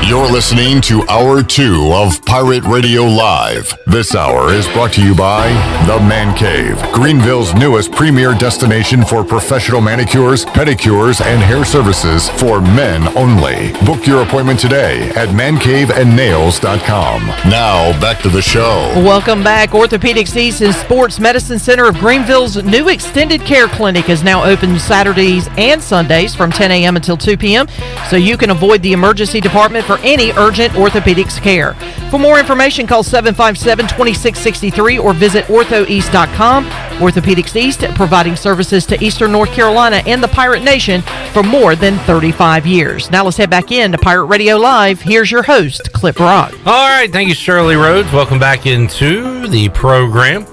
You're listening to Hour 2 of Pirate Radio Live. This hour is brought to you by The Man Cave, Greenville's newest premier destination for professional manicures, pedicures, and hair services for men only. Book your appointment today at mancaveandnails.com. Now, back to the show. Welcome back. Orthopedics East and Sports Medicine Center of Greenville's new extended care clinic is now open Saturdays and Sundays from 10 a.m. until 2 p.m. so you can avoid the emergency department for any urgent orthopedics care. For more information, call 757-2663 or visit orthoeast.com. Orthopedics East, providing services to Eastern North Carolina and the Pirate Nation for more than 35 years. Now let's head back in to Pirate Radio Live. Here's your host, Clip Rock. All right, thank you, Shirley Rhodes. Welcome back into the program.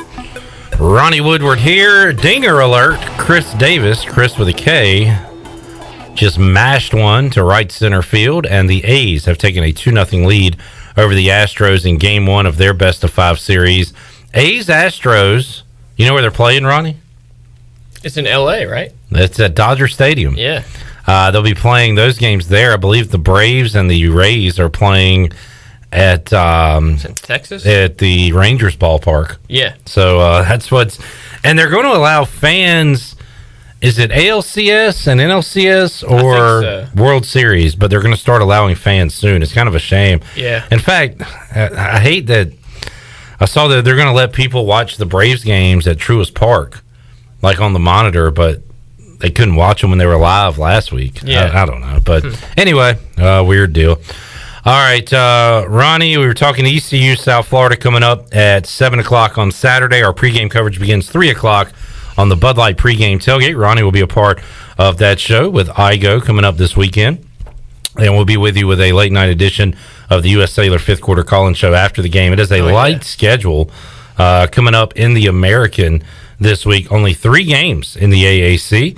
Ronnie Woodward here. Dinger alert. Chris Davis, Chris with a K, just mashed one to right center field, and the A's have taken a 2-0 lead over the Astros in Game 1 of their best-of-5 series. A's-Astros, you know where they're playing, Ronnie? It's in L.A., right? It's at Dodger Stadium. Yeah. They'll be playing those games there. I believe the Braves and the Rays are playing at Texas? At the Rangers ballpark. Yeah. So that's what's... And they're going to allow fans... Is it ALCS and NLCS or so. World Series? But they're going to start allowing fans soon. It's kind of a shame. Yeah. In fact, I hate that I saw that they're going to let people watch the Braves games at Truist Park, like on the monitor, but they couldn't watch them when they were live last week. Yeah. I don't know. But anyway, weird deal. All right, Ronnie, we were talking to ECU South Florida coming up at 7 o'clock on Saturday. Our pregame coverage begins 3 o'clock on the Bud Light pregame tailgate. Ronnie will be a part of that show with IGO coming up this weekend. And we'll be with you with a late night edition of the U.S. Cellular fifth quarter call-in show after the game. It is a light schedule coming up in the American this week. Only 3 games in the AAC.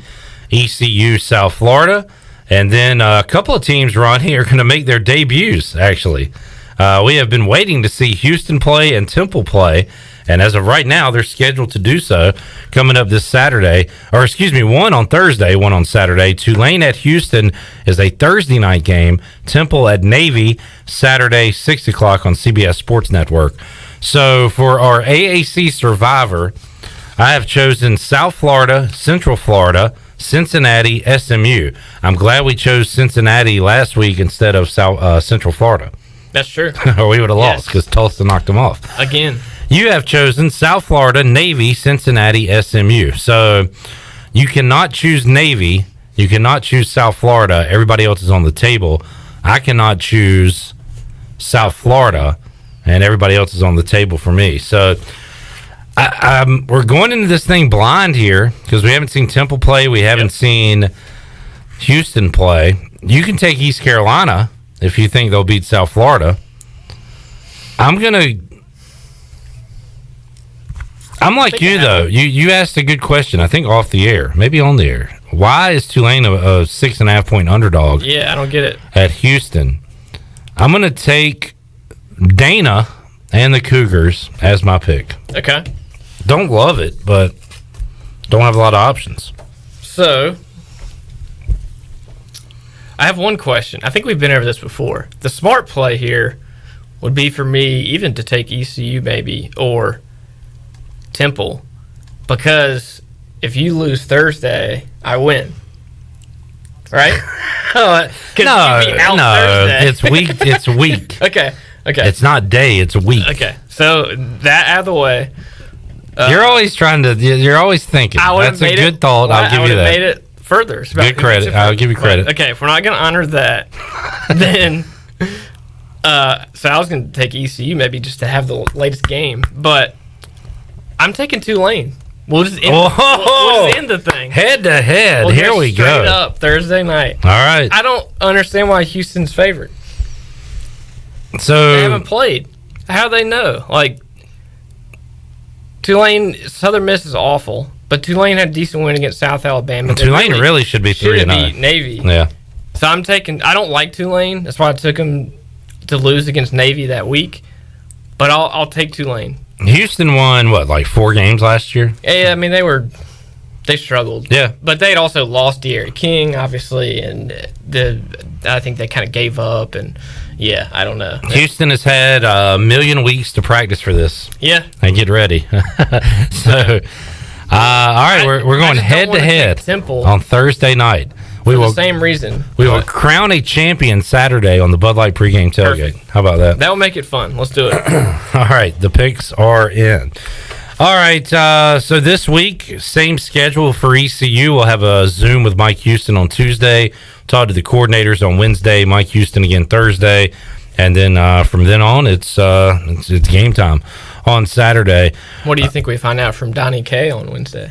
ECU South Florida. And then a couple of teams, Ronnie, are going to make their debuts, actually. We have been waiting to see Houston play and Temple play. And as of right now, they're scheduled to do so coming up this Saturday. Or, excuse me, one on Thursday, one on Saturday. Tulane at Houston is a Thursday night game. Temple at Navy, Saturday, 6 o'clock on CBS Sports Network. So for our AAC Survivor, I have chosen South Florida, Central Florida, Cincinnati, SMU. I'm glad we chose Cincinnati last week instead of Central Florida. That's true. Or we would have lost because Tulsa knocked them off. Again. You have chosen South Florida, Navy, Cincinnati, SMU. So you cannot choose Navy. You cannot choose South Florida. Everybody else is on the table. I cannot choose South Florida, and everybody else is on the table for me. So we're going into this thing blind here because we haven't seen Temple play. We haven't seen Houston play. You can take East Carolina if you think they'll beat South Florida. I'm like you, though. You asked a good question, I think off the air, maybe on the air. Why is Tulane a 6.5 point underdog? Yeah, I don't get it. At Houston. I'm going to take Dana and the Cougars as my pick. Okay. Don't love it, but don't have a lot of options. So, I have one question. I think we've been over this before. The smart play here would be for me even to take ECU maybe or Temple, because if you lose Thursday, I win. Right? No, it's week. It's week. Okay. It's not day. It's a week. Okay. So that out of the way. You're always trying to. You're always thinking. That's a good thought. I'll give you that. Made it further. It's Good credit. I'll give you credit. Okay. If we're not going to honor that, then. So I was going to take ECU maybe just to have the latest game, but I'm taking Tulane. We'll just end the thing. Head to head. We'll Here we go. Straight up Thursday night. All right. I don't understand why Houston's favorite. So they haven't played. How do they know? Like Tulane, Southern Miss is awful, but Tulane had a decent win against South Alabama. Tulane really should be 3-0. Navy. Yeah. So I don't like Tulane. That's why I took them to lose against Navy that week. But I'll take Tulane. Houston won like 4 games last year? Yeah, I mean they struggled. Yeah. But they'd also lost De'Aaron King, obviously, and I think they kind of gave up, and yeah, I don't know. Houston has had a million weeks to practice for this. Yeah. And get ready. So all right, we're going head to head on Thursday night. For the same reason. We will crown a champion Saturday on the Bud Light pregame tailgate. Perfect. How about that? That will make it fun. Let's do it. All right, the picks are in. All right, so this week, same schedule for ECU. We'll have a Zoom with Mike Houston on Tuesday. Talk to the coordinators on Wednesday. Mike Houston again Thursday, and then from then on, it's game time on Saturday. What do you think we find out from Donnie K on Wednesday?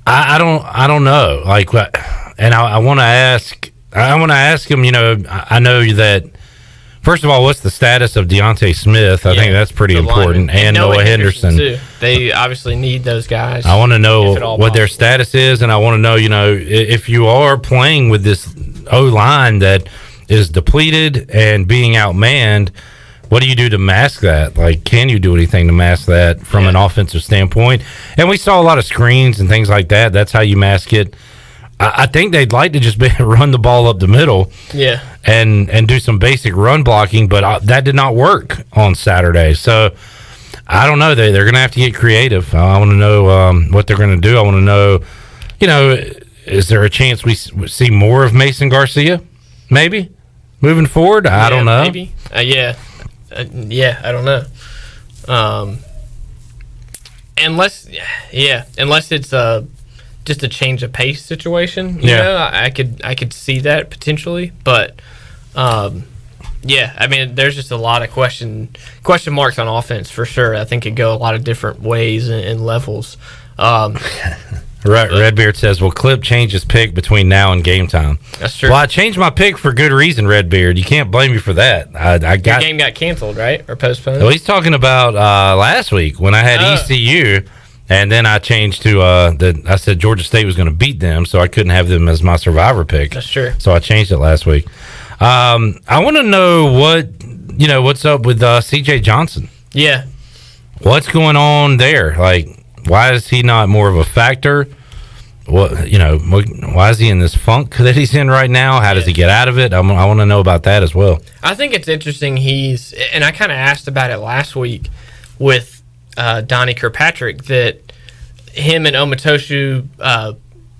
I don't know. Like, and I want to ask. I want to ask him. You know, I know that. First of all, what's the status of Deontay Smith? I think that's pretty important, and Noah Henderson too. They obviously need those guys. I want to know what their status is, and I want to know, if you are playing with this O line that is depleted and being outmanned. What do you do to mask that? Like, can you do anything to mask that from an offensive standpoint? And we saw a lot of screens and things like that. That's how you mask it. I think they'd like to just run the ball up the middle, and do some basic run blocking, but that did not work on Saturday. So I don't know. They're going to have to get creative. I want to know what they're going to do. I want to know, is there a chance we see more of Mason Garcia? Maybe moving forward. I don't know. Maybe. I don't know. Unless it's just a change of pace situation. You know, I could see that potentially, but I mean, there's just a lot of question marks on offense for sure. I think it go a lot of different ways and levels. Right, Redbeard says, "Will Clip change his pick between now and game time?" That's true. Well, I changed my pick for good reason, Redbeard. You can't blame me for that. Your game got canceled, right, or postponed? Well, he's talking about last week when I had ECU, and then I changed to I said Georgia State was going to beat them, so I couldn't have them as my survivor pick. That's true. So I changed it last week. I want to know what's up with CJ Johnson. Yeah, what's going on there? Like, why is he not more of a factor? why is he in this funk that he's in right now? How does he get out of it? I want to know about that as well. I think it's interesting. And I kind of asked about it last week with Donnie Kirkpatrick, that him and Omatoshu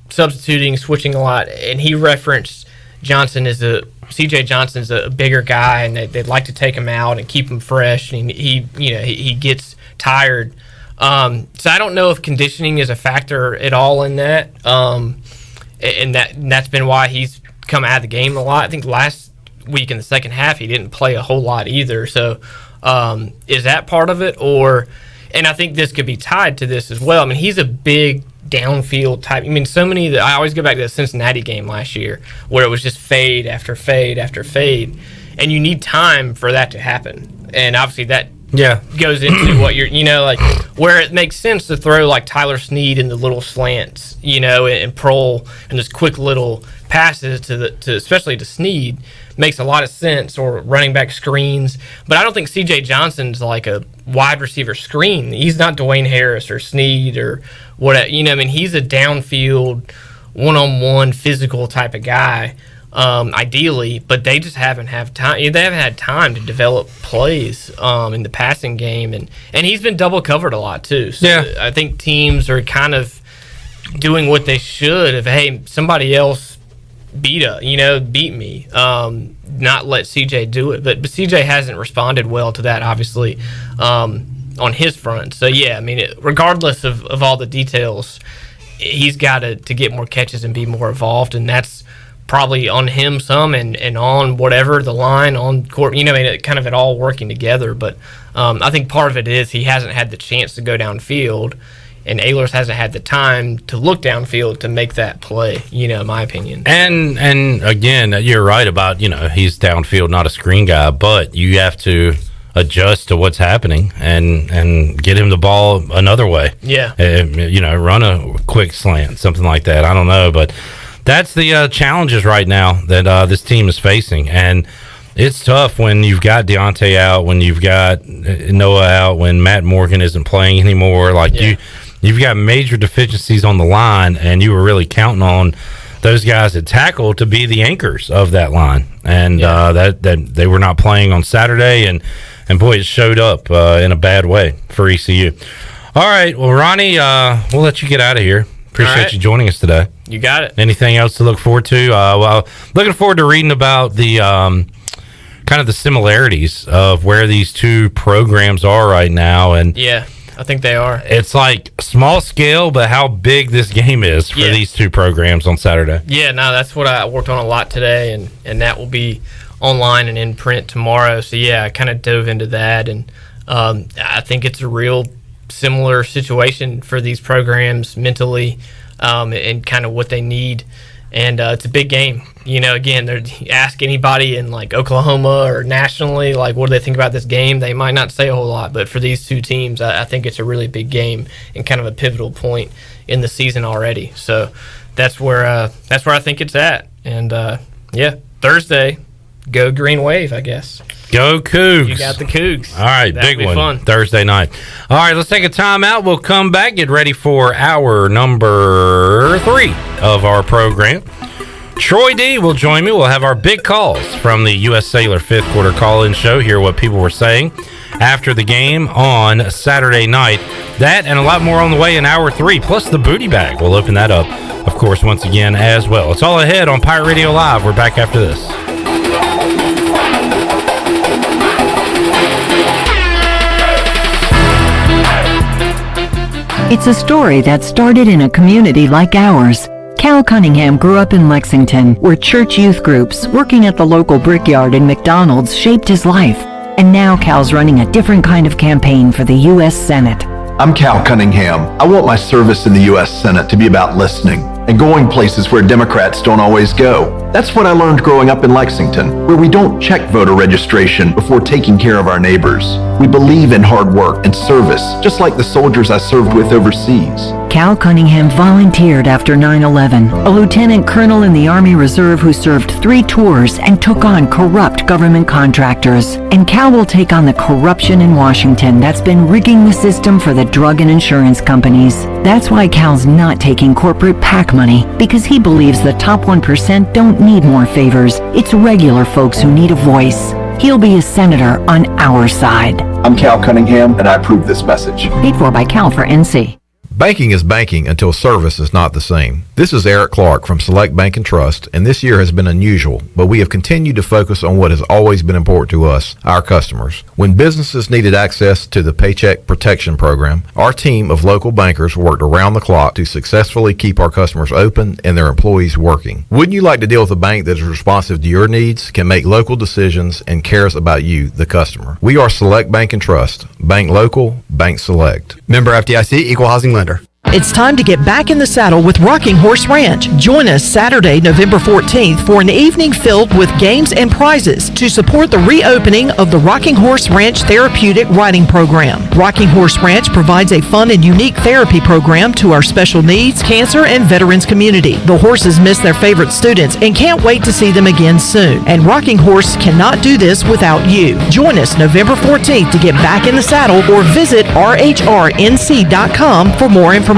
substituting, switching a lot, and he referenced CJ Johnson's a bigger guy, and they'd like to take him out and keep him fresh, and he gets tired. So I don't know if conditioning is a factor at all in that, and that's been why he's come out of the game a lot. I think last week in the second half he didn't play a whole lot either. So is that part of it? And I think this could be tied to this as well. I mean, he's a big downfield type. I mean, I always go back to the Cincinnati game last year where it was just fade after fade after fade, and you need time for that to happen. And obviously that goes into what where it makes sense to throw like Tyler Snead in the little slants, and Prohl and those quick little passes to especially to Snead makes a lot of sense, or running back screens. But I don't think CJ Johnson's like a wide receiver screen. He's not Dwayne Harris or Snead or what, he's a downfield one-on-one physical type of guy. Ideally, but they just haven't had time. They haven't had time to develop plays in the passing game, and he's been double covered a lot too. So I think teams are kind of doing what they should of, hey, somebody else beat me, not let CJ do it. But CJ hasn't responded well to that, obviously, on his front. So regardless of all the details, he's got to get more catches and be more involved, and that's probably on him some, and on whatever the line on court, kind of it all working together. But I think part of it is he hasn't had the chance to go downfield, and Ehlers hasn't had the time to look downfield to make that play, in my opinion. And again, you're right about, he's downfield, not a screen guy, but you have to adjust to what's happening and get him the ball another way. Yeah. Run a quick slant, something like that. I don't know, but that's the challenges right now that this team is facing, and it's tough when you've got Deontay out, when you've got Noah out, when Matt Morgan isn't playing anymore. You've got major deficiencies on the line, and you were really counting on those guys at tackle to be the anchors of that line, and that they were not playing on Saturday, and boy, it showed up in a bad way for ECU. All right, well, Ronnie, we'll let you get out of here. Appreciate you joining us today. You got it. Anything else to look forward to? Looking forward to reading about the kind of the similarities of where these two programs are right now. And yeah, I think they are. It's like small scale, but how big this game is for these two programs on Saturday. Yeah, no, that's what I worked on a lot today, and that will be online and in print tomorrow. So yeah, I kind of dove into that, and I think it's a real similar situation for these programs mentally, and kind of what they need. And it's a big game. Again, ask anybody in like Oklahoma or nationally, like, what do they think about this game? They might not say a whole lot, but for these two teams, I think it's a really big game and kind of a pivotal point in the season already. So that's where I think it's at. And Thursday, go Green Wave, I guess. Go Cougs. You got the Cougs. All right, That'll big one. Fun. Thursday night. All right, let's take a time out. We'll come back, get ready for hour number 3 of our program. Troy D will join me. We'll have our big calls from the U.S. Sailor 5th quarter call-in show, hear what people were saying after the game on Saturday night. That and a lot more on the way in hour 3, plus the booty bag. We'll open that up, of course, once again as well. It's all ahead on Pirate Radio Live. We're back after this. It's a story that started in a community like ours. Cal Cunningham grew up in Lexington, where church youth groups working at the local brickyard and McDonald's shaped his life. And now Cal's running a different kind of campaign for the U.S. Senate. I'm Cal Cunningham. I want my service in the U.S. Senate to be about listening and going places where Democrats don't always go. That's what I learned growing up in Lexington, where we don't check voter registration before taking care of our neighbors. We believe in hard work and service, just like the soldiers I served with overseas. Cal Cunningham volunteered after 9/11, a lieutenant colonel in the Army Reserve who served 3 tours and took on corrupt government contractors. And Cal will take on the corruption in Washington that's been rigging the system for the drug and insurance companies. That's why Cal's not taking corporate PAC money, because he believes the top 1% don't need more favors. It's regular folks who need a voice. He'll be a senator on our side. I'm Cal Cunningham, and I approve this message. Paid for by Cal for NC. Banking is banking until service is not the same. This is Eric Clark from Select Bank and Trust, and this year has been unusual, but we have continued to focus on what has always been important to us, our customers. When businesses needed access to the Paycheck Protection Program, our team of local bankers worked around the clock to successfully keep our customers open and their employees working. Wouldn't you like to deal with a bank that is responsive to your needs, can make local decisions, and cares about you, the customer? We are Select Bank and Trust. Bank local, bank select. Member FDIC, Equal Housing Lender. It's time to get back in the saddle with Rocking Horse Ranch. Join us Saturday, November 14th for an evening filled with games and prizes to support the reopening of the Rocking Horse Ranch Therapeutic Riding Program. Rocking Horse Ranch provides a fun and unique therapy program to our special needs, cancer, and veterans community. The horses miss their favorite students and can't wait to see them again soon. And Rocking Horse cannot do this without you. Join us November 14th to get back in the saddle or visit rhrnc.com for more information.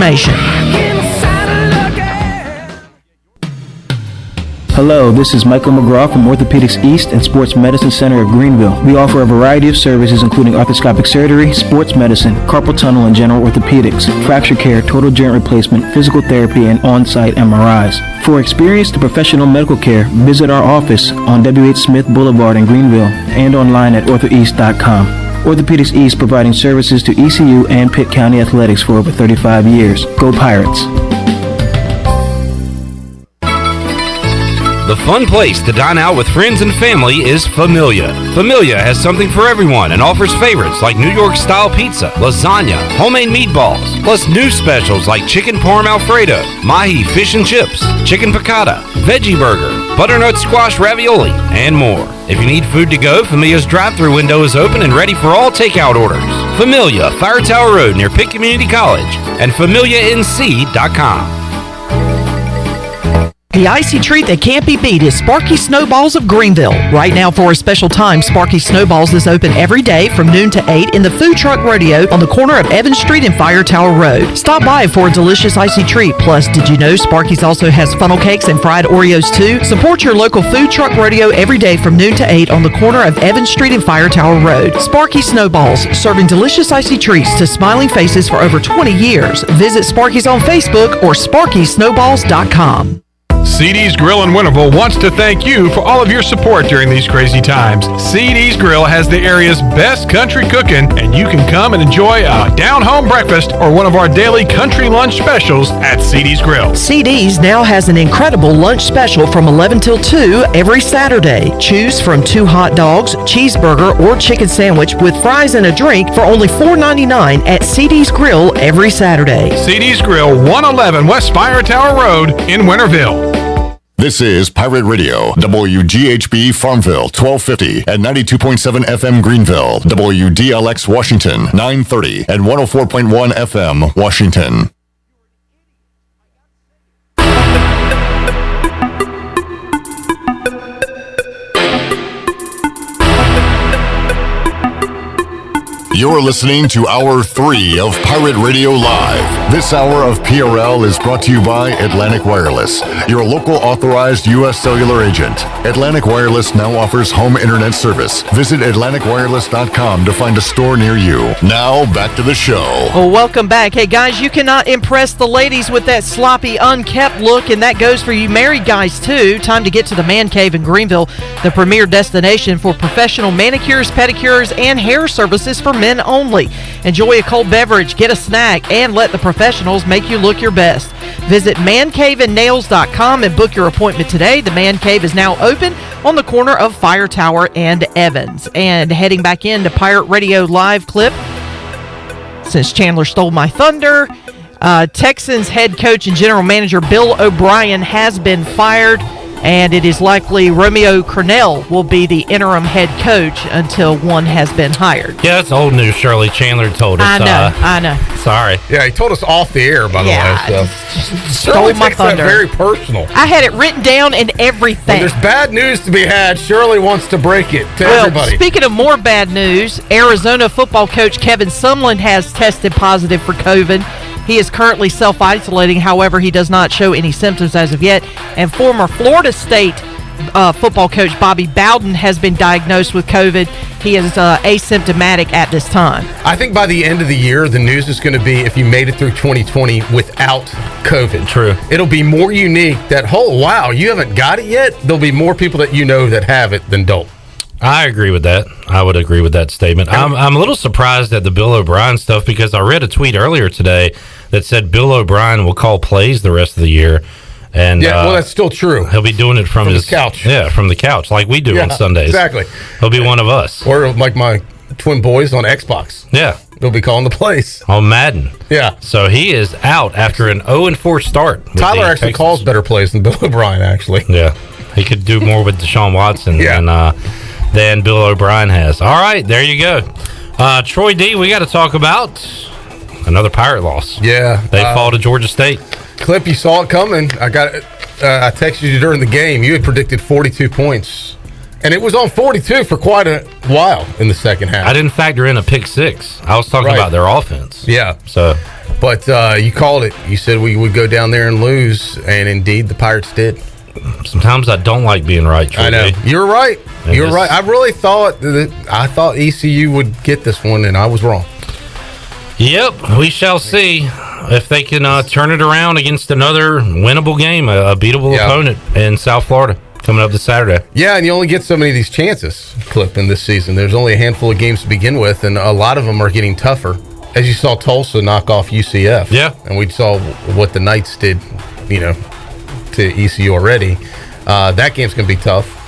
Hello, this is Michael McGraw from Orthopedics East and Sports Medicine Center of Greenville. We offer a variety of services including arthroscopic surgery, sports medicine, carpal tunnel and general orthopedics, fracture care, total joint replacement, physical therapy, and on-site MRIs. For experienced professional medical care, visit our office on W.H. Smith Boulevard in Greenville and online at orthoeast.com. Orthopedics East providing services to ECU and Pitt County Athletics for over 35 years. Go Pirates! The fun place to dine out with friends and family is Familia. Familia has something for everyone and offers favorites like New York-style pizza, lasagna, homemade meatballs, plus new specials like chicken parm alfredo, mahi fish and chips, chicken piccata, veggie burger, butternut squash ravioli, and more. If you need food to go, Familia's drive-thru window is open and ready for all takeout orders. Familia, Fire Tower Road near Pitt Community College, and FamiliaNC.com. The icy treat that can't be beat is Sparky Snowballs of Greenville. Right now, for a special time, Sparky Snowballs is open every day from noon to 8 in the Food Truck Rodeo on the corner of Evans Street and Fire Tower Road. Stop by for a delicious icy treat. Plus, did you know Sparky's also has funnel cakes and fried Oreos too? Support your local Food Truck Rodeo every day from noon to 8 on the corner of Evans Street and Fire Tower Road. Sparky Snowballs, serving delicious icy treats to smiling faces for over 20 years. Visit Sparky's on Facebook or SparkySnowballs.com. CD's Grill in Winterville wants to thank you for all of your support during these crazy times. CD's Grill has the area's best country cooking, and you can come and enjoy a down-home breakfast or one of our daily country lunch specials at CD's Grill. CD's now has an incredible lunch special from 11 till 2 every Saturday. Choose from 2 hot dogs, cheeseburger, or chicken sandwich with fries and a drink for only $4.99 at CD's Grill every Saturday. CD's Grill, 111 West Fire Tower Road in Winterville. This is Pirate Radio, WGHB Farmville, 1250 and 92.7 FM Greenville, WDLX Washington, 930 and 104.1 FM Washington. You're listening to Hour 3 of Pirate Radio Live. This hour of PRL is brought to you by Atlantic Wireless, your local authorized U.S. cellular agent. Atlantic Wireless now offers home internet service. Visit AtlanticWireless.com to find a store near you. Now, back to the show. Well, welcome back. Hey, guys, you cannot impress the ladies with that sloppy, unkept look, and that goes for you married guys, too. Time to get to the Man Cave in Greenville, the premier destination for professional manicures, pedicures, and hair services for men only. Enjoy a cold beverage, get a snack, and let the professionals make you look your best. Visit mancaveandnails.com and book your appointment today. The Man Cave is now open on the corner of Fire Tower and Evans. And heading back into Pirate Radio Live clip, since Chandler stole my thunder, Texans head coach and general manager Bill O'Brien has been fired. and it is likely Romeo Cornell will be the interim head coach until one has been hired. Yeah, that's old news. Shirley Chandler told us. I know. Sorry. Yeah, he told us off the air, by the way. So. Stole my takes that thunder. very personal. I had it written down and everything. When there's bad news to be had, Shirley wants to break it to everybody. Speaking of more bad news, Arizona football coach Kevin Sumlin has tested positive for COVID. He is currently self-isolating. However, he does not show any symptoms as of yet. And former Florida State football coach Bobby Bowden has been diagnosed with COVID. He is asymptomatic at this time. I think by the end of the year, the news is going to be if you made it through 2020 without COVID. True. It'll be more unique that, wow, you haven't got it yet? There'll be more people that you know that have it than don't. I agree with that. I would agree with that statement. I'm a little surprised at the Bill O'Brien stuff because I read a tweet earlier today that said Bill O'Brien will call plays the rest of the year. And yeah, well, that's still true. He'll be doing it from his couch. Yeah, from the couch, like we do on Sundays. Exactly. He'll be one of us. Or like my twin boys on Xbox. Yeah. They'll be calling the plays. On Madden. Yeah. So he is out after an 0-4 start. Tyler actually calls better plays than Bill O'Brien, actually. Yeah. He could do more with Deshaun Watson than Bill O'Brien has. All right, there you go. Troy D, we got to talk about another Pirate loss. Yeah. They fall to Georgia State. Clip, you saw it coming. I texted you during the game. You had predicted 42 points. And it was on 42 for quite a while in the second half. I didn't factor in a pick six. I was talking about their offense. Yeah. So, but you called it. You said we would go down there and lose, and indeed the Pirates did. Sometimes I don't like being right, Troy. I know. D. You're right. You're right. I really thought ECU would get this one, and I was wrong. Yep, we shall see if they can turn it around against another winnable game, a beatable opponent in South Florida coming up this Saturday. Yeah, and you only get so many of these chances, Clip, in this season. There's only a handful of games to begin with, and a lot of them are getting tougher. As you saw Tulsa knock off UCF. Yeah. And we saw what the Knights did, to ECU already. That game's going to be tough.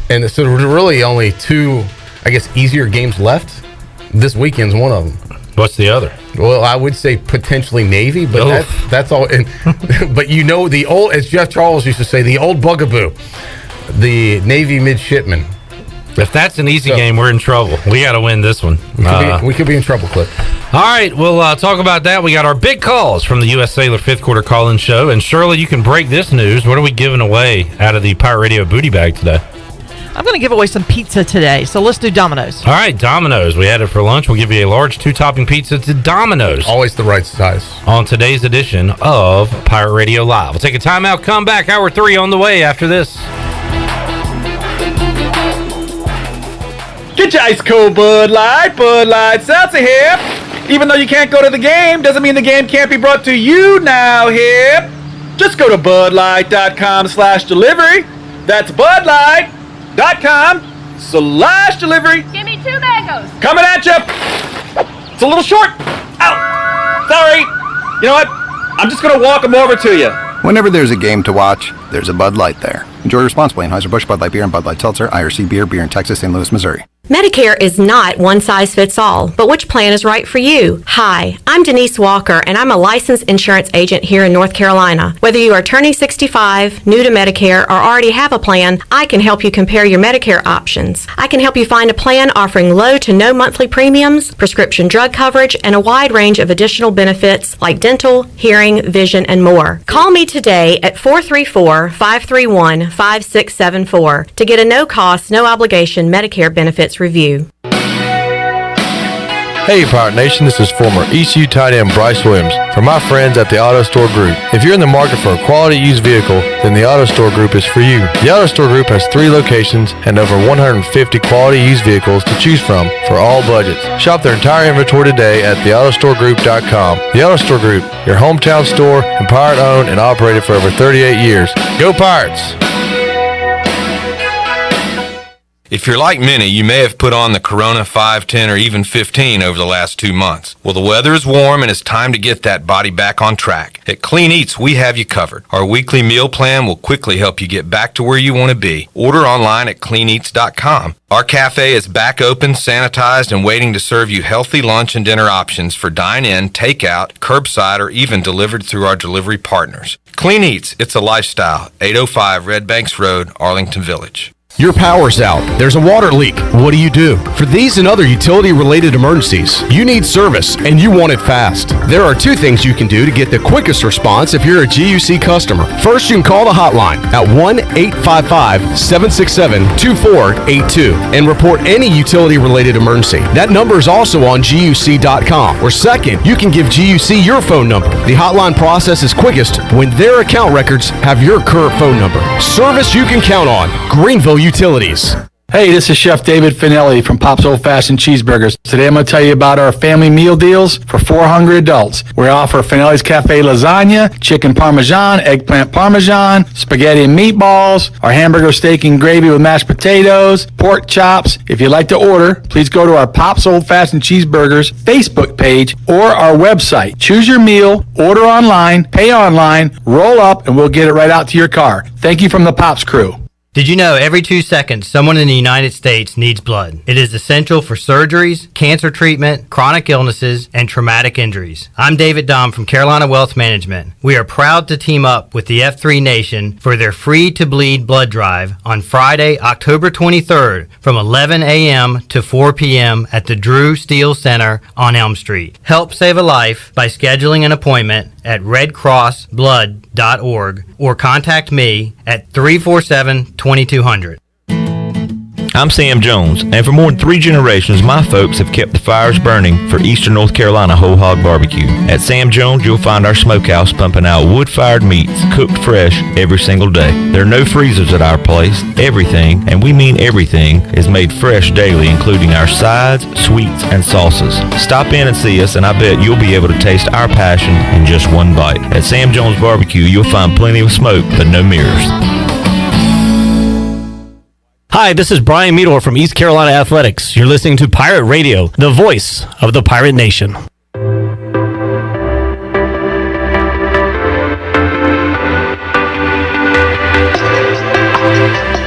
And so there's really only two, I guess, easier games left. This weekend's one of them. What's the other? Well, I would say potentially Navy, but that's all. And, but the old, as Jeff Charles used to say, the old bugaboo, the Navy midshipman. If that's an easy game, we're in trouble. We got to win this one. We could be in trouble, Clip. All right, we'll talk about that. We got our big calls from the U.S. Sailor fifth quarter call-in show. And Shirley, you can break this news. What are we giving away out of the Pirate Radio booty bag today? I'm going to give away some pizza today, so let's do Domino's. All right, Domino's. We had it for lunch. We'll give you a large 2-topping pizza to Domino's. Always the right size. On today's edition of Pirate Radio Live. We'll take a timeout, come back. Hour 3 on the way after this. Get your ice cold Bud Light Seltzer here. Even though you can't go to the game, doesn't mean the game can't be brought to you now here. Just go to budlight.com/delivery. That's budlight.com/delivery. Give me 2 mangoes. Coming at you. It's a little short. Ow. Sorry. You know what? I'm just going to walk them over to you. Whenever there's a game to watch, there's a Bud Light there. Enjoy responsibly. Anheuser-Busch, Bud Light Beer, and Bud Light Seltzer. IRC Beer in Texas, St. Louis, Missouri. Medicare is not one size fits all, but which plan is right for you? Hi, I'm Denise Walker, and I'm a licensed insurance agent here in North Carolina. Whether you are turning 65, new to Medicare, or already have a plan, I can help you compare your Medicare options. I can help you find a plan offering low to no monthly premiums, prescription drug coverage, and a wide range of additional benefits like dental, hearing, vision, and more. Call me today at 434-531-5674 to get a no-cost, no-obligation Medicare benefits review. Hey Pirate Nation, this is former ECU tight end Bryce Williams from my friends at the Auto Store Group. If you're in the market for a quality used vehicle, then the Auto Store Group is for you. The Auto Store Group has 3 locations and over 150 quality used vehicles to choose from for all budgets. Shop their entire inventory today at theautostoregroup.com. The Auto Store Group, your hometown store and Pirate owned and operated for over 38 years. Go Pirates! If you're like many, you may have put on the Corona 5, 10, or even 15 over the last 2 months. Well, the weather is warm and it's time to get that body back on track. At Clean Eats, we have you covered. Our weekly meal plan will quickly help you get back to where you want to be. Order online at cleaneats.com. Our cafe is back open, sanitized, and waiting to serve you healthy lunch and dinner options for dine-in, takeout, curbside, or even delivered through our delivery partners. Clean Eats, it's a lifestyle. 805 Red Banks Road, Arlington Village. Your power's out. There's a water leak. What do? For these and other utility-related emergencies, you need service, and you want it fast. There are 2 things you can do to get the quickest response if you're a GUC customer. First, you can call the hotline at 1-855-767-2482 and report any utility-related emergency. That number is also on GUC.com. Or second, you can give GUC your phone number. The hotline process is quickest when their account records have your current phone number. Service you can count on. Greenville Utilities. Hey, this is Chef David Finelli from Pop's Old Fashioned Cheeseburgers. Today I'm going to tell you about our family meal deals for 4 hungry adults. We offer Finelli's Cafe lasagna, chicken parmesan, eggplant parmesan, spaghetti and meatballs, our hamburger steak and gravy with mashed potatoes, pork chops. If you'd like to order, please go to our Pop's Old Fashioned Cheeseburgers Facebook page or our website. Choose your meal, order online, pay online, roll up, and we'll get it right out to your car. Thank you from the Pops crew. Did you know every 2 seconds someone in the United States needs blood? It is essential for surgeries, cancer treatment, chronic illnesses, and traumatic injuries. I'm David Dom from Carolina Wealth Management. We are proud to team up with the F3 Nation for their Free to Bleed blood drive on Friday, October 23rd from 11 a.m. to 4 p.m. at the Drew Steele Center on Elm Street. Help save a life by scheduling an appointment at redcrossblood.org or contact me at 347-2200. I'm Sam Jones, and for more than 3 generations, my folks have kept the fires burning for Eastern North Carolina Whole Hog Barbecue. At Sam Jones, you'll find our smokehouse pumping out wood-fired meats, cooked fresh every single day. There are no freezers at our place. Everything, and we mean everything, is made fresh daily, including our sides, sweets, and sauces. Stop in and see us, and I bet you'll be able to taste our passion in just one bite. At Sam Jones Barbecue, you'll find plenty of smoke, but no mirrors. Hi, this is Brian Meador from East Carolina Athletics. You're listening to Pirate Radio, the voice of the Pirate Nation.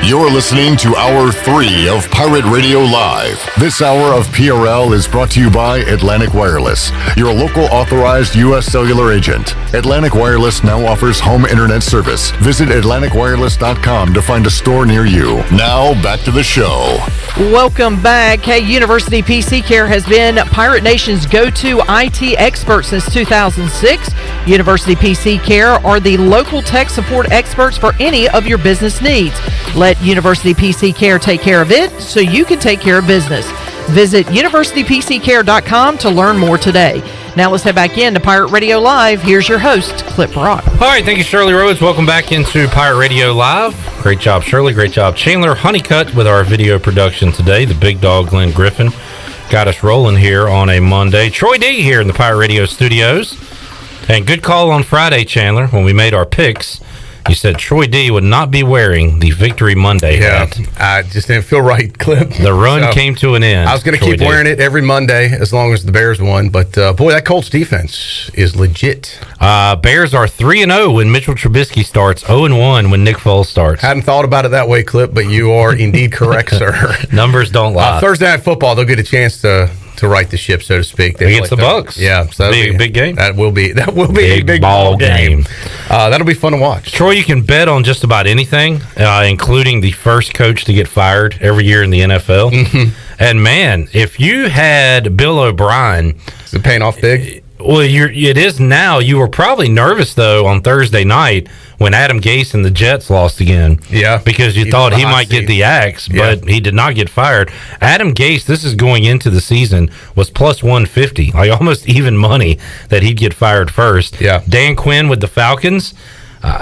You're listening to Hour 3 of Pirate Radio Live. This hour of PRL is brought to you by Atlantic Wireless, your local authorized U.S. cellular agent. Atlantic Wireless now offers home internet service. Visit AtlanticWireless.com to find a store near you. Now, back to the show. Welcome back. Hey, University PC Care has been Pirate Nation's go-to IT expert since 2006. University PC Care are the local tech support experts for any of your business needs. Let University PC Care take care of it so you can take care of business. Visit universitypccare.com to learn more today. Now let's head back in to Pirate Radio Live. Here's your host, Clip Rock. All right, thank you, Shirley Rhodes. Welcome back into Pirate Radio Live. Great job, Shirley. Great job, Chandler Honeycutt, with our video production today. The big dog, Glenn Griffin, got us rolling here on a Monday. Troy D here in the Pirate Radio studios. And good call on Friday, Chandler, when we made our picks. You said Troy D would not be wearing the Victory Monday hat. I just didn't feel right, Clip. The run came to an end. I was going to keep wearing it every Monday as long as the Bears won, but boy, that Colts defense is legit. Bears are 3-0 when Mitchell Trubisky starts, 0-1 when Nick Foles starts. Hadn't thought about it that way, Clip, but you are indeed correct, sir. Numbers don't lie. Thursday Night Football, they'll get a chance to right the ship, so to speak. Against the Bucks. Yeah, so that'll be a big game. That will be a big ball game. That'll be fun to watch. Troy, you can bet on just about anything, including the first coach to get fired every year in the NFL. Mm-hmm. And man, if you had Bill O'Brien, is it paying off big? Well, it is now. You were probably nervous though on Thursday night when Adam Gase and the Jets lost again. Yeah, because you thought he might get the axe, but he did not get fired. Adam Gase, this is going into the season, was plus 150, like almost even money that he'd get fired first. Yeah, Dan Quinn with the Falcons.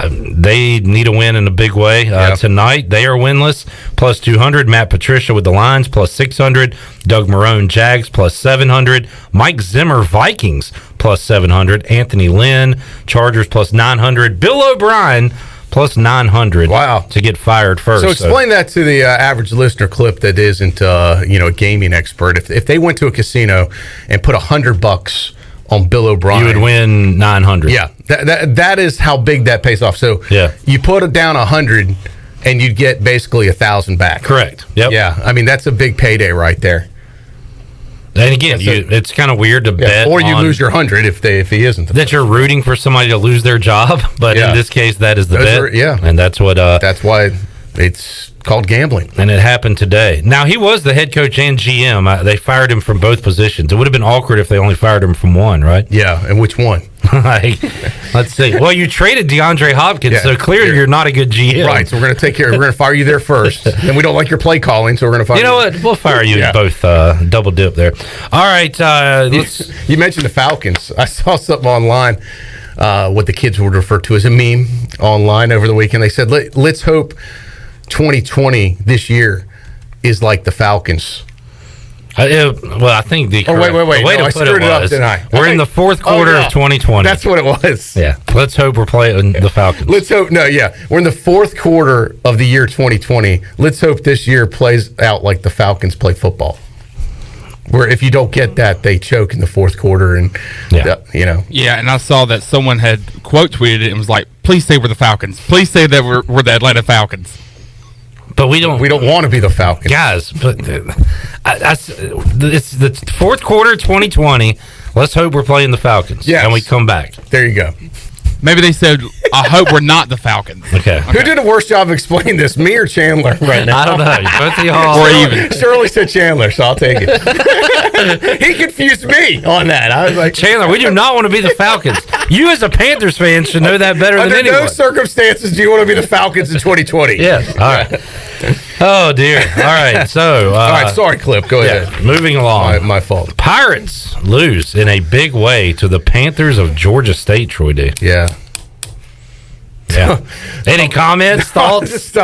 They need a win in a big way tonight. They are winless, plus 200. Matt Patricia with the Lions, plus 600. Doug Marrone, Jags, plus 700. Mike Zimmer, Vikings, plus 700. Anthony Lynn, Chargers, plus 900. Bill O'Brien, plus 900. Wow. To get fired first. So explain that to the average listener, Clip, that isn't a gaming expert. If they went to a casino and put $100 on Bill O'Brien, you would win 900. Yeah, that is how big that pays off. So you put it down 100, and you'd get basically 1,000 back. Correct. Yep. Yeah, I mean that's a big payday right there. And again, it's kind of weird to bet, or you lose your 100 if he isn't. That you're rooting for somebody to lose their job, but in this case, that is the bet. And that's what. That's why it's called gambling. And it happened today. Now he was the head coach and GM. They fired him from both positions. It would have been awkward if they only fired him from one, right? Yeah, and which one? Let's see. Well, you traded DeAndre Hopkins, so clearly you're not a good GM. Right, so we're going to take care. We're going to fire you there first. And we don't like your play calling, so we're going to fire you. You know what? We'll fire you both. Double dip there. All right. You mentioned the Falcons. I saw something online, what the kids would refer to as a meme online over the weekend. They said, let's hope 2020 this year is like the Falcons. I think the wait. way no, to I put screwed it up, was, didn't I? we're in the fourth quarter of 2020. That's what it was. Yeah. Let's hope we're playing the Falcons. Let's hope. No, yeah. We're in the fourth quarter of the year 2020. Let's hope this year plays out like the Falcons play football. Where if you don't get that, they choke in the fourth quarter, and Yeah, and I saw that someone had quote tweeted it and was like, "Please say we're the Falcons. Please say that we're the Atlanta Falcons." But we don't want to be the Falcons, guys. But it's the fourth quarter 2020. Let's hope we're playing the Falcons. Yes. And we come back. There you go. Maybe they said, "I hope we're not the Falcons." Okay. Who did a worse job of explaining this, me or Chandler? Right now, I don't know. Both of y'all. Or even Shirley said Chandler, so I'll take it. He confused me on that. I was like, Chandler, we do not want to be the Falcons. You, as a Panthers fan, should know that better than under anyone. no circumstances do you want to be the Falcons in 2020. Yes. All right. Oh dear. All right. So. All right. Sorry, Clip. Go ahead. Moving along. My fault. Pirates lose in a big way to the Panthers of Georgia State. Troy D. Yeah. Yeah. Any comments, thoughts?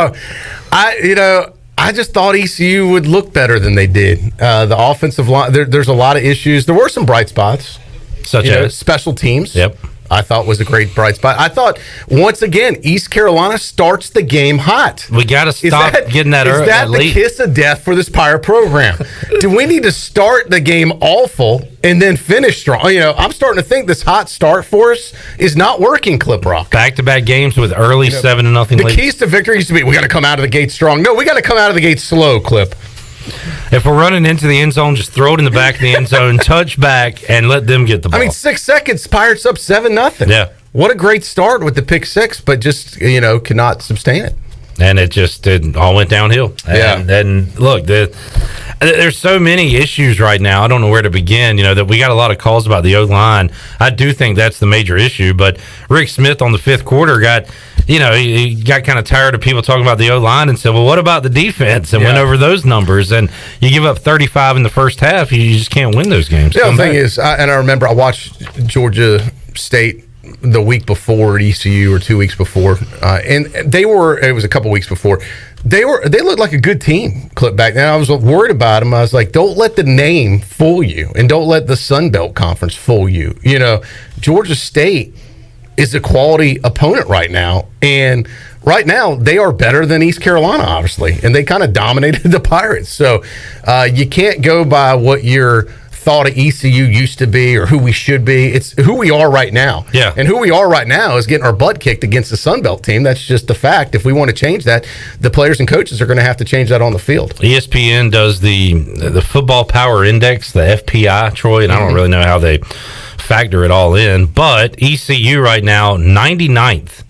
I just thought ECU would look better than they did. The offensive line, there's a lot of issues. There were some bright spots, such as special teams. Yep. I thought was a great bright spot. I thought, once again, East Carolina starts the game hot. We got to stop getting that early. Is that the kiss of death for this Pirate program? Do we need to start the game awful and then finish strong? I'm starting to think this hot start for us is not working, Clip Rock. Back-to-back games with early 7-0 The leads. keys to victory used to be, we got to come out of the gate strong. No, we got to come out of the gate slow, Clip. If we're running into the end zone, just throw it in the back of the end zone, touch back, and let them get the ball. I mean, 6 seconds, Pirates up 7-0. Yeah. What a great start with the pick six, but just, could not sustain it. And it all went downhill. And look, there's so many issues right now. I don't know where to begin. That we got a lot of calls about the O-line. I do think that's the major issue. But Rick Smith on the fifth quarter got, he got kind of tired of people talking about the O-line and said, well, what about the defense? And went over those numbers. And you give up 35 in the first half, you just can't win those games. The thing is, I remember I watched Georgia State the week before at ECU, or 2 weeks before, and it was a couple weeks before, they looked like a good team. Clip back then, I was worried about them. I was like, don't let the name fool you, and don't let the Sun Belt Conference fool you. Georgia State is a quality opponent right now, and right now they are better than East Carolina, obviously, and they kind of dominated the Pirates. So you can't go by what your thought of ECU used to be or who we should be. It's who we are right now. Yeah. And who we are right now is getting our butt kicked against the Sun Belt team. That's just a fact. If we want to change that, the players and coaches are going to have to change that on the field. ESPN does the Football Power Index, the FPI, Troy, and I don't really know how they factor it all in, but ECU right now 99th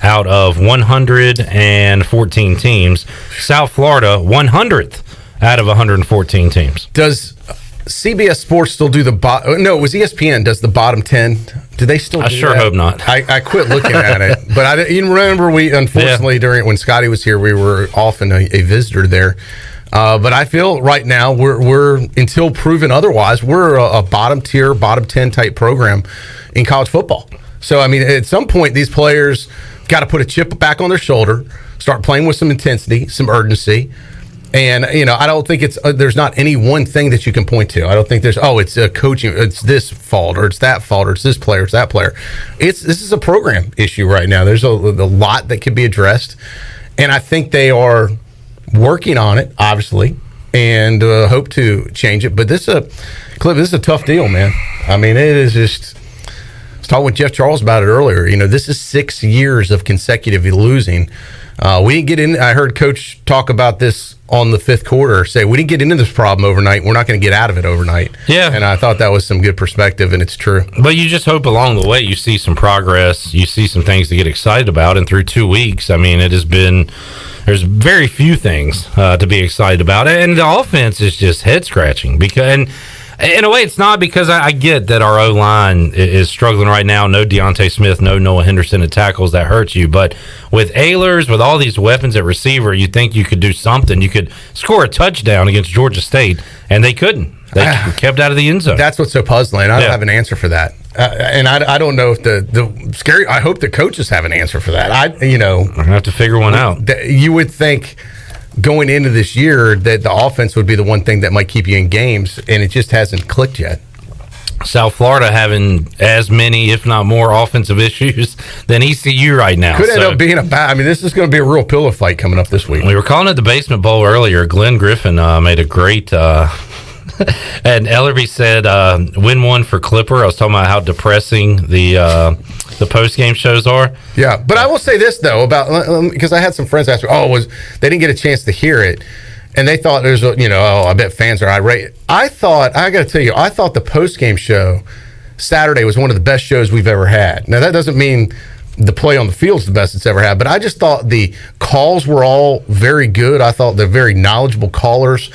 out of 114 teams. South Florida 100th out of 114 teams. Does CBS Sports still do no, it was ESPN does the bottom 10. Do they still do I sure that? hope not. I quit looking at it, but I didn't remember. We unfortunately during when Scotty was here, we were often a visitor there. But I feel right now we're until proven otherwise, we're a bottom tier, bottom 10 type program in college football. So I mean, at some point, these players got to put a chip back on their shoulder, start playing with some intensity, some urgency, And, I don't think there's not any one thing that you can point to. I don't think there's, it's coaching, it's this fault, or it's that fault, or it's this player, it's that player. This is a program issue right now. There's a lot that can be addressed. And I think they are working on it, obviously, and hope to change it. But this is a tough deal, man. I mean, it is just, I was talking with Jeff Charles about it earlier. This is 6 years of consecutively losing. We didn't get in. I heard Coach talk about this on the fifth quarter, say we didn't get into this problem overnight. We're not going to get out of it overnight. Yeah. And I thought that was some good perspective, and it's true. But you just hope along the way you see some progress, you see some things to get excited about. And through 2 weeks, I mean, there's very few things to be excited about. And the offense is just head scratching because, and in a way, it's not, because I get that our O-line is struggling right now. No Deontay Smith, no Noah Henderson at tackles. That hurts you. But with Ehlers, with all these weapons at receiver, you think you could do something. You could score a touchdown against Georgia State, and they couldn't. They kept out of the end zone. That's what's so puzzling. I don't have an answer for that. And I don't know if the scary. I hope the coaches have an answer for that. I'm gonna have to figure one out. You would think, going into this year, that the offense would be the one thing that might keep you in games, and it just hasn't clicked yet. South Florida having as many, if not more, offensive issues than ECU right now. Could end up being this is going to be a real pillow fight coming up this week. We were calling it the Basement Bowl earlier. Glenn Griffin made a great and Ellerby said, win one for Clipper. I was talking about how depressing the post-game shows are. Yeah, but I will say this, though, about, because I had some friends ask me, they didn't get a chance to hear it, and they thought there's I bet fans are irate. I got to tell you, I thought the post-game show Saturday was one of the best shows we've ever had. Now, that doesn't mean the play on the field's the best it's ever had, but I just thought the calls were all very good. I thought they're very knowledgeable callers.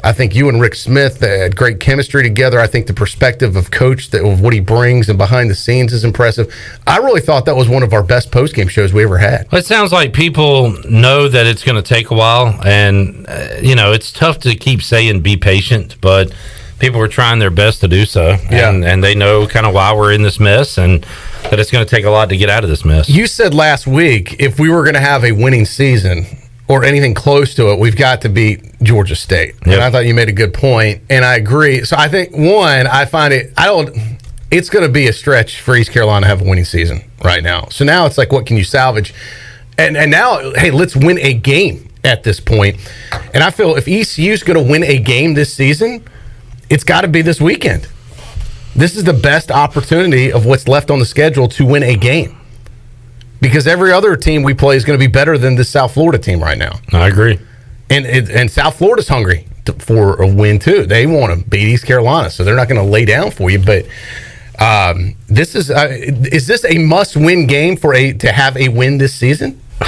I think you and Rick Smith had great chemistry together. I think the perspective of Coach, of what he brings and behind the scenes, is impressive. I really thought that was one of our best post-game shows we ever had. Well, it sounds like people know that it's going to take a while, and it's tough to keep saying be patient, but people are trying their best to do so. Yeah. And they know kind of why we're in this mess, and that it's going to take a lot to get out of this mess. You said last week, if we were going to have a winning season or anything close to it, we've got to beat Georgia State. Yep. And I thought you made a good point, and I agree. So I think, it's going to be a stretch for East Carolina to have a winning season right now. So now it's like, what can you salvage? And now, hey, let's win a game at this point. And I feel if ECU is going to win a game this season, it's got to be this weekend. This is the best opportunity of what's left on the schedule to win a game. Because every other team we play is going to be better than this South Florida team right now. I agree. And South Florida's hungry for a win, too. They want to beat East Carolina, so they're not going to lay down for you. But this is this a must-win game to have a win this season? No.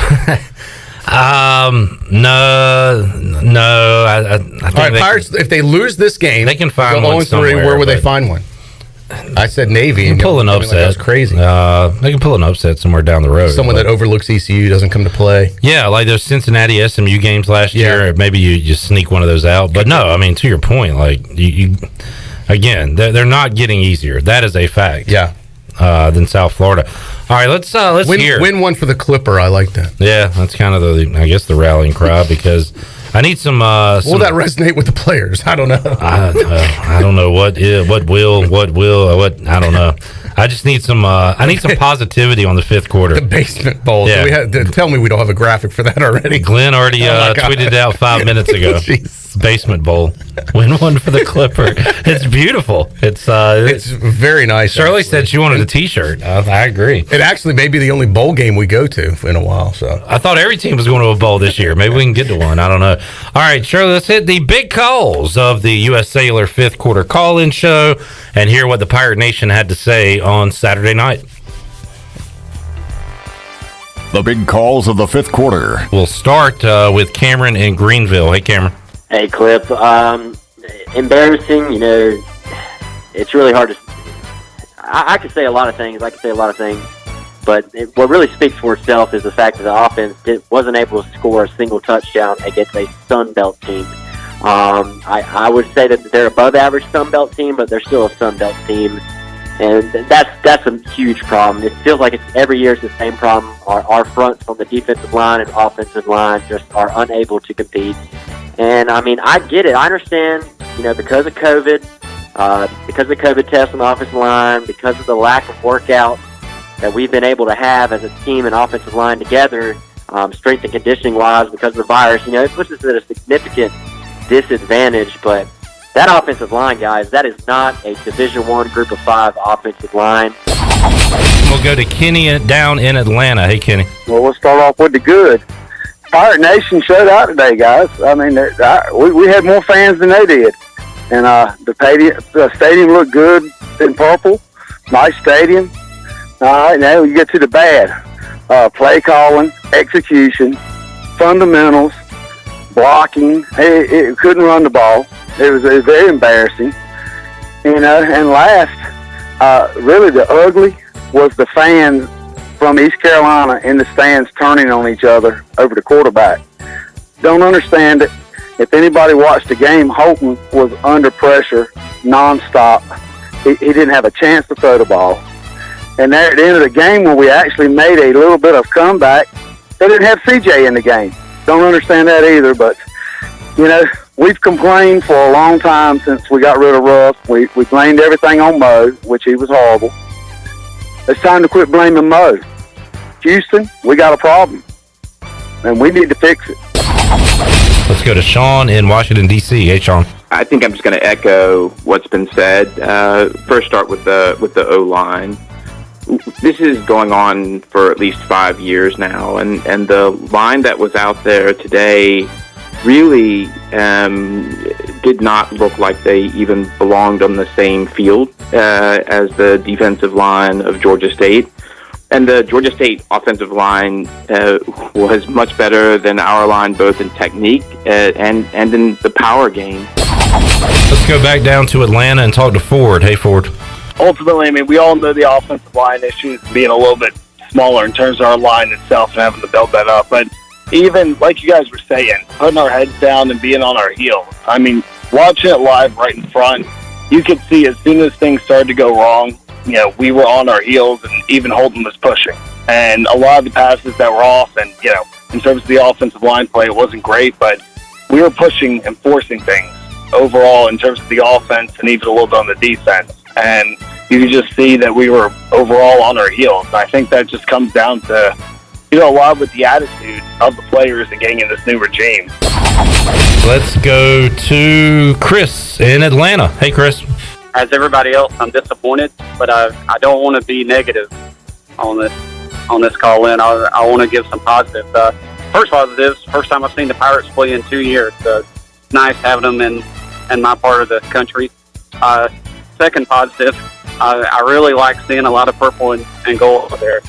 I think all right, Pirates, if they lose this game, they can find one somewhere. Where would they find one? I said Navy. They can pull an upset. That was crazy. They can pull an upset somewhere down the road. Someone that overlooks ECU doesn't come to play. Yeah, like those Cincinnati SMU games last year. Maybe you just sneak one of those out. But no, I mean, to your point, like you again, they're not getting easier. That is a fact. Yeah. Than South Florida. All right, let's hear. Win one for the Clipper. I like that. Yeah, that's kind of the rallying cry, because I need some. Will that resonate with the players? I don't know. I don't know what will. I don't know. I just need some. I need some positivity on the fifth quarter. The Basement Bowl. Yeah. So tell me we don't have a graphic for that already. Glenn already tweeted it out 5 minutes ago. Basement Bowl. Win one for the Clipper. It's beautiful. It's very nice. Shirley said she wanted a T-shirt. I agree. It actually may be the only bowl game we go to in a while. So I thought every team was going to a bowl this year. Maybe we can get to one. I don't know. All right, Shirley, let's hit the big calls of the U.S. Cellular fifth quarter call-in show and hear what the Pirate Nation had to say on Saturday night. The big calls of the fifth quarter. We'll start with Cameron in Greenville. Hey, Cameron. Hey, Clip. Embarrassing, it's really hard to... I could say a lot of things. But what really speaks for itself is the fact that the offense wasn't able to score a single touchdown against a Sun Belt team. I would say that they're above average Sun Belt team, but they're still a Sun Belt team. And that's a huge problem. It feels like every year it's the same problem. Our fronts on the defensive line and offensive line just are unable to compete. And, I mean, I get it. I understand, because of COVID, because of the COVID test on the offensive line, because of the lack of workout that we've been able to have as a team and offensive line together, strength and conditioning-wise, because of the virus, it puts us at a significant disadvantage. But that offensive line, guys, that is not a Division I Group of 5 offensive line. We'll go to Kenny down in Atlanta. Hey, Kenny. Well, we'll start off with the good. Pirate Nation showed out today, guys. I mean, we had more fans than they did. And the stadium looked good in purple. Nice stadium. All right, now you get to the bad. Play calling, execution, fundamentals, blocking. It couldn't run the ball. It was very embarrassing. And last, really the ugly was the fans from East Carolina in the stands turning on each other over the quarterback. Don't understand it. If anybody watched the game, Holton was under pressure nonstop. He didn't have a chance to throw the ball. And there at the end of the game, when we actually made a little bit of comeback, they didn't have CJ in the game. Don't understand that either, but, we've complained for a long time since we got rid of Ruff. We blamed everything on Mo, which he was horrible. It's time to quit blaming Mo. Houston, we got a problem, and we need to fix it. Let's go to Sean in Washington, D.C. Hey, Sean. I think I'm just going to echo what's been said. First, start with the O-line. This is going on for at least 5 years now, and the line that was out there today really did not look like they even belonged on the same field as the defensive line of Georgia State. And the Georgia State offensive line was much better than our line, both in technique and in the power game. Let's go back down to Atlanta and talk to Ford. Hey, Ford. Ultimately, I mean, we all know the offensive line issues being a little bit smaller in terms of our line itself and having to build that up. But even, like you guys were saying, putting our heads down and being on our heels. I mean, watching it live right in front, you could see as soon as things started to go wrong, we were on our heels, and even Holton was pushing. And a lot of the passes that were off, and, in terms of the offensive line play, it wasn't great, but we were pushing and forcing things overall in terms of the offense and even a little bit on the defense. And you could just see that we were overall on our heels. And I think that just comes down to, a lot with the attitude of the players and getting in this new regime. Let's go to Chris in Atlanta. Hey, Chris. As everybody else, I'm disappointed, but I don't want to be negative on this call-in. I want to give some positives. First positives, first time I've seen the Pirates play in 2 years. It's nice having them in my part of the country. Second positive, I really like seeing a lot of purple and gold over there.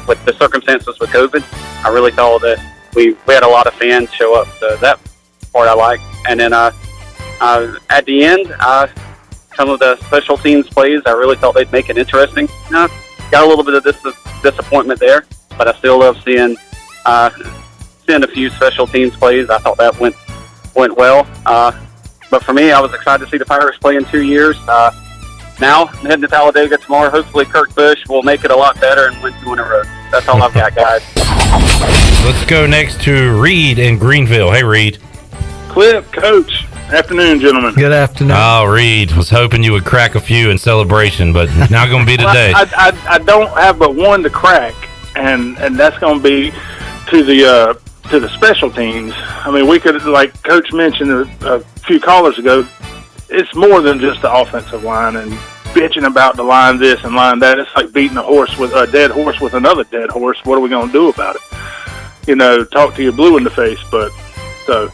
With the circumstances with COVID, I really thought that we had a lot of fans show up. So that part I like. And then at the end, some of the special teams plays, I really thought they'd make it interesting. Got a little bit of disappointment there, but I still love seeing a few special teams plays. I thought that went well. But for me, I was excited to see the Pirates play in 2 years. Now, heading to Talladega tomorrow, hopefully Kirk Busch will make it a lot better and win 2 in a row. That's all I've got, guys. Let's go next to Reed in Greenville. Hey, Reed. Clip, Coach. Afternoon, gentlemen. Good afternoon. Oh, Reed, was hoping you would crack a few in celebration, but not going to be today. I don't have but one to crack, and that's going to be to the special teams. I mean, we could, like Coach mentioned a few callers ago, it's more than just the offensive line and bitching about the line this and line that. It's like beating a dead horse with another dead horse. What are we going to do about it? Talk to your blue in the face. But so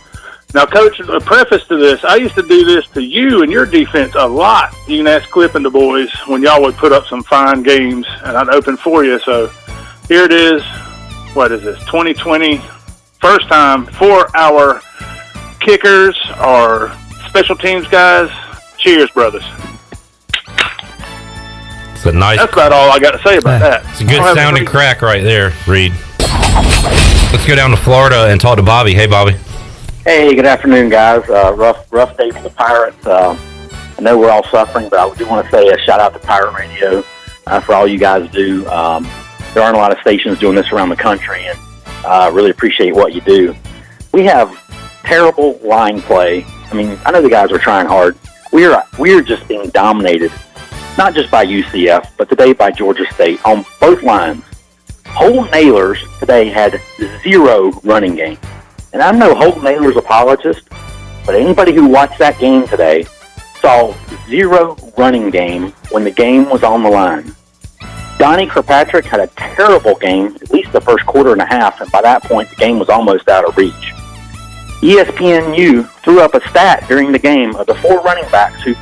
now, Coach, a preface to this, I used to do this to you and your defense a lot. You can ask Clip and the boys when y'all would put up some fine games, and I'd open for you. So here it is. What is this? 2020, first time for our kickers, our special teams guys. Cheers, brothers. It's a nice. That's about all I got to say about that. It's a good sounding crack right there, Reed. Let's go down to Florida and talk to Bobby. Hey, Bobby. Hey, good afternoon, guys. Rough day for the Pirates. I know we're all suffering, but I do want to say a shout out to Pirate Radio for all you guys do. There aren't a lot of stations doing this around the country, and I really appreciate what you do. We have terrible line play. I mean, I know the guys are trying hard. We're just being dominated, not just by UCF, but today by Georgia State on both lines. Holton Ahlers today had 0 running game. And I'm no Holton Ahlers apologist, but anybody who watched that game today saw 0 running game when the game was on the line. Donnie Kirkpatrick had a terrible game, at least the first quarter and a half, and by that point the game was almost out of reach. ESPNU threw up a stat during the game of the 4 running backs who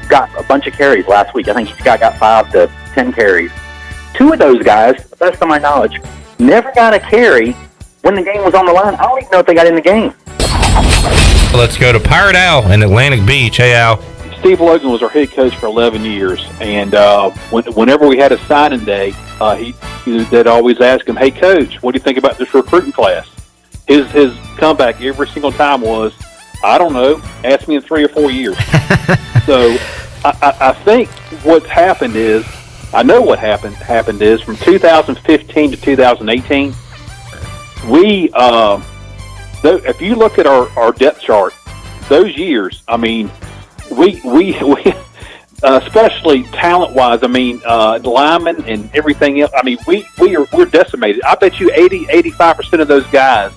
got a bunch of carries last week. I think each guy got 5 to 10 carries. 2 of those guys, to the best of my knowledge, never got a carry when the game was on the line. I don't even know if they got in the game. Let's go to Pirate Al in Atlantic Beach. Hey, Al. Steve Logan was our head coach for 11 years, and whenever we had a signing day, they'd always ask him, "Hey, Coach, what do you think about this recruiting class?" His comeback every single time was, "I don't know. Ask me in 3 or 4 years." So I think what's happened is, I know what happened is from 2015 to 2018, we if you look at our depth chart, those years, I mean, we especially talent-wise, I mean, linemen and everything else, I mean, we're decimated. I bet you 85% of those guys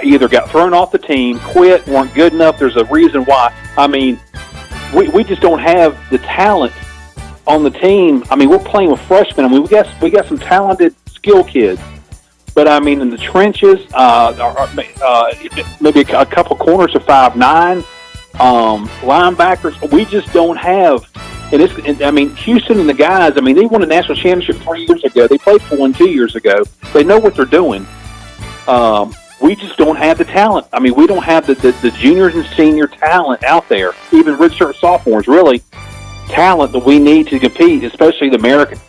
either got thrown off the team, quit, weren't good enough. There's a reason why. I mean, we just don't have the talent on the team. I mean, we're playing with freshmen. I mean, we got some talented, skilled kids. But, I mean, in the trenches, maybe a couple corners of 5'9", linebackers, we just don't have. And I mean, Houston and the guys, I mean, they won a national championship 3 years ago. They played for one 2 years ago. They know what they're doing. We just don't have the talent. I mean, we don't have the juniors and senior talent out there, even redshirt sophomores, really, talent that we need to compete, especially the Americans.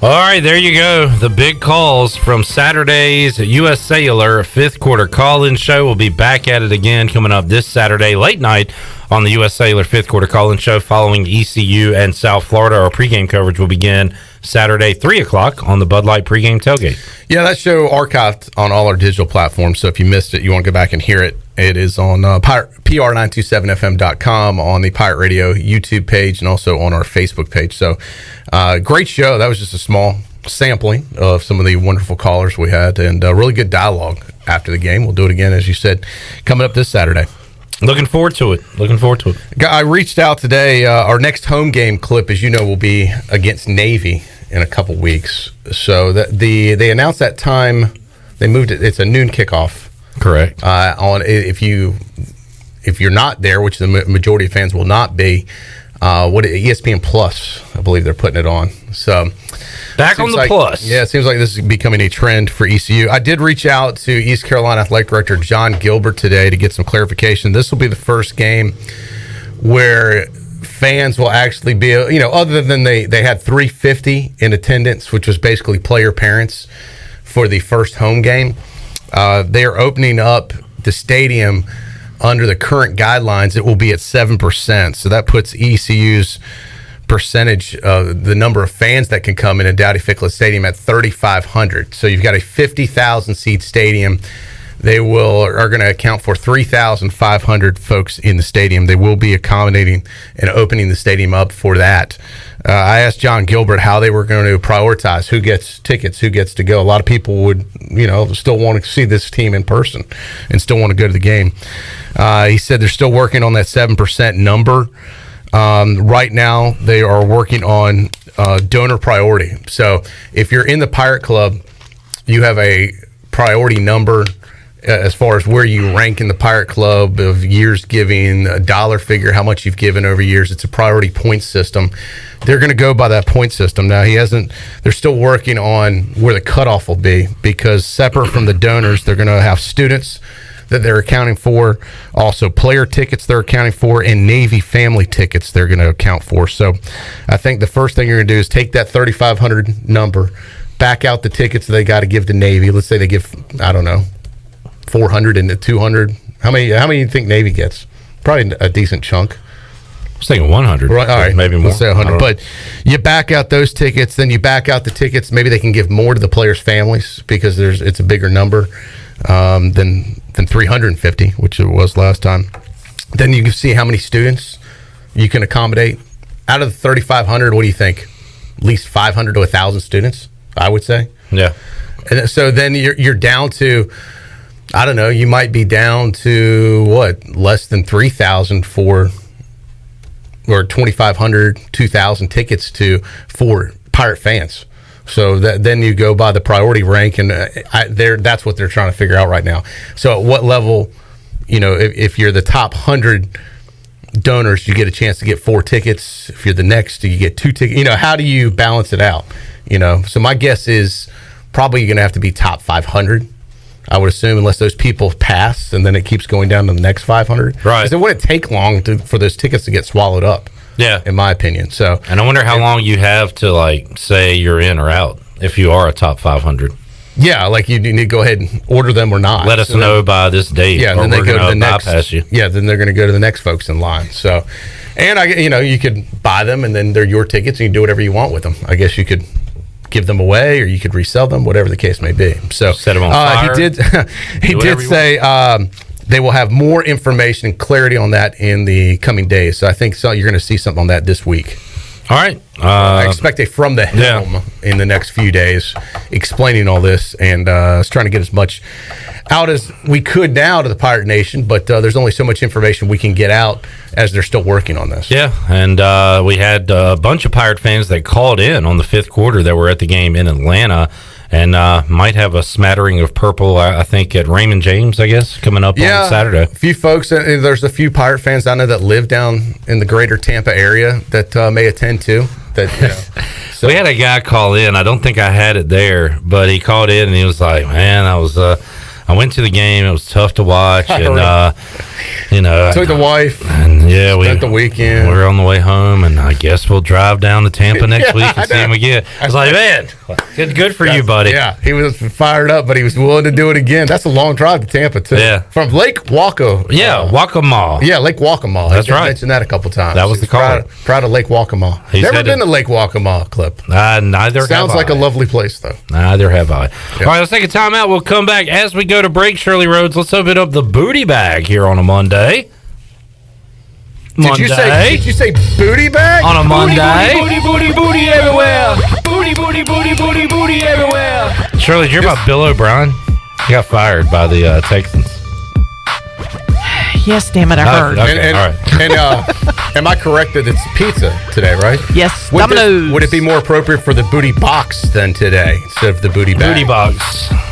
All right, there you go. The big calls from Saturday's U.S. Cellular 5th quarter call-in show. We'll be back at it again coming up this Saturday, late night, on the U.S. Cellular 5th quarter call-in show following ECU and South Florida. Our pregame coverage will begin Saturday, 3 o'clock on the Bud Light pregame tailgate. Yeah, that show archived on all our digital platforms, so if you missed it, you want to go back and hear it, it is on PR927fm.com, on the Pirate Radio YouTube page, and also on our Facebook page. So, great show. That was just a small sampling of some of the wonderful callers we had, and really good dialogue after the game. We'll do it again, as you said, coming up this Saturday. Looking forward to it. I reached out today. Our next home game clip, as you know, will be against Navy in a couple weeks. So they announced that time. They moved it. It's a noon kickoff. Correct. If you're not there, which the majority of fans will not be, ESPN Plus, I believe they're putting it on. So back on the Plus. Yeah, it seems like this is becoming a trend for ECU. I did reach out to East Carolina Athletic Director John Gilbert today to get some clarification. This will be the first game where fans will actually be, other than they had 350 in attendance, which was basically player parents for the first home game. They are opening up the stadium under the current guidelines. It will be at 7%. So that puts ECU's percentage of the number of fans that can come in a Dowdy-Ficklen Stadium at 3,500. So you've got a 50,000 seat stadium. They are going to account for 3,500 folks in the stadium. They will be accommodating and opening the stadium up for that. I asked John Gilbert how they were going to prioritize who gets tickets, who gets to go. A lot of people would, still want to see this team in person and still want to go to the game. He said they're still working on that 7% number. Right now, they are working on donor priority. So if you're in the Pirate Club, you have a priority number as far as where you rank in the Pirate Club of years giving, a dollar figure, how much you've given over years. It's a priority point system. They're going to go by that point system. Now, they're still working on where the cutoff will be, because separate from the donors, they're going to have students that they're accounting for, also player tickets they're accounting for, and Navy family tickets they're going to account for. So I think the first thing you're going to do is take that 3,500 number, back out the tickets they got to give to Navy. Let's say they give, 400 and 200. How many do you think Navy gets? Probably a decent chunk. I was thinking 100. Right, all right, maybe more. Let's say 100. But you back out those tickets, then you back out the tickets. Maybe they can give more to the players' families because it's a bigger number than than 350, which it was last time. Then you can see how many students you can accommodate. Out of the 3,500, what do you think? At least 500 to 1,000 students, I would say. Yeah. And so then you're down to, I don't know, you might be down to less than 3,000 or 2,500, 2,000 tickets for Pirate fans. So then you go by the priority rank, and that's what they're trying to figure out right now. So at what level, if you're the top 100 donors, you get a chance to get 4 tickets. If you're the next, you get 2 tickets. How do you balance it out? So my guess is probably going to have to be top 500, I would assume, unless those people pass, and then it keeps going down to the next 500. Right. Because it wouldn't take long for those tickets to get swallowed up. Yeah. In my opinion. So. And I wonder how long you have to say you're in or out if you are a top 500. Yeah, you need to go ahead and order them or not. Let us know by this date. Yeah, and then they go to the next. Bypass you. Yeah, then they're going to go to the next folks in line. So, and you could buy them, and then they're your tickets, and you can do whatever you want with them. I guess you could give them away, or you could resell them, whatever the case may be. So, set them on fire. He did say they will have more information and clarity on that in the coming days. So I think you're going to see something on that this week. All right. I expect a from the helm in the next few days explaining all this, and trying to get as much out as we could now to the Pirate Nation, but there's only so much information we can get out as they're still working on this. Yeah, and we had a bunch of Pirate fans that called in on the 5th quarter that were at the game in Atlanta, and might have a smattering of purple, I think, at Raymond James, I guess, coming up on Saturday. A few folks, there's a few Pirate fans I know that live down in the greater Tampa area that may attend to. So we had a guy call in. I don't think I had it there, but he called in and he was like, "Man, I went to the game. It was tough to watch, and took the wife, and we spent the weekend. We were on the way home, and I guess we'll drive down to Tampa next week and see him again." I was like, "Man, good for you, buddy." Yeah, he was fired up, but he was willing to do it again. That's a long drive to Tampa too. Yeah, from Lake Waco. Yeah, Waccamaw. Yeah, Lake Waccamaw. That's right. I mentioned that a couple times. That was the call. Proud of Lake Waccamaw. Never been to Lake Waccamaw, Clip. Neither. Sounds like a lovely place, though. Neither have I. All right, let's take a time out. We'll come back as we go to break. Shirley Rhodes, let's open up the booty bag here on a Monday. Did you say booty bag? On a Monday. Booty everywhere. Booty everywhere. Shirley, did you hear about Bill O'Brien? He got fired by the Texans. Yes, damn it, I heard. Okay, all right. And am I correct that it's pizza today, right? Yes, Domino's. Would it be more appropriate for the booty box than today instead of the booty bag? Booty box.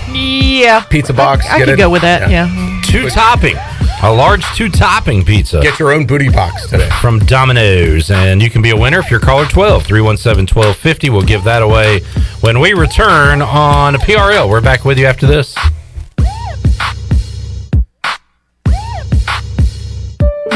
Yeah. Pizza box. I could go with that, yeah. 2 topping. A large 2-topping pizza. Get your own booty box today. From Domino's. And you can be a winner if you're caller 12. 317-1250. We'll give that away when we return on PRL. We're back with you after this.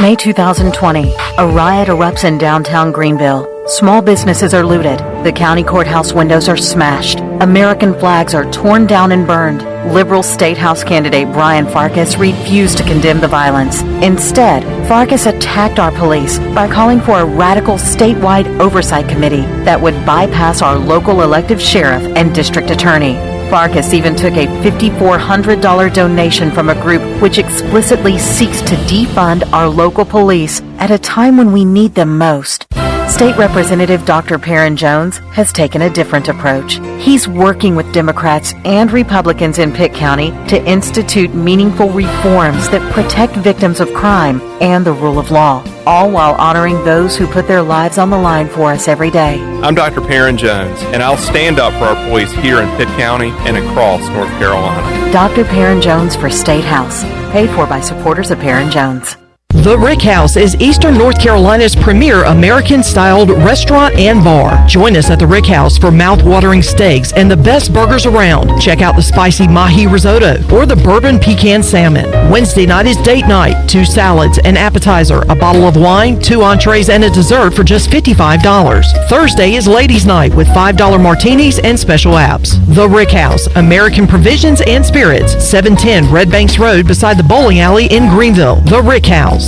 May 2020, a riot erupts in downtown Greenville. Small businesses are looted. The county courthouse windows are smashed. American flags are torn down and burned. Liberal State House candidate Brian Farkas refused to condemn the violence. Instead, Farkas attacked our police by calling for a radical statewide oversight committee that would bypass our local elected sheriff and district attorney. Farkas even took a $5,400 donation from a group which explicitly seeks to defund our local police at a time when we need them most. State Representative Dr. Perrin Jones has taken a different approach. He's working with Democrats and Republicans in Pitt County to institute meaningful reforms that protect victims of crime and the rule of law, all while honoring those who put their lives on the line for us every day. I'm Dr. Perrin Jones, and I'll stand up for our police here in Pitt County and across North Carolina. Dr. Perrin Jones for State House, paid for by supporters of Perrin Jones. The Rick House is Eastern North Carolina's premier American-styled restaurant and bar. Join us at the Rick House for mouth-watering steaks and the best burgers around. Check out the spicy mahi risotto or the bourbon pecan salmon. Wednesday night is date night. 2 salads, an appetizer, a bottle of wine, 2 entrees, and a dessert for just $55. Thursday is ladies' night with $5 martinis and special apps. The Rick House, American Provisions and Spirits, 710 Red Banks Road beside the bowling alley in Greenville. The Rick House.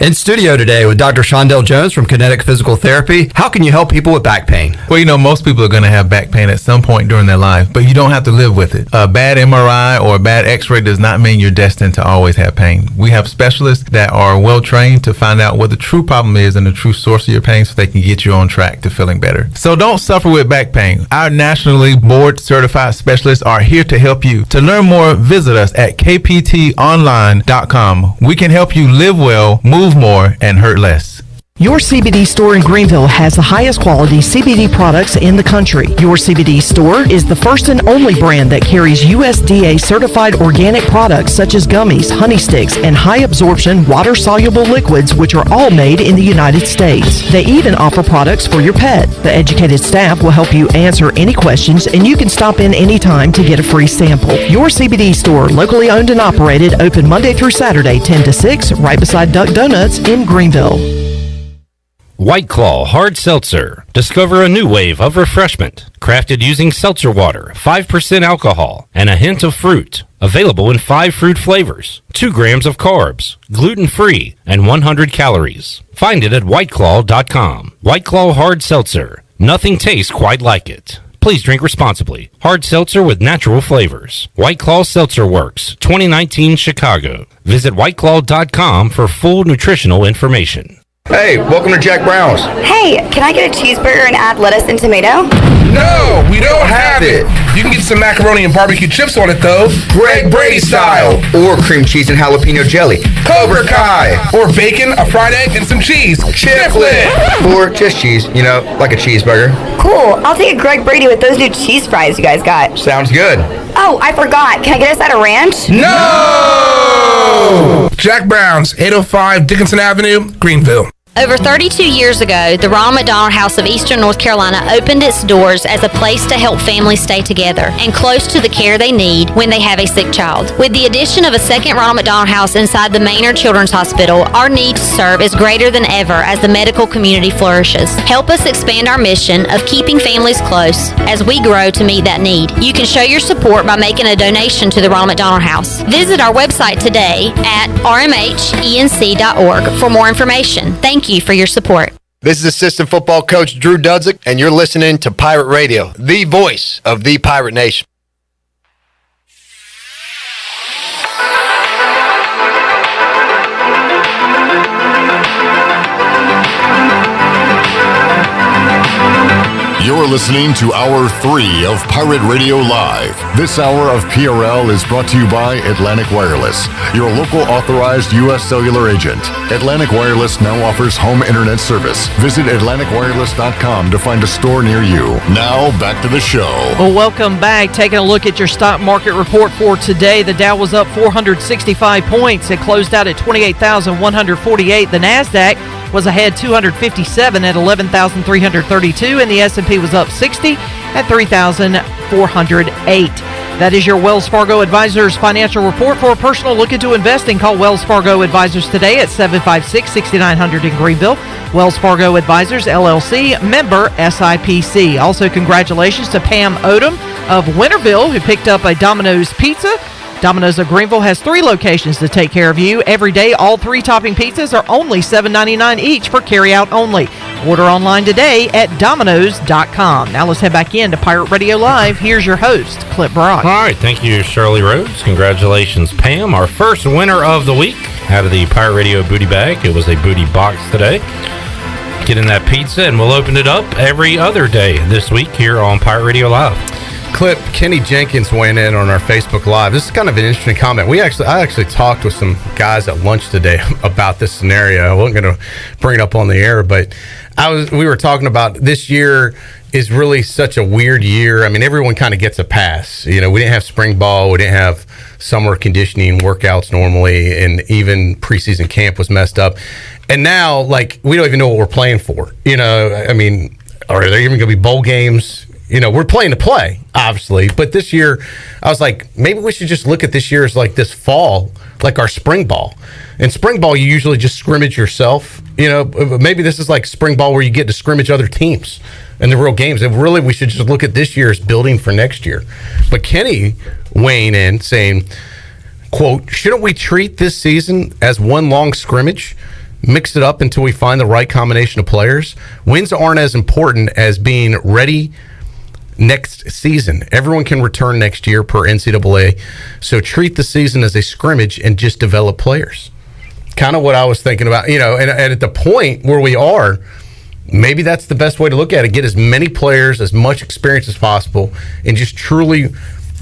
In studio today with Dr. Shondell Jones from Kinetic Physical Therapy. How can you help people with back pain? Well, most people are going to have back pain at some point during their life, but you don't have to live with it. A bad MRI or a bad x-ray does not mean you're destined to always have pain. We have specialists that are well trained to find out what the true problem is and the true source of your pain so they can get you on track to feeling better. So don't suffer with back pain. Our nationally board certified specialists are here to help you. To learn more, visit us at kptonline.com. We can help you live well, move more, and hurt less. Your CBD store in Greenville has the highest quality CBD products in the country. Your CBD store is the first and only brand that carries USDA certified organic products such as gummies, honey sticks, and high absorption water soluble liquids, which are all made in the United States. They even offer products for your pet. The educated staff will help you answer any questions, and you can stop in anytime to get a free sample. Your CBD store, locally owned and operated, open Monday through Saturday 10 to 6, right beside Duck Donuts in Greenville. White Claw Hard Seltzer. Discover a new wave of refreshment. Crafted using seltzer water, 5% alcohol, and a hint of fruit. Available in 5 fruit flavors, 2 grams of carbs, gluten-free, and 100 calories. Find it at whiteclaw.com. White Claw Hard Seltzer. Nothing tastes quite like it. Please drink responsibly. Hard seltzer with natural flavors. White Claw Seltzer Works, 2019 Chicago. Visit whiteclaw.com for full nutritional information. Hey, welcome to Jack Brown's. Hey, can I get a cheeseburger and add lettuce and tomato? No, we don't have it. You can get some macaroni and barbecue chips on it, though. Greg Brady style. Or cream cheese and jalapeno jelly. Cobra Kai. Or bacon, a fried egg, and some cheese. Chiplet. Or just cheese, like a cheeseburger. Cool. I'll take a Greg Brady with those new cheese fries you guys got. Sounds good. Oh, I forgot. Can I get a side of ranch? No! Jack Brown's, 805 Dickinson Avenue, Greenville. Over 32 years ago, the Ronald McDonald House of Eastern North Carolina opened its doors as a place to help families stay together and close to the care they need when they have a sick child. With the addition of a second Ronald McDonald House inside the Maynard Children's Hospital, our need to serve is greater than ever as the medical community flourishes. Help us expand our mission of keeping families close as we grow to meet that need. You can show your support by making a donation to the Ronald McDonald House. Visit our website today at rmhenc.org for more information. Thank you for your support. This is assistant football coach Drew Dudzik, and you're listening to Pirate Radio, the voice of the Pirate Nation. You're listening to Hour 3 of Pirate Radio Live. This hour of PRL is brought to you by Atlantic Wireless, your local authorized U.S. cellular agent. Atlantic Wireless now offers home internet service. Visit AtlanticWireless.com to find a store near you. Now, back to the show. Well, welcome back. Taking a look at your stock market report for today. The Dow was up 465 points. It closed out at 28,148. The NASDAQ was ahead 257 at 11,332, and the S&P was up 60 at 3,408. That is your Wells Fargo Advisors financial report. For a personal look into investing, call Wells Fargo Advisors today at 756-6900 in Greenville. Wells Fargo Advisors, LLC, member SIPC. Also, congratulations to Pam Odom of Winterville, who picked up a Domino's pizza. Domino's of Greenville has 3 locations to take care of you. Every day, all 3 topping pizzas are only $7.99 each for carryout only. Order online today at Domino's.com. Now let's head back in to Pirate Radio Live. Here's your host, Clip Brock. All right, thank you, Shirley Rhodes. Congratulations, Pam. Our first winner of the week out of the Pirate Radio booty bag. It was a booty box today. Get in that pizza, and we'll open it up every other day this week here on Pirate Radio Live. Clip, Kenny Jenkins weighing in on our Facebook Live. This is kind of an interesting comment. I actually talked with some guys at lunch today about this scenario. I wasn't going to bring it up on the air, but we were talking about this year is really such a weird year. I mean, everyone kind of gets a pass. We didn't have spring ball. We didn't have summer conditioning workouts normally, and even preseason camp was messed up. And now, we don't even know what we're playing for. I mean, are there even going to be bowl games? We're playing to play, obviously, but this year, I was like, maybe we should just look at this year as this fall, like our spring ball. In spring ball, you usually just scrimmage yourself. Maybe this is like spring ball where you get to scrimmage other teams in the real games. And really, we should just look at this year as building for next year. But Kenny weighing in saying, quote, shouldn't we treat this season as one long scrimmage? mix it up until we find the right combination of players. Wins aren't as important as being ready next season. Everyone can return next year per NCAA, so treat the season as a scrimmage and just develop players. Kind of what I was thinking about, and at the point where we are, maybe that's the best way to look at it. Get as many players, as much experience as possible, and just truly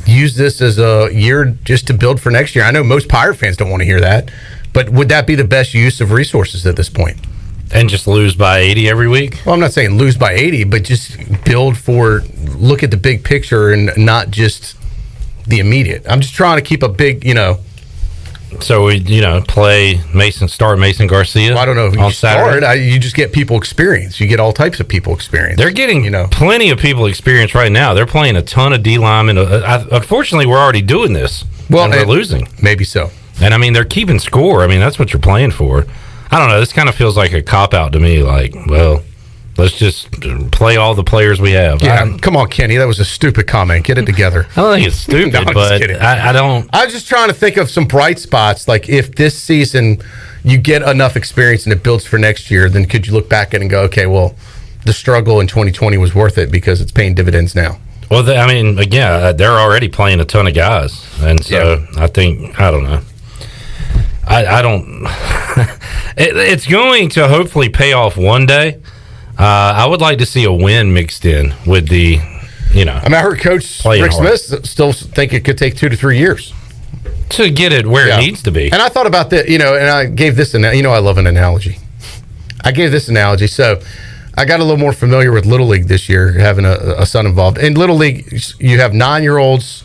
use this as a year just to build for next year. I know most Pirate fans don't want to hear that, but would that be the best use of resources at this point? And just lose by 80 every week? Well, I'm not saying lose by 80, but just look at the big picture and not just the immediate. I'm just trying to keep a big, So we, start Mason Garcia. Well, I don't know if on you Saturday. start. You just get people experience. You get all types of people experience. They're getting plenty of people experience right now. They're playing a ton of D linemen. Unfortunately, we're already doing this. Well, and we're losing. Maybe so. And I mean, they're keeping score. I mean, that's what you're playing for. I don't know. This kind of feels like a cop out to me. Like, well, let's just play all the players we have. Yeah, come on, Kenny. That was a stupid comment. Get it together. I don't think it's stupid, No, I'm just but kidding. I don't. I was just trying to think of some bright spots. Like, if this season you get enough experience and it builds for next year, then could you look back at it and go, okay, well, the struggle in 2020 was worth it because it's paying dividends now? Well, they're already playing a ton of guys, and so I don't know. I don't. It's going to hopefully pay off one day. I would like to see a win mixed in with the, I mean, I heard Coach Rick Smith still think it could take 2 to 3 years to get it where it needs to be. And I thought about that, and I gave this, I love an analogy. I gave this analogy. So I got a little more familiar with Little League this year, having a son involved. In Little League, you have 9-year-olds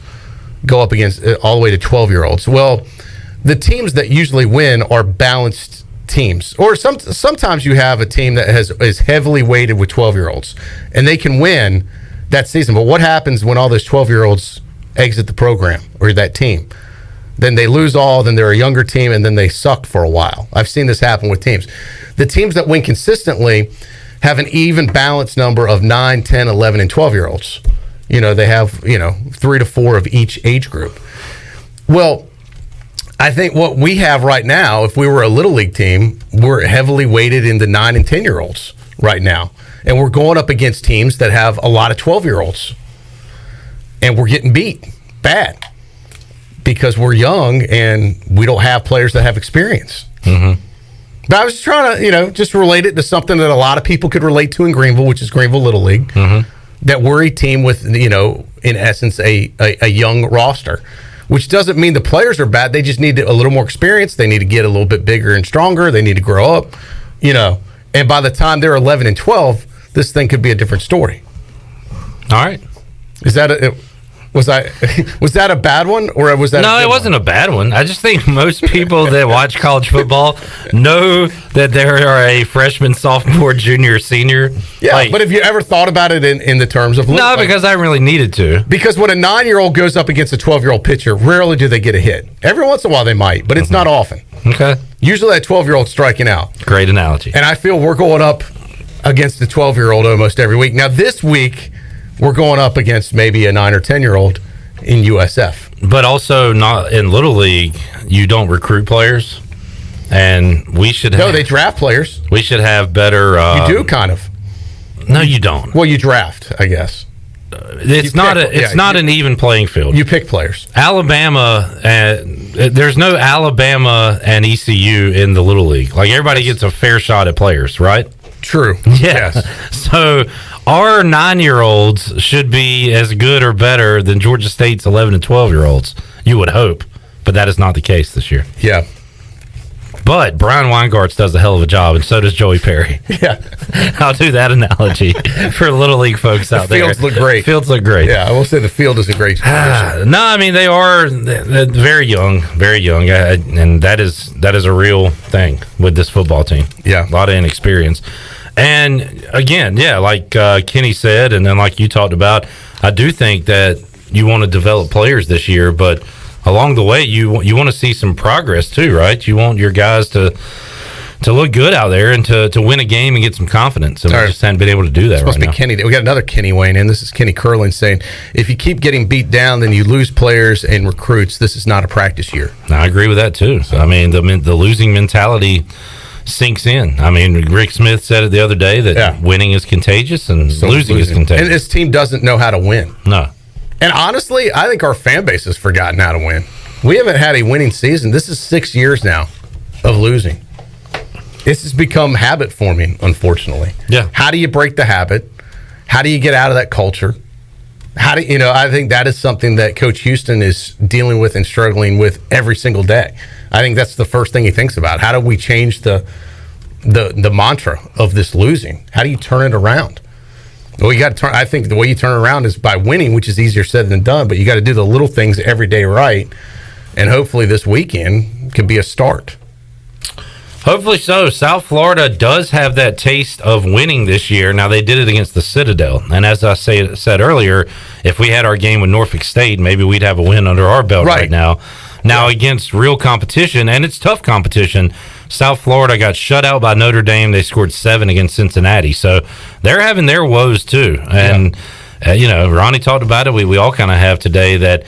go up against all the way to 12-year-olds. Well, the teams that usually win are balanced teams, or sometimes you have a team that is heavily weighted with 12-year-olds, and they can win that season. But what happens when all those 12-year-olds exit the program or that team? Then they lose all, then they're a younger team, and then they suck for a while. I've seen this happen with teams. The teams that win consistently have an even balanced number of 9, 10, 11, and 12-year-olds. They have, 3 to 4 of each age group. Well, I think what we have right now, if we were a Little League team, we're heavily weighted in the 9 and 10-year-olds right now. And we're going up against teams that have a lot of 12-year-olds. And we're getting beat bad because we're young and we don't have players that have experience. Mm-hmm. But I was just trying to, just relate it to something that a lot of people could relate to in Greenville, which is Greenville Little League. Mm-hmm. That we're a team with, in essence, a young roster. Which doesn't mean the players are bad. They just need a little more experience. They need to get a little bit bigger and stronger. They need to grow up, And by the time they're 11 and 12, this thing could be a different story. All right. Was that a bad one, or was that? No, it wasn't a bad one. I just think most people that watch college football know that there are a freshman, sophomore, junior, senior. Yeah, but have you ever thought about it in the terms of? No, because I really needed to. Because when a 9-year-old goes up against a 12-year-old pitcher, rarely do they get a hit. Every once in a while they might, but it's not often. Okay. Usually that 12-year-old striking out. Great analogy. And I feel we're going up against the 12-year-old almost every week. Now this week, we're going up against maybe a 9 or 10-year-old in USF. But also not in Little League, you don't recruit players. And we should No, they draft players. We should have better... you do, kind of. No, you don't. Well, you draft, I guess. It's not an even playing field. You pick players. Alabama, there's no Alabama and ECU in the Little League. Like, everybody gets a fair shot at players, right? True. Yes. So our 9-year-olds should be as good or better than Georgia State's 11 and 12-year-olds. You would hope, but that is not the case this year. Yeah. But Brian Weingartz does a hell of a job, and so does Joey Perry. Yeah. I'll do that analogy for Little League folks out there. Fields look great. Fields look great. Yeah, I will say the field is a great situation. No, I mean, they are very young, and that is a real thing with this football team. Yeah. A lot of inexperience. And again, like Kenny said, and then like you talked about, I do think that you want to develop players this year, but along the way, you want to see some progress too, right? You want your guys to look good out there and to win a game and get some confidence. And we just haven't been able to do that right now. Kenny. We got another Kenny weighing in. This is Kenny Curlin saying, if you keep getting beat down, then you lose players and recruits. This is not a practice year. I agree with that too. So, I mean, the losing mentality sinks in. I mean, Rick Smith said it the other day that winning is contagious and losing is contagious. And this team doesn't know how to win. No. And honestly, I think our fan base has forgotten how to win. We haven't had a winning season. This is 6 years now of losing. This has become habit forming, unfortunately. Yeah. How do you break the habit? How do you get out of that culture? How do you know? I think that is something that Coach Houston is dealing with and struggling with every single day. I think that's the first thing he thinks about. How do we change the mantra of this losing? How do you turn it around? Well, you got to turn. I think the way you turn it around is by winning, which is easier said than done. But you got to do the little things every day right, and hopefully this weekend can be a start. Hopefully so. South Florida does have that taste of winning this year. Now, they did it against the Citadel. And as I said earlier, if we had our game with Norfolk State, maybe we'd have a win under our belt right now. Now, against real competition, and it's tough competition, South Florida got shut out by Notre Dame. They scored 7 against Cincinnati. So they're having their woes, too. And, Ronnie talked about it. We all kind of have today that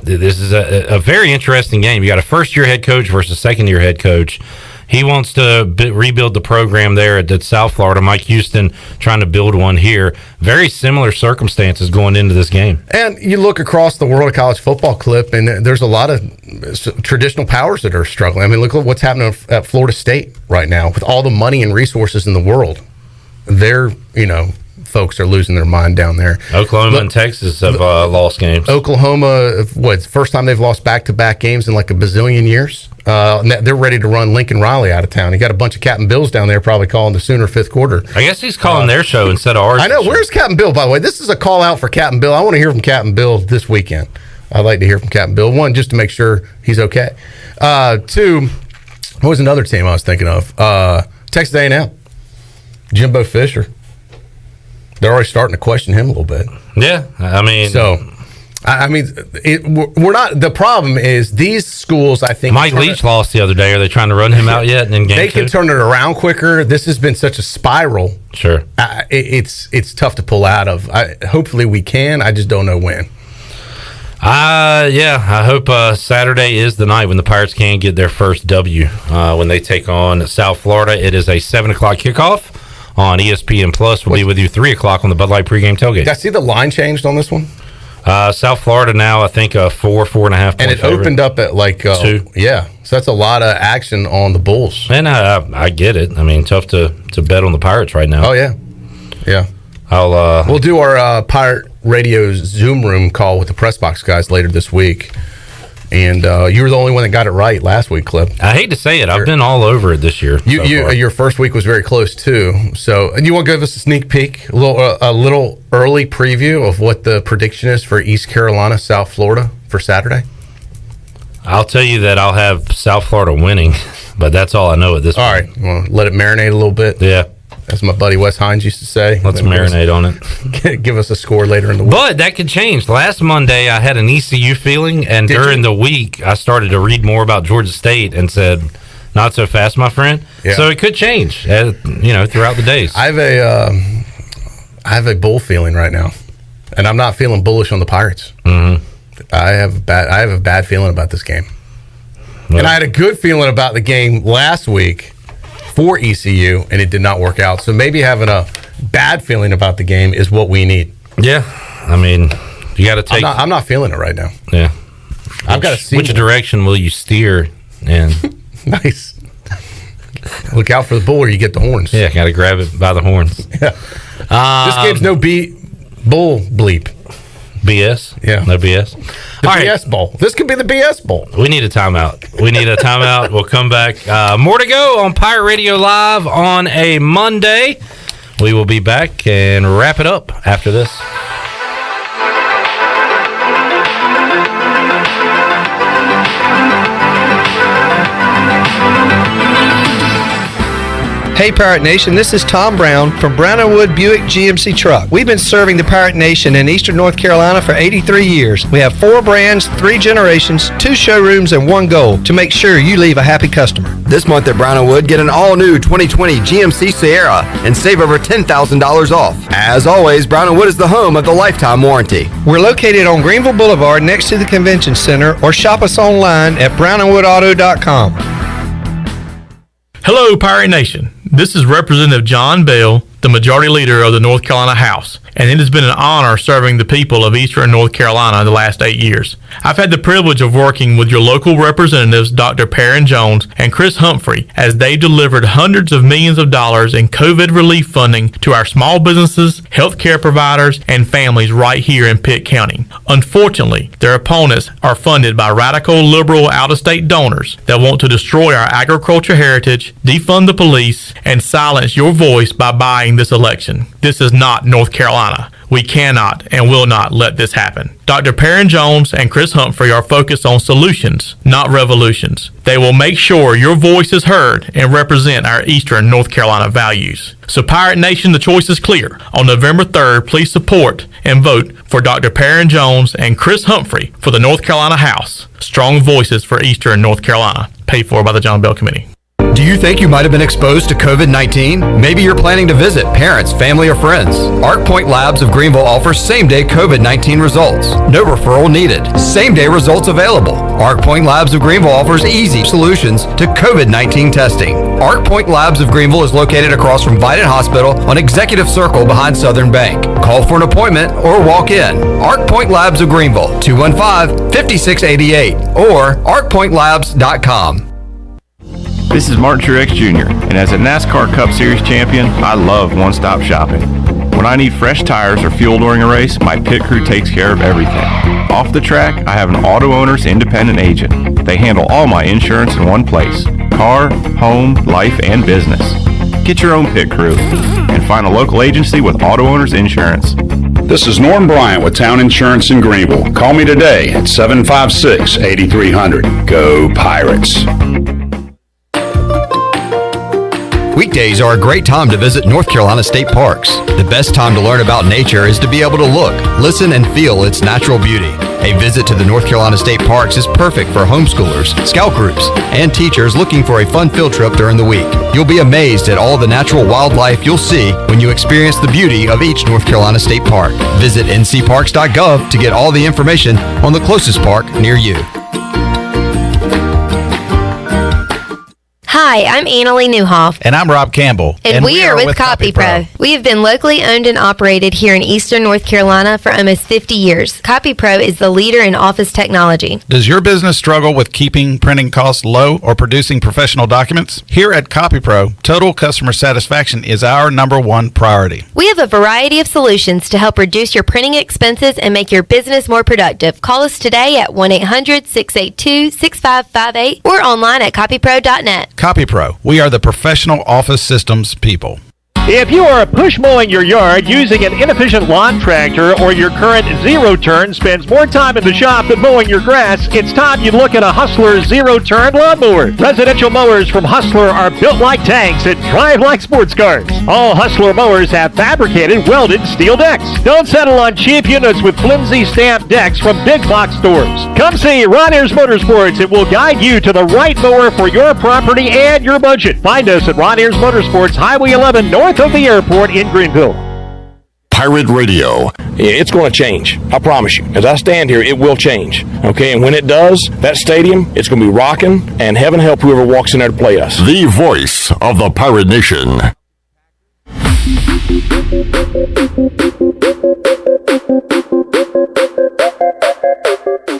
this is a very interesting game. You got a first-year head coach versus second-year head coach. He wants to rebuild the program there at South Florida. Mike Houston trying to build one here. Very similar circumstances going into this game. And you look across the world of college football, Clip, and there's a lot of traditional powers that are struggling. I mean, look at what's happening at Florida State right now with all the money and resources in the world. They're, folks are losing their mind down there. Oklahoma and Texas have lost games. Oklahoma, first time they've lost back-to-back games in like a bazillion years. They're ready to run Lincoln Riley out of town. He got a bunch of Captain Bills down there probably calling the Sooner fifth quarter. I guess he's calling their show instead of ours. I know. Where's Captain Bill, by the way? This is a call out for Captain Bill. I want to hear from Captain Bill this weekend. I'd like to hear from Captain Bill. One, just to make sure he's okay. Two, what was another team I was thinking of? Texas A&M. Jimbo Fisher. They're already starting to question him a little bit. Yeah, I mean... we're not. The problem is these schools, I think... Mike Leach lost the other day. Are they trying to run him out yet in game They can turn it around quicker. This has been such a spiral. Sure. It's tough to pull out of. Hopefully we can. I just don't know when. I hope Saturday is the night when the Pirates can get their first W when they take on South Florida. It is a 7 o'clock kickoff on ESPN Plus. We'll be with you 3 o'clock on the Bud Light pregame tailgate. Did I see the line changed on this one? South Florida now, I think, 4.5 point and it favorite. opened up at 2. Yeah, so that's a lot of action on the Bulls. And I get it. I mean, tough to bet on the Pirates right now. Oh, yeah. We'll do our Pirate Radio Zoom room call with the press box guys later this week. And you were the only one that got it right last week, Clip. I hate to say it. I've been all over it this year. Your first week was very close, too. So, and you want to give us a sneak peek, a little early preview of what the prediction is for East Carolina, South Florida for Saturday? I'll tell you that I'll have South Florida winning, but that's all I know at this point. All right. Well, let it marinate a little bit. Yeah. As my buddy Wes Hines used to say. Let's marinate on it. Give us a score later in the week. But that could change. Last Monday, I had an ECU feeling, and during the week, I started to read more about Georgia State and said, not so fast, my friend. Yeah. So it could change, throughout the days. I have a bull feeling right now, and I'm not feeling bullish on the Pirates. Mm-hmm. I have a bad feeling about this game. Well, and I had a good feeling about the game last week for ECU, and it did not work out. So maybe having a bad feeling about the game is what we need. Yeah, I mean, you got to take. I'm not feeling it right now. Yeah, I've got to see which direction will you steer. And nice. Look out for the bull, or you get the horns. Yeah, got to grab it by the horns. Yeah. This game's no bull bleep. BS? Yeah. No BS? The All BS right. Bowl. This could be the BS Bowl. We need a timeout. We'll come back. More to go on Pirate Radio Live on a Monday. We will be back and wrap it up after this. Hey Pirate Nation, this is Tom Brown from Brown & Wood Buick GMC Truck. We've been serving the Pirate Nation in Eastern North Carolina for 83 years. We have 4 brands, 3 generations, 2 showrooms, and 1 goal to make sure you leave a happy customer. This month at Brown & Wood, get an all-new 2020 GMC Sierra and save over $10,000 off. As always, Brown & Wood is the home of the lifetime warranty. We're located on Greenville Boulevard next to the Convention Center, or shop us online at brownandwoodauto.com. Hello, Pirate Nation. This is Representative John Bell, the Majority Leader of the North Carolina House, and it has been an honor serving the people of Eastern North Carolina the last 8 years. I've had the privilege of working with your local representatives, Dr. Perrin Jones and Chris Humphrey, as they delivered hundreds of millions of dollars in COVID relief funding to our small businesses, healthcare providers, and families right here in Pitt County. Unfortunately, their opponents are funded by radical liberal out-of-state donors that want to destroy our agriculture heritage, defund the police, and silence your voice by buying this election. This is not North Carolina. We cannot and will not let this happen. Dr. Perrin Jones and Chris Humphrey are focused on solutions, not revolutions. They will make sure your voice is heard and represent our Eastern North Carolina values. So Pirate Nation, the choice is clear. On November 3rd, please support and vote for Dr. Perrin Jones and Chris Humphrey for the North Carolina House. Strong voices for Eastern North Carolina. Paid for by the John Bell Committee. Do you think you might have been exposed to COVID-19? Maybe you're planning to visit parents, family, or friends. Arc Point Labs of Greenville offers same-day COVID-19 results. No referral needed. Same-day results available. Arc Point Labs of Greenville offers easy solutions to COVID-19 testing. Arc Point Labs of Greenville is located across from Vidant Hospital on Executive Circle behind Southern Bank. Call for an appointment or walk in. Arc Point Labs of Greenville, 215-5688 or arcpointlabs.com. This is Martin Truex Jr., and as a NASCAR Cup Series champion, I love one-stop shopping. When I need fresh tires or fuel during a race, my pit crew takes care of everything. Off the track, I have an Auto Owners independent agent. They handle all my insurance in one place: car, home, life, and business. Get your own pit crew and find a local agency with Auto Owners Insurance. This is Norm Bryant with Town Insurance in Greenville. Call me today at 756-8300. Go Pirates. Weekdays are a great time to visit North Carolina State Parks. The best time to learn about nature is to be able to look, listen, and feel its natural beauty. A visit to the North Carolina State Parks is perfect for homeschoolers, scout groups, and teachers looking for a fun field trip during the week. You'll be amazed at all the natural wildlife you'll see when you experience the beauty of each North Carolina State Park. Visit ncparks.gov to get all the information on the closest park near you. Hi, I'm Annalie Newhoff. And I'm Rob Campbell. And we are with CopyPro. We have been locally owned and operated here in Eastern North Carolina for almost 50 years. CopyPro is the leader in office technology. Does your business struggle with keeping printing costs low or producing professional documents? Here at CopyPro, total customer satisfaction is our #1 priority. We have a variety of solutions to help reduce your printing expenses and make your business more productive. Call us today at 1-800-682-6558 or online at copypro.net. CopyPro, we are the professional office systems people. If you are push mowing your yard using an inefficient lawn tractor or your current zero-turn spends more time in the shop than mowing your grass, it's time you look at a Hustler zero-turn lawnmower. Residential mowers from Hustler are built like tanks and drive like sports cars. All Hustler mowers have fabricated welded steel decks. Don't settle on cheap units with flimsy stamped decks from big box stores. Come see Ron Ayers Motorsports. It will guide you to the right mower for your property and your budget. Find us at Ron Ayers Motorsports, Highway 11 north of the airport in Greenville. Pirate Radio. It's going to change. I promise you. As I stand here, it will change. Okay, and when it does, that stadium, it's going to be rocking, and heaven help whoever walks in there to play us. The voice of the Pirate Nation.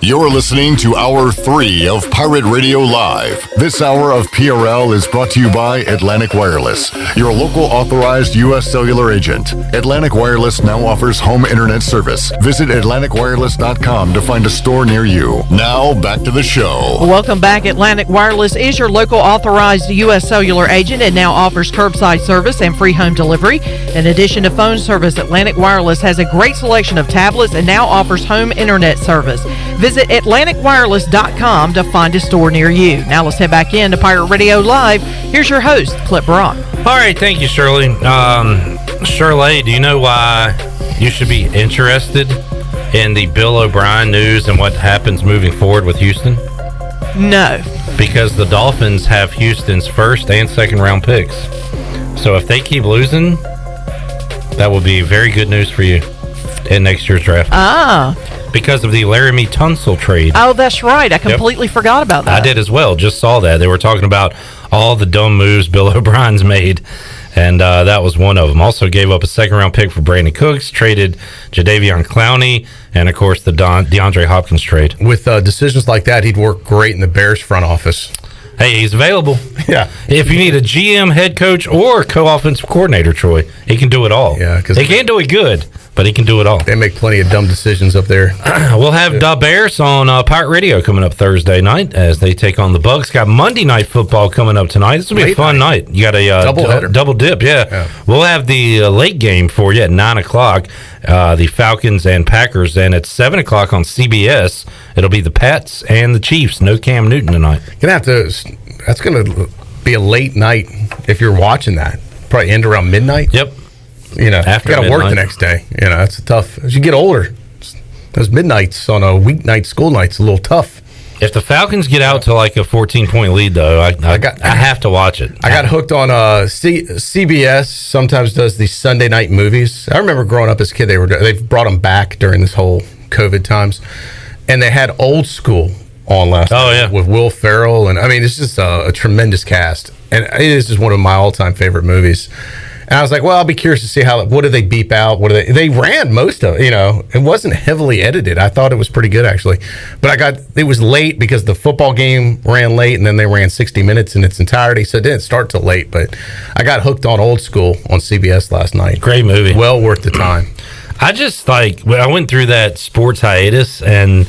You're listening to Hour 3 of Pirate Radio Live. This hour of PRL is brought to you by Atlantic Wireless, your local authorized U.S. cellular agent. Atlantic Wireless now offers home internet service. Visit AtlanticWireless.com to find a store near you. Now, back to the show. Welcome back. Atlantic Wireless is your local authorized U.S. cellular agent and now offers curbside service and free home delivery. In addition to phone service, Atlantic Wireless has a great selection of tablets and now offers home internet service. Visit AtlanticWireless.com to find a store near you. Now let's head back in to Pirate Radio Live. Here's your host, Clip Brock. All right, thank you, Shirley. Shirley, do you know why you should be interested in the Bill O'Brien news and what happens moving forward with Houston? No. Because the Dolphins have Houston's first and second round picks. So if they keep losing, that will be very good news for you in next year's draft. because of the Laramie Tunsil trade. Oh, that's right. I completely forgot about that. I did as well. Just saw that. They were talking about all the dumb moves Bill O'Brien's made, and that was one of them. Also gave up a second-round pick for Brandon Cooks, traded Jadeveon Clowney, and, of course, the DeAndre Hopkins trade. With decisions like that, he'd work great in the Bears front office. Hey, he's available. Yeah. If you need a GM, head coach, or co-offensive coordinator, Troy, he can do it all. Yeah, because he can't do it good, but he can do it all. They make plenty of dumb decisions up there. We'll have Da Bears on Pirate Radio coming up Thursday night as they take on the Bucks. Got Monday Night Football coming up tonight. This will be a fun night. You got a double dip. Yeah. We'll have the late game for you at 9 o'clock. The Falcons and Packers, and at 7 o'clock on CBS, it'll be the Pats and the Chiefs. No Cam Newton tonight. That's gonna be a late night if you're watching that. Probably end around midnight. Yep. After you got to work the next day. That's tough. As you get older, those midnights on a weeknight school night's a little tough. If the Falcons get out to like a 14-point lead, though, I have to watch it. I got hooked on CBS. Sometimes does these Sunday night movies. I remember growing up as a kid, they've brought them back during this whole COVID times, and they had Old School on last night with Will Ferrell, and I mean it's just a tremendous cast, and it is just one of my all-time favorite movies. And I was like, well, I'll be curious to see what do they beep out? What do they ran most of it, it wasn't heavily edited. I thought it was pretty good actually, but it was late because the football game ran late, and then they ran 60 minutes in its entirety, so it didn't start till late. But I got hooked on Old School on CBS last night. Great movie, well worth the time. I just I went through that sports hiatus and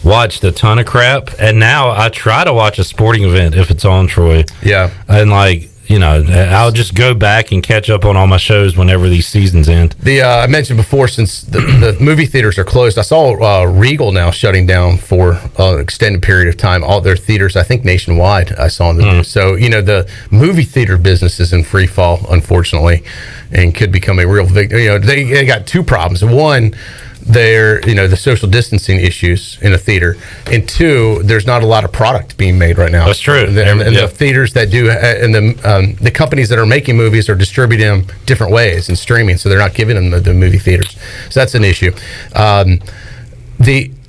watched a ton of crap, and now I try to watch a sporting event if it's on, Troy. Yeah. And I'll just go back and catch up on all my shows whenever these seasons end. I mentioned before, since the movie theaters are closed, I saw Regal now shutting down for an extended period of time. All their theaters, I think nationwide, I saw in the news. So, the movie theater business is in free fall, unfortunately, and could become a real victim. They got two problems. One, the social distancing issues in a theater, and two, there's not a lot of product being made right now. That's true. And the theaters that do, and the companies that are making movies are distributing them different ways and streaming, so they're not giving them the movie theaters. So that's an issue.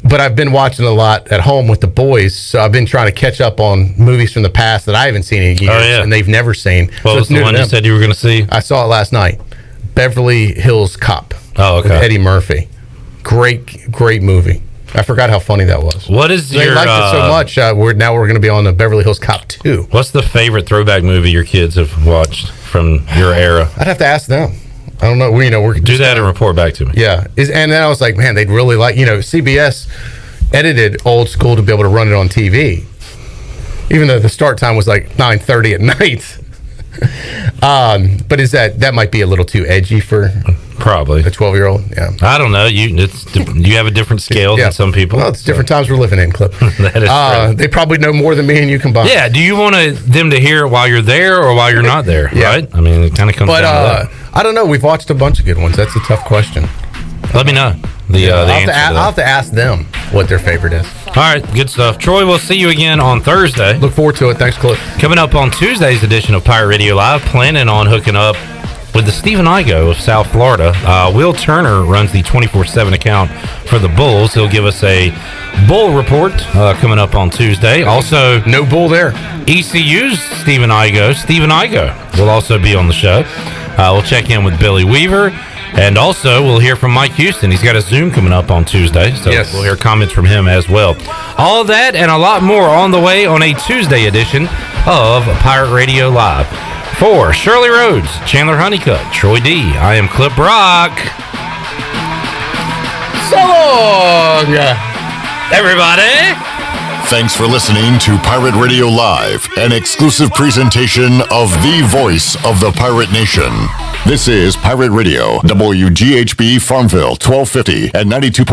But I've been watching a lot at home with the boys, so I've been trying to catch up on movies from the past that I haven't seen in years, and they've never seen. What was the one you said you were going to see? I saw it last night. Beverly Hills Cop. Oh, okay. With Eddie Murphy. Great movie. I forgot how funny that was. What is they liked it so much? We're going to be on the Beverly Hills Cop 2. What's the favorite throwback movie your kids have watched from your era? I'd have to ask them. I don't know. We're do that and report back to me. Yeah, and then I was like, man, they'd really like. CBS edited Old School to be able to run it on TV, even though the start time was like 9:30 at night. But that might be a little too edgy for probably a 12-year-old? Yeah, I don't know. You have a different scale than some people. Well, it's different times we're living in, Clip. That is true. They probably know more than me and you combined. Yeah. Do you want them to hear it while you're there or while you're not there? Yeah. Right. I mean, it kind of comes down to that. I don't know. We've watched a bunch of good ones. That's a tough question. Let me know I'll have to ask them what their favorite is. All right, good stuff. Troy, we'll see you again on Thursday. Look forward to it. Thanks, Cliff. Coming up on Tuesday's edition of Pirate Radio Live, planning on hooking up with the Stephen Igo of South Florida. Will Turner runs the 24/7 account for the Bulls. He'll give us a Bull report coming up on Tuesday. Also, no bull there. ECU's Stephen Igo will also be on the show. We'll check in with Billy Weaver. And also, we'll hear from Mike Houston. He's got a Zoom coming up on Tuesday, so we'll hear comments from him as well. All that and a lot more on the way on a Tuesday edition of Pirate Radio Live. For Shirley Rhodes, Chandler Honeycutt, Troy D., I am Clip Brock. So long, everybody. Thanks for listening to Pirate Radio Live, an exclusive presentation of the voice of the Pirate Nation. This is Pirate Radio, WGHB Farmville, 1250 and 92.